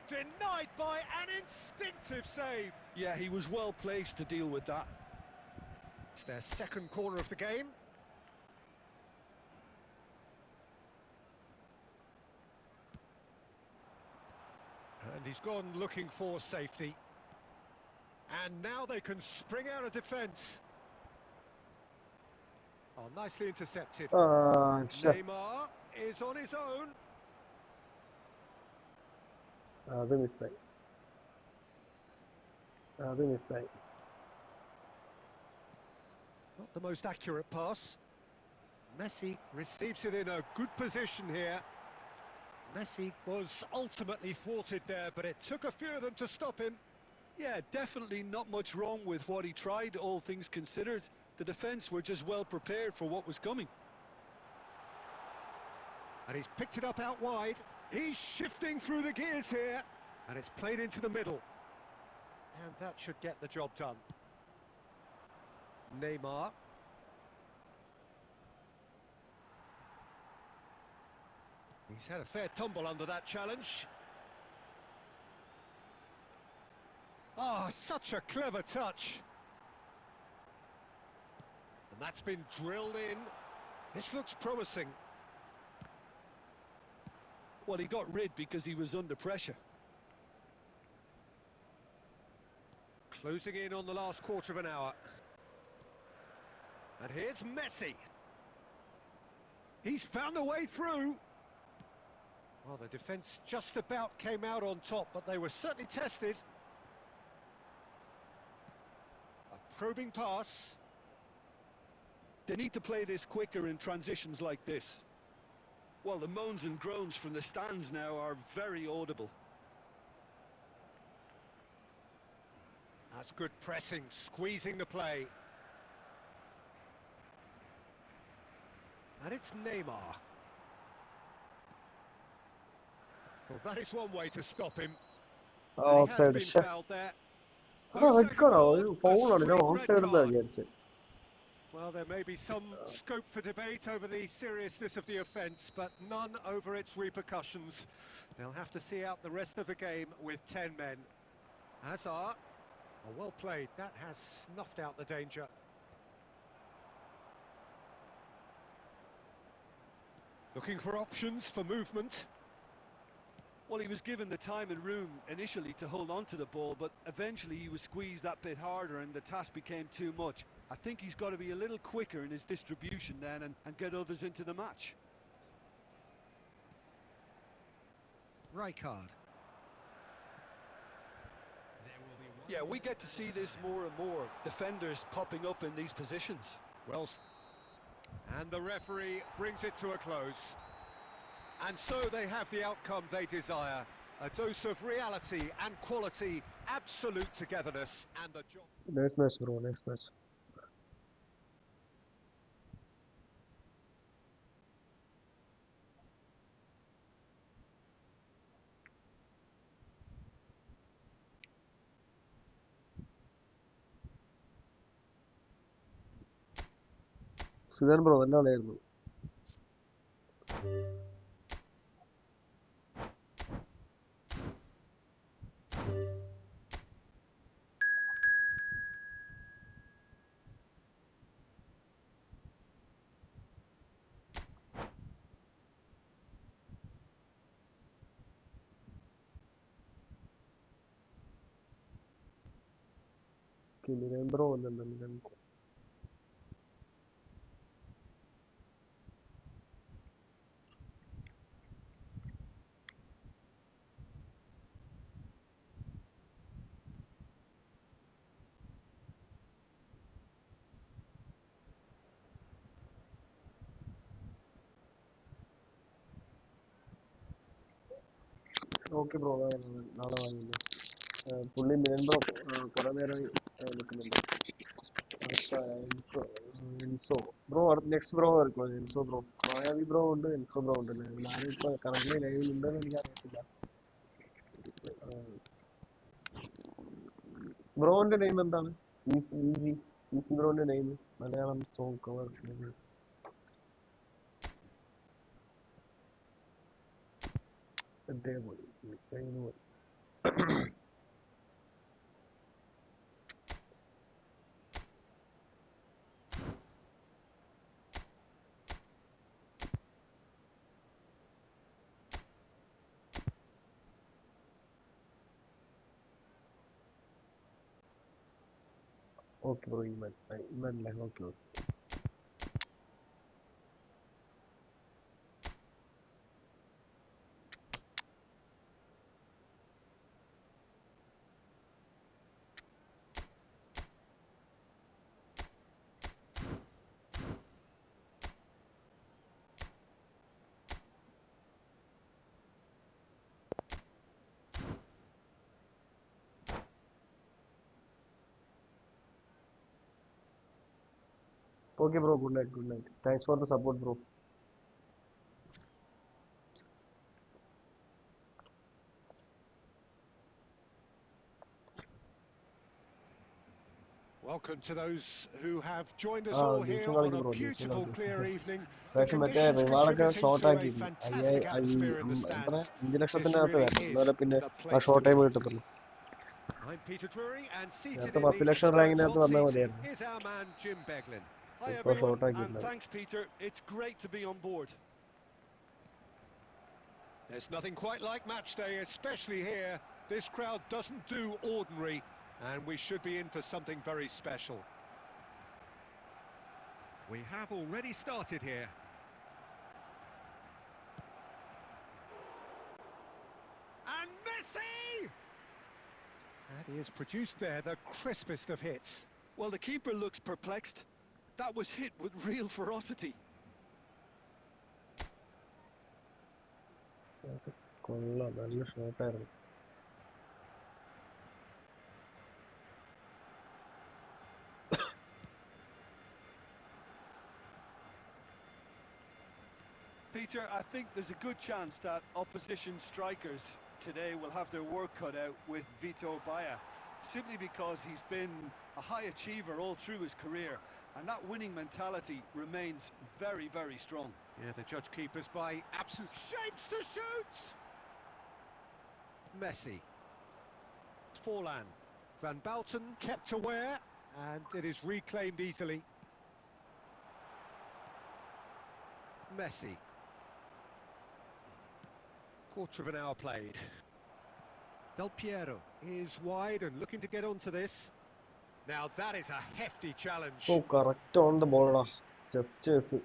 Denied by an instinctive save. Yeah, he was well placed to deal with that. It's their second corner of the game. And he's gone looking for safety. And now they can spring out of defence. Oh, nicely intercepted. Neymar is on his own. അത് മിസ്സായി. Not the most accurate pass. Messi receives it in a good position here. Messi was ultimately thwarted there, but it took a few of them to stop him. Yeah, definitely not much wrong with what he tried, all things considered. The defence were just well prepared for what was coming. And he's picked it up out wide. He's shifting through the gears here. And it's played into the middle. And that should get the job done. Neymar. He's had a fair tumble under that challenge. Oh, such a clever touch. And that's been drilled in. This looks promising. Well, he got rid because he was under pressure. Closing in on the last quarter of an hour. And here's Messi. He's found a way through. Well, the defence just about came out on top, but they were certainly tested. A probing pass. They need to play this quicker in transitions like this. Well, the moans and groans from the stands now are very audible. That's good pressing, squeezing the play. And it's Neymar. Well, that is one way to stop him. And he has been fouled there. Well, there may be some scope for debate over the seriousness of the offence, but none over its repercussions. They'll have to see out the rest of the game with 10 men. Hazard, oh, well played. That has snuffed out the danger. Looking for options for movement. Well, he was given the time and room initially to hold on to the ball, but eventually he was squeezed that bit harder and the task became too much. I think he's got to be a little quicker in his distribution then and get others into the match. Rijkaard. Yeah, we get to see this more and more. Defenders popping up in these positions. Well, and the referee brings it to a close. And so they have the outcome they desire. A dose of reality and quality, absolute togetherness, and the job. Next match, bro. Next match. Sudan bro, നല്ല കളിയായിരുന്നു. Milan bro വന്നിട്ടുണ്ട് Milan bro. Okay bro, നാളെ വാങ്ങില്ലേ. പുള്ളി Milan bro കുറേ നേരം നിൽക്കുന്നുണ്ട്. Enzo bro next bro ആയിരിക്കും എൻസോ ബ്രോ മായാവി ബ്രോ ഉണ്ട് എൻസോ ബ്രോ ഉണ്ട് ആരും ഇപ്പൊ കറന്റ് ലൈവിൽ ഉണ്ടെന്ന് എനിക്ക് അറിയത്തില്ല ബ്രോന്റെ നെയിം എന്താണ് ഈസി ഈസി ബ്രോന്റെ നെയിം മലയാളം സോങ് കവർ അതേപോലെ ഓക്കെ ബ്രോ ഇമൻ okay Okay, bro. Good night. Good night. Thanks for the support, bro. Welcome to those who have joined us all here Divison on a bro. beautiful, clear evening. The പക്ഷെ മറ്റേ conditions റിവാർഡൊക്കെ contributing short to a ആക്കിയിരുന്നു fantastic atmosphere in the എത്ര stands. 5 This ലക്ഷത്തിന്റെ അകത്ത് really വരണം is എന്നാലും പിന്നെ the ആ place to short time be. കിട്ടത്തുള്ളൂ I'm Peter Drury, and seated നേരത്തെ in 10 the lakh experts' റാങ്കിനകത്ത് hot വന്നാൽ seat മതിയായിരുന്നു is our man Jim Beglin. Hi ഇപ്പൊ everyone, ഷോർട്ട് and ആക്കിയിട്ടുണ്ട് thanks Peter. It's great to be on board. There's nothing quite like match day, especially here. This crowd doesn't do ordinary, and we should be in for something very special. We have already started here. And Messi! And he has produced there the crispest of hits. Well, the keeper looks perplexed. That was hit with real ferocity. കൊള്ളാം നല്ല ഷോട്ടായിരുന്നു Peter, I think there's a good chance that opposition strikers today will have their work cut out with Vito Baia, simply because he's been a high achiever all through his career, and that winning mentality remains very, very strong. Yeah, the judge keepers by absence. Shapes to shoot! Messi. Forlan. Van Balten kept aware, and it is reclaimed easily. Messi. Quarter of an hour played. Del Piero is wide and looking to get onto this. Now that is a hefty challenge. Oh correct on the ബോളാ just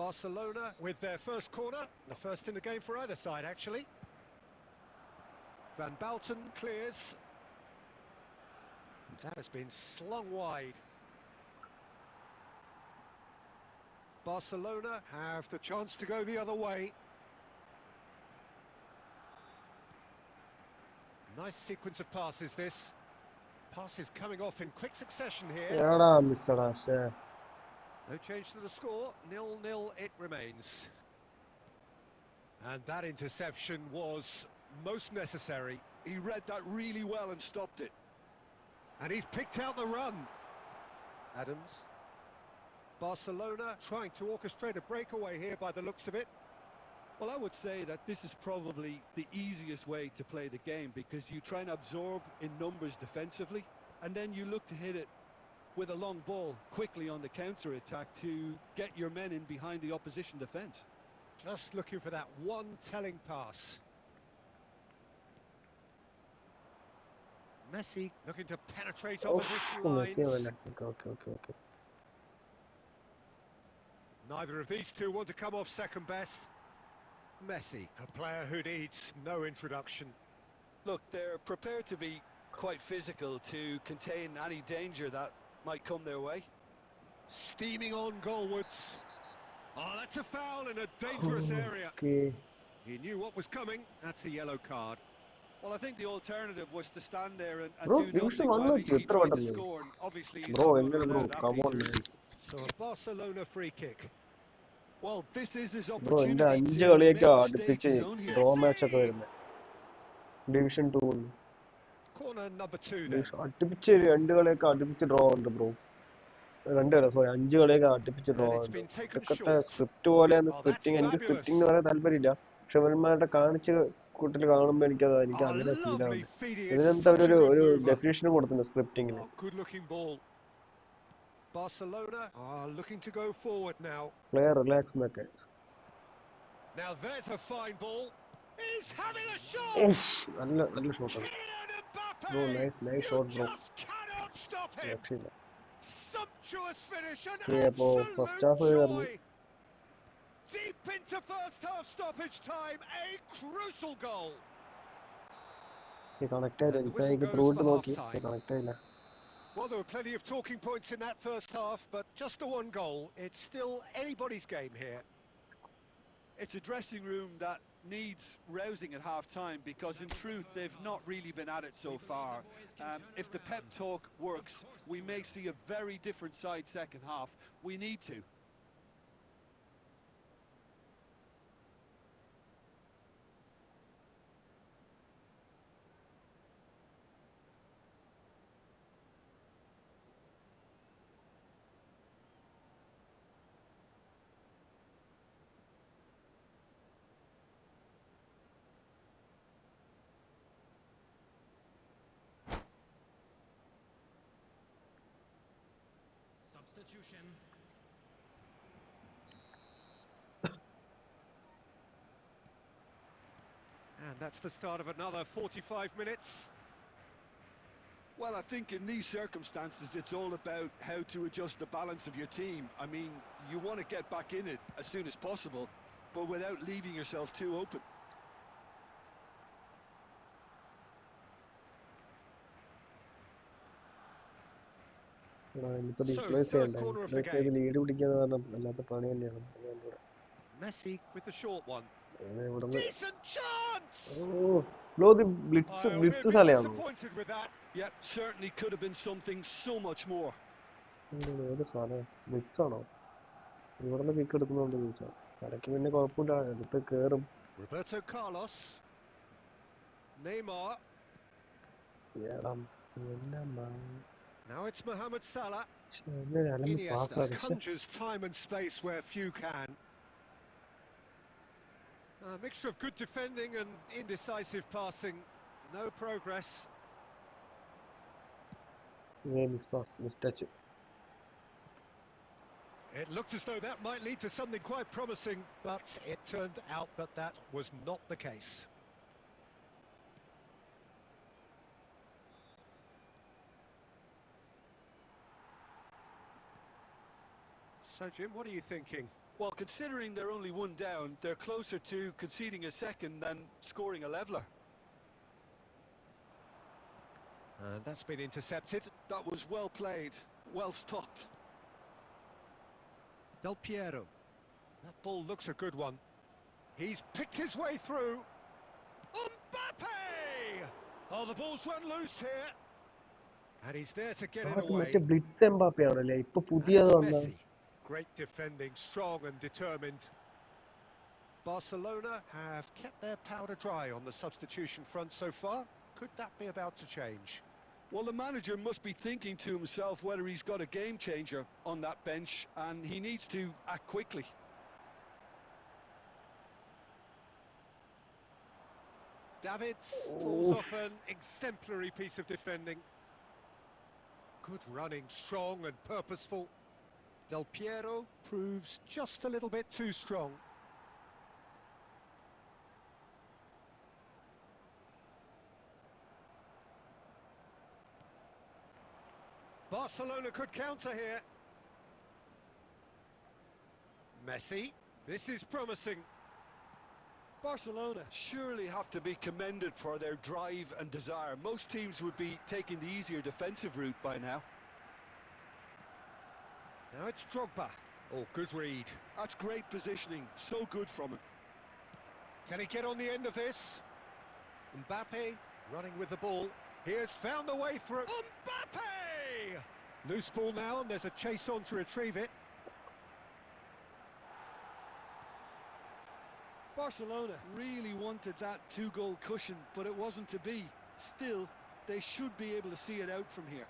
Barcelona with their first corner, the first in the game for either side actually. Van Balten clears. That has been slung wide. Barcelona have the chance to go the other way. Nice sequence of passes this. Passes coming off in quick succession here. ഏടാ മിസ്സടാ ശേ No change to the score, 0-0 it remains. And that interception was most necessary. He read that really well and stopped it. And he's picked out the run. Adams. Barcelona trying to orchestrate a breakaway here by the looks of it. Well, I would say that this is probably the easiest way to play the game, because you try and absorb in numbers defensively, and then you look to hit it with a long ball quickly on the counter-attack to get your men in behind the opposition defence. Just looking for that one telling pass. Messi looking to penetrate opposition lines. Okay Neither of these two want to come off second best. Messi, a player who needs no introduction. Look, they're prepared to be quite physical to contain any danger that might come their way. Steaming on goalwards. Oh, that's a foul in a dangerous area. Okay He knew what was coming. That's a yellow card. Well, I think the alternative was to stand there and Bro, do division nothing 1 while എത്തി he എത്ര tried to പെട്ടെന്ന്. score. And obviously, he's Bro, not going to എങ്ങനെ allow bro? that, Come on, Peter, is man. he? So a Barcelona free kick. Well, this is his Bro, എൻ്റെ opportunity 5 to കളിയൊക്കെ make the stage അടുപ്പിച്ച് his own here. Draw match ഒക്കെ വരുന്നത്. Division 2 Corner number 2 then. Division അടുപ്പിച്ച് 2 കളിയൊക്കെ അടുപ്പിച്ച് draw ഉണ്ട് bro. 2 കളി സോറി 5 കളിയൊക്കെ അടുപ്പിച്ച് ഡ്രോ And it's ഉണ്ട്. been taken ഇതൊക്കെ short. സ്ക്രിപ്റ്റ് പോലെയാണ്. Oh, that's സ്ക്രിപ്റ്റിംഗ് എനിക്ക് fabulous. സ്ക്രിപ്റ്റിംഗ് എന്ന് പറയാൻ താല്പര്യമില്ല. പക്ഷെ ഇവന്മാരുടെ കാണിച്ച് കൂട്ടൽ കാണുമ്പോൾ എനിക്ക് Oh, അങ്ങനെ ഫീൽ lovely ആവുന്നത്. feeding. It's ഇതിനെന്താ such a good ഒരു mover. ഡെഫിനേഷൻ കൊടുത്തിട്ടുണ്ട് സ്ക്രിപ്റ്റിങ്ങിന്. Oh, good-looking ball. Barcelona are looking to go forward now. Player relax എന്നൊക്കെ. Now there's a fine ball. He's having a shot. നല്ല ഷോട്ടാണ്. Kylian Mbappe! Bro nice You shot bro. just cannot stop him! രക്ഷയില്ല. Sumptuous finish and അപ്പോൾ first absolute half ആയിരുന്നു. joy! Deep into first half stoppage time, a crucial goal! Connect ആയില്ല. And the whistle എനിക്ക് goes through for ഇട്ട് നോക്കി half-time. Connect ആയില്ല. Well, there were plenty of talking points in that first half, but just the one goal. It's still anybody's game here. It's a dressing room that needs rousing at half-time because, in truth, they've not really been at it so far. If the pep talk works, we may see a very different side second half. We need to. Substitution. And that's the start of another 45 minutes. Well, I think in these circumstances, it's all about how to adjust the balance of your team. I mean, you want to get back in it as soon as possible, but without leaving yourself too open. ഇനിയിപ്പോ So, displace third ചെയ്യണ്ട. corner of the displace ചെയ്ത് game. Lead പിടിക്കാന്ന് പറഞ്ഞാൽ വല്ലാത്ത പണി തന്നെയാണ്. Messi with the short one. ഇവിടുന്ന് Decent chance! Bro ഇത് blitz I'll be a blitz bit സ്ഥലമാണോ? disappointed with that. Yeah, certainly could have been something so much more. ഏത് സാധനം blitz ആണോ? ഇവിടുന്ന് പിക്ക് എടുക്കുന്നുണ്ട് ചോദിച്ചാൽ ഇടയ്ക്ക് പിന്നെ കുഴപ്പമില്ല, എടുത്ത് കേറും. Roberto Carlos. Neymar. Now it's Mohamed Salah. Iniesta conjures time and space where few can. A mixture of good defending and indecisive passing. No progress. It looked as though that might lead to something quite promising, but it turned out that that was not the case. So, Jim, what are you thinking? Well, considering they're only one down, they're closer to conceding a second than scoring a leveller. And that's been intercepted. That was well played, well stopped. Del Piero. That ball looks a good one. He's picked his way through. Mbappe! Oh, the ball's run loose here. And he's there to get it മറ്റേ away. Blitz Mbappe ആണല്ലേ ഇപ്പൊ And പുതിയത് it's വന്ന. Messi. Great defending, strong and determined. Barcelona have kept their powder dry on the substitution front so far. Could that be about to change? Well, the manager must be thinking to himself whether he's got a game changer on that bench, and he needs to act quickly. Davids pulls off an exemplary piece of defending. Good running, strong and purposeful. Del Piero proves just a little bit too strong. Barcelona could counter here. Messi, this is promising. Barcelona surely have to be commended for their drive and desire. Most teams would be taking the easier defensive route by now. Now it's Drogba. Oh, good read. That's great positioning, so good from him. Can he get on the end of this? Mbappe Running with the ball. He has found the way through. Mbappe! Loose ball now, and there's a chase on to retrieve it. Barcelona really wanted that 2-goal cushion, but it wasn't to be. Still, they should be able to see it out from here.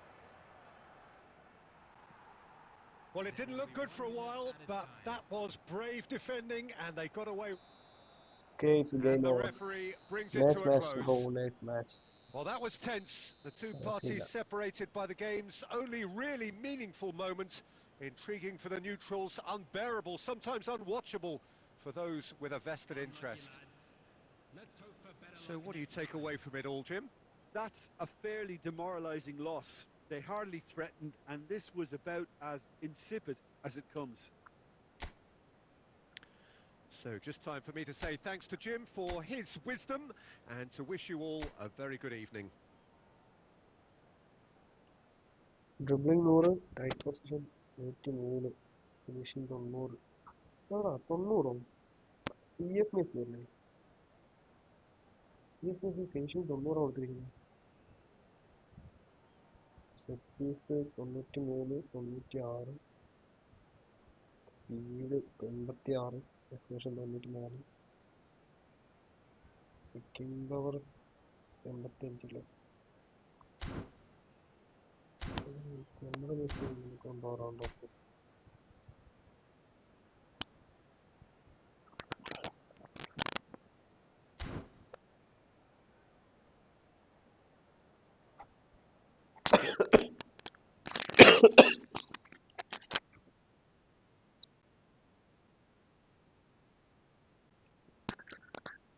Well, it didn't look good for a while, but that was brave defending, and they got away. Okay, it's And game the over. referee brings it Nice to a match, close. bro. Nice match. Well, that was tense. The two I feel parties that. separated by the game's only really meaningful moment. Intriguing for the neutrals, unbearable, sometimes unwatchable for those with a vested interest. So what do you take away from it all, Jim? That's a fairly demoralising loss. They hardly threatened, and this was about as insipid as it comes. So just time for me to say thanks to Jim for his wisdom and to wish you all a very good evening. Dribbling 100, tight position 103, finishing 90. ആടാ 90 CF മിസ് അല്ലേ CF finishing 90 കൊടുത്തിരിക്കുന്നത് set piece 93 96 speed 86 expression 94 kicking power 85 നമ്മുടെ miss കൊണ്ടുപോകാൻ നോക്കും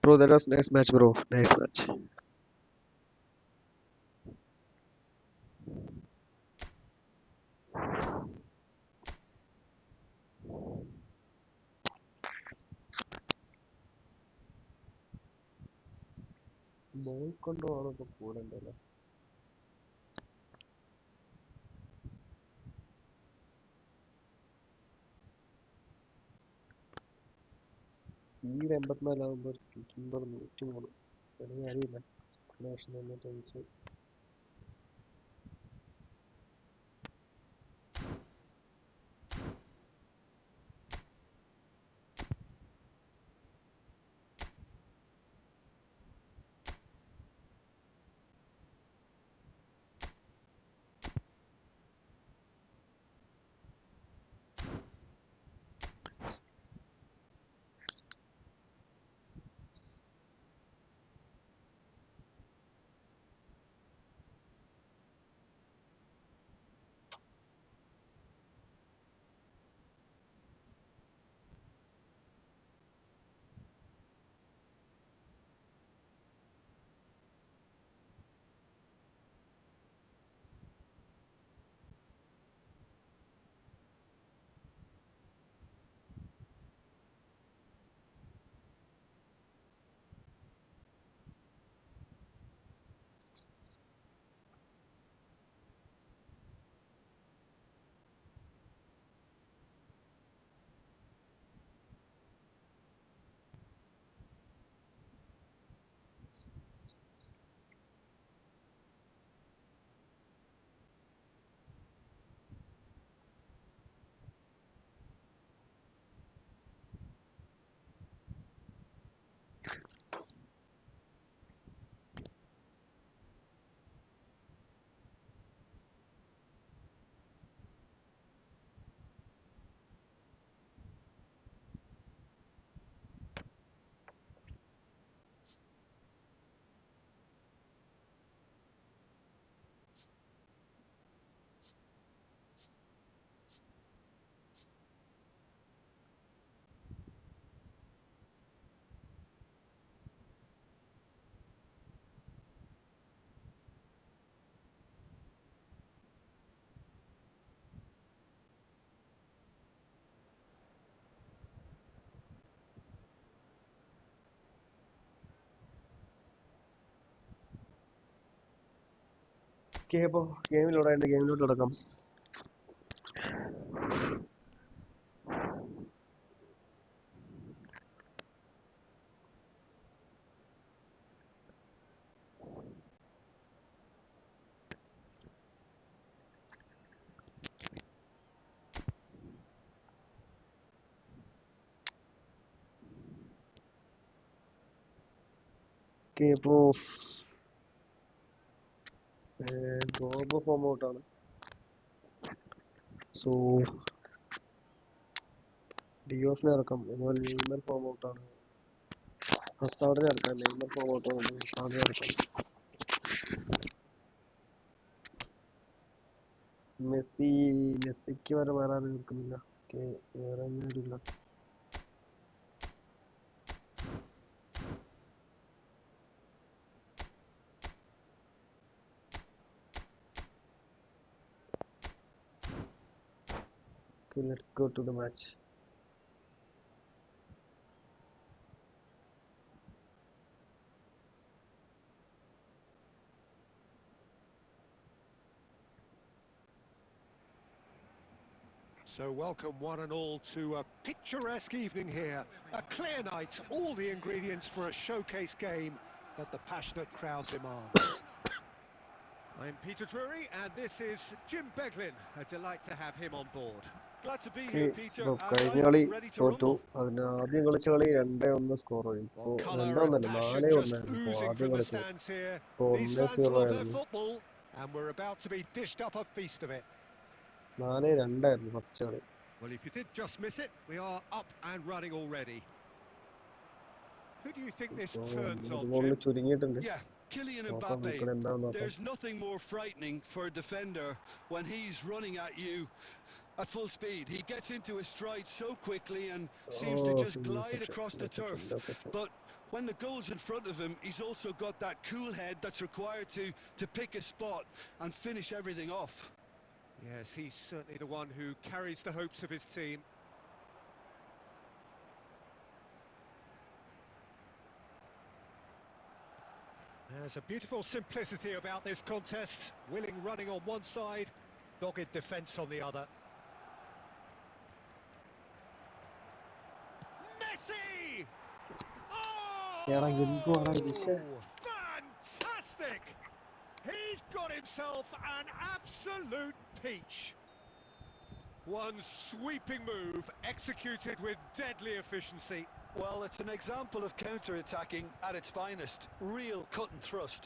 Bro, that was nice match, bro. Nice match. Ball കൊണ്ടുപോകാണ് ഇപ്പൊ കൂടെ ഉണ്ടല്ലോ സ്പീഡ് 84 ആകുമ്പോൾ കിക്കിംഗ് 103 ചെറിയ അറിയില്ല നാഷണൽ 95 ഓക്കെ അപ്പോൾ ഗെയിമിലോട്ട് കിടക്കാം ഓക്കെ, ഇപ്പോൾ ഗോബോ ഫോം ഔട്ടാണ്. സോ ഡിയോഫിനെ ഇറക്കാം. അതുപോലെ നെയ്മർ ഫോം ഔട്ടാണ്. ഹസാർഡിനെ ഇറക്കാം. Neymar form ഔട്ടാണ്. ഹസാർഡിനെ ഇറക്കാം. മെസ്സിക്ക് വരെ വേറെ ആരും നിൽക്കുന്നില്ല. ഓക്കെ, വേറെ ഒന്നുമില്ല. Okay, let's go to the match. So welcome one and all to a picturesque evening here. A clear night, all the ingredients for a showcase game that the passionate crowd demands. I'm Peter Drury and this is Jim Beglin. A delight to have him on board. Glad to be Okay, here, Peter, ഇപ്പോൾ and കഴിഞ്ഞ കളി I'm ready to തോറ്റു. rumble. അതിന് ആദ്യം കളിച്ച കളി 2-1 score ആയി. ഇപ്പോൾ Well, colour and 2-1 passion 4-1 just ആയിരുന്നു. ഇപ്പോൾ oozing ആദ്യം from the കളിച്ചത് stands here. ഇപ്പോൾ These 1-0 fans love their ആയിരുന്നു. football and we're about to be dished up a feast of it. 4-2 ആയിരുന്നു ഫസ്റ്റ് കളി. Well, if you did just miss it, we are up and running already. Who do you think this turns on, ഗോളിൽ Jim? ചുരുങ്ങിയിട്ടുണ്ട്. Yeah, Kylian നോക്കാം, Mbappe. നമുക്ക് എന്താണെന്ന് നോക്കാം. There's nothing more frightening for a defender when he's running at you at full speed. He gets into his stride so quickly and seems to just glide across the turf. But when the goal's in front of him, he's also got that cool head that's required to pick a spot and finish everything off. Yes, he's certainly the one who carries the hopes of his team. There's a beautiful simplicity about this contest. Willing running on one side, dogged defence on the other. Messi! Oh! Fantastic! He's got himself an absolute peach. One sweeping move executed with deadly efficiency. Well, it's an example of counter-attacking at its finest. Real cut and thrust.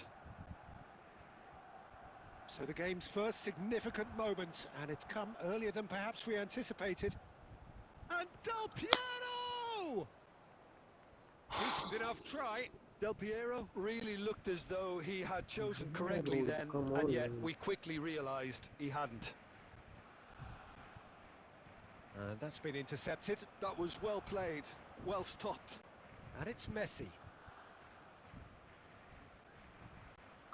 So the game's first significant moment, and it's come earlier than perhaps we anticipated. And Del Piero! Decent enough try. Del Piero really looked as though he had chosen correctly then, and yet we quickly realised he hadn't. And that's been intercepted. That was well played, well stopped. And it's Messi.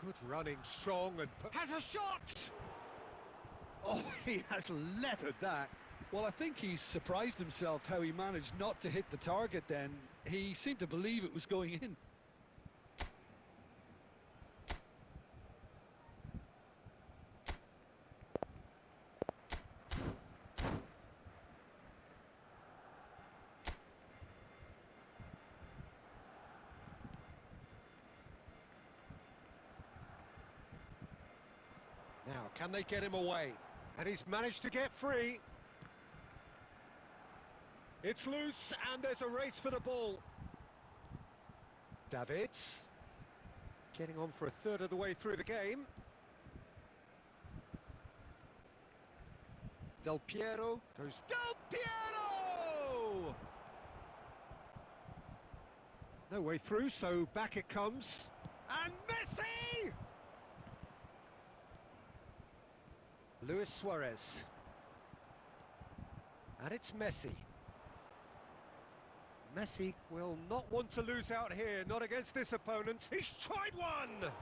Good running, strong and... has a shot! Oh, he has leathered that. Well, I think he's surprised himself how he managed not to hit the target then. He seemed to believe it was going in. Now, can they get him away? And he's managed to get free. It's loose, and there's a race for the ball. Davids getting on for a third of the way through the game. Del Piero goes... Del Piero! No way through, so back it comes. And Messi! Luis Suarez. And it's Messi. Messi will not want to lose out here, not against this opponent. He's tried one!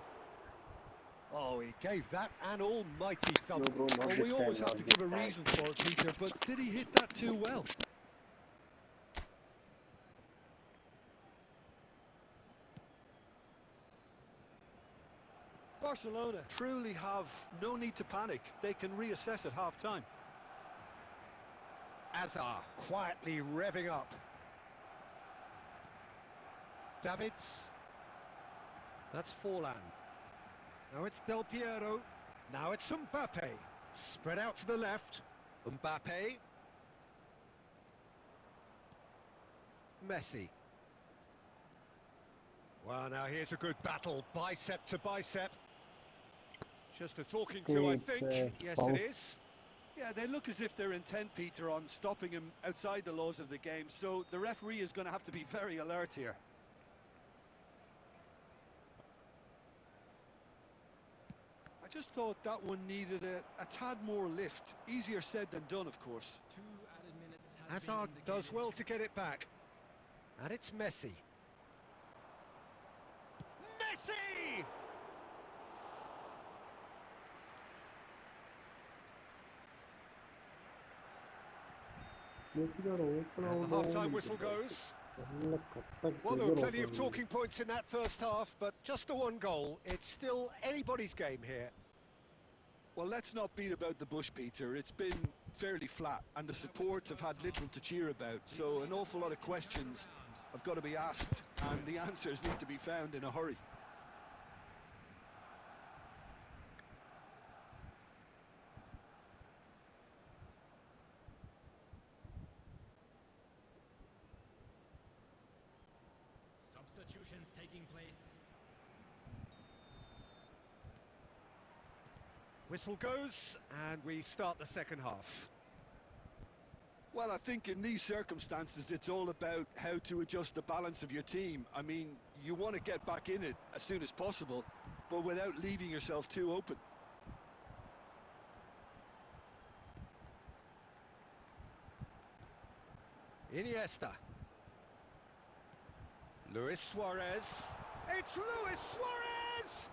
Oh, he gave that an almighty thump. No, bro, not Well, this we time, always have not to this give a time. reason for it, Peter, but did he hit that too well? Barcelona truly have no need to panic. They can reassess at half-time. Azar quietly revving up. Davids. That's Forlan. Now it's Del Piero. Now it's Mbappe. Spread out to the left. Mbappe. Messi. Well, now here's a good battle, bicep to bicep. Just a talking to, I think. Yes, foul. it is. Yeah, they look as if they're intent, Peter, on stopping him outside the laws of the game, so the referee is going to have to be very alert here. I just thought that one needed a tad more lift. Easier said than done, of course. 2 added minutes has been Hazard does indicated. well to get it back. And it's Messi. Messi! And the half-time whistle goes. Well, there were plenty of talking points in that first half, but just the one goal. It's still anybody's game here. Well, let's not beat about the bush, Peter. It's been fairly flat, and the support have had little to cheer about, so an awful lot of questions have got to be asked, and the answers need to be found in a hurry. Substitutions taking place. Whistle goes, and we start the second half. Well, I think in these circumstances, it's all about how to adjust the balance of your team. I mean, you want to get back in it as soon as possible, but without leaving yourself too open. Iniesta. Luis Suarez. It's Luis Suarez!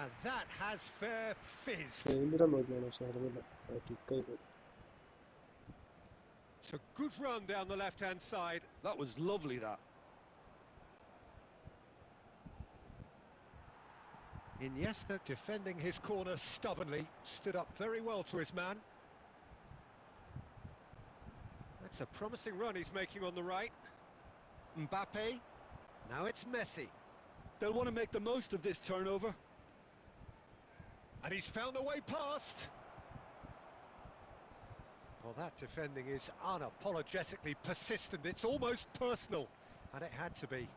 And that has fair fizzed. It's a good run down the left-hand side. That was lovely, that. Iniesta defending his corner stubbornly. Stood up very well to his man. That's a promising run he's making on the right. Mbappe. Now it's Messi. They'll want to make the most of this turnover. And he's found a way past. Well, that defending is unapologetically persistent. It's almost personal. And it had to be.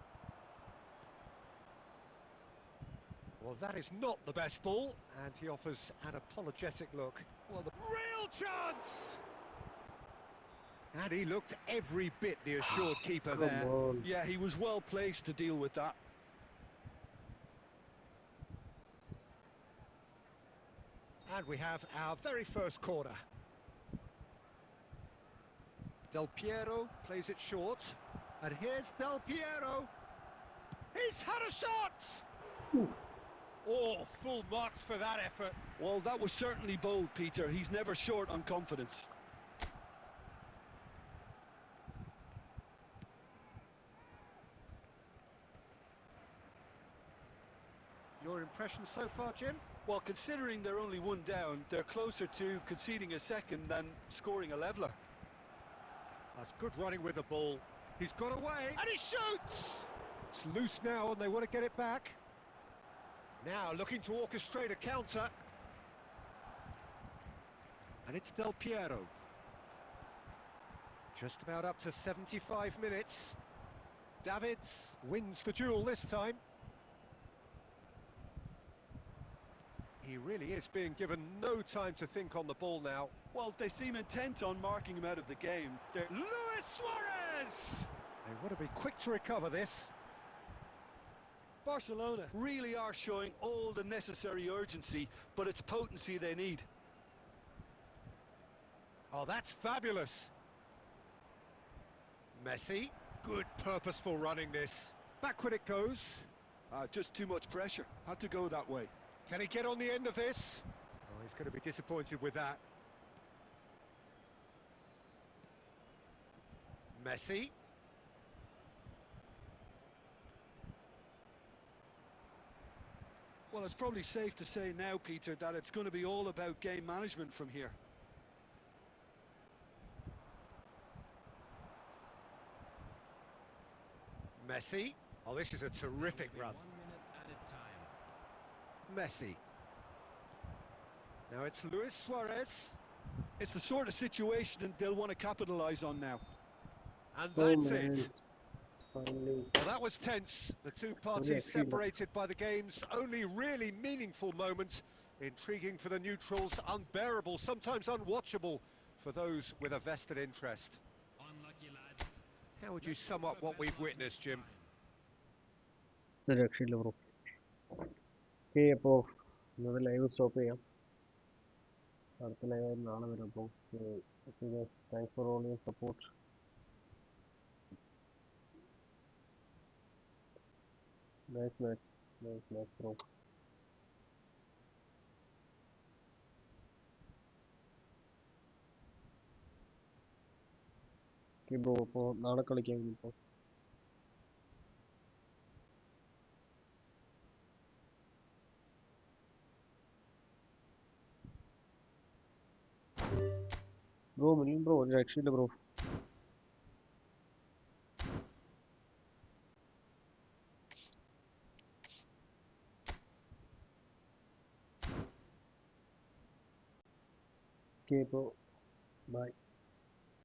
Well, that is not the best ball. And he offers an apologetic look. Well, the real chance! And he looked every bit the assured keeper there. Yeah, he was well placed to deal with that. And we have our very first corner. Del Piero plays it short. And here's Del Piero. He's had a shot! Oh, full marks for that effort. Well, that was certainly bold, Peter. He's never short on confidence. Your impression so far, Jim? Well, considering they're only one down, they're closer to conceding a second than scoring a leveller. That's good running with the ball. He's got away, and he shoots! It's loose now, and they want to get it back. Now looking to orchestrate a counter. And it's Del Piero. Just about up to 75 minutes. Davids wins the duel this time. He really is being given no time to think on the ball now. Well, they seem intent on marking him out of the game. They're... Luis Suarez! They want to be quick to recover this. Barcelona really are showing all the necessary urgency, but it's potency they need. Oh, that's fabulous. Messi, good purposeful running this. Backward it goes. Just too much pressure. Had to go that way. Can he get on the end of this? Oh, he's going to be disappointed with that. Messi. Well, it's probably safe to say now, Peter, that it's going to be all about game management from here. Messi. Oh, this is a terrific run. 1 minute added time. Messi. Now it's Luis Suarez. It's the sort of situation that they'll want to capitalise on now. And that's it. Finally, Well, that was tense. The two parties actually, separated by the game's only really meaningful moment. Intriguing for the neutrals, unbearable, sometimes unwatchable for those with a vested interest. Unlucky lads. How would you sum up what we've witnessed, Jim? ഒരു രക്ഷയില്ല bro. Okay, അപ്പോൾ ഇന്നത്തെ live stop ചെയ്യാം. അടുത്ത live നാളെ വരും. അപ്പോൾ thanks for all your support. Nice match bro. Okay bro, അപ്പോൾ നാളെ കളിക്കാം ഇപ്പോൾ. ബ്രോ മുന്നിൽ ബ്രോ ഒരു രക്ഷയില്ല ബ്രോ. ഓക്കെ, ഇപ്പോൾ ബൈ.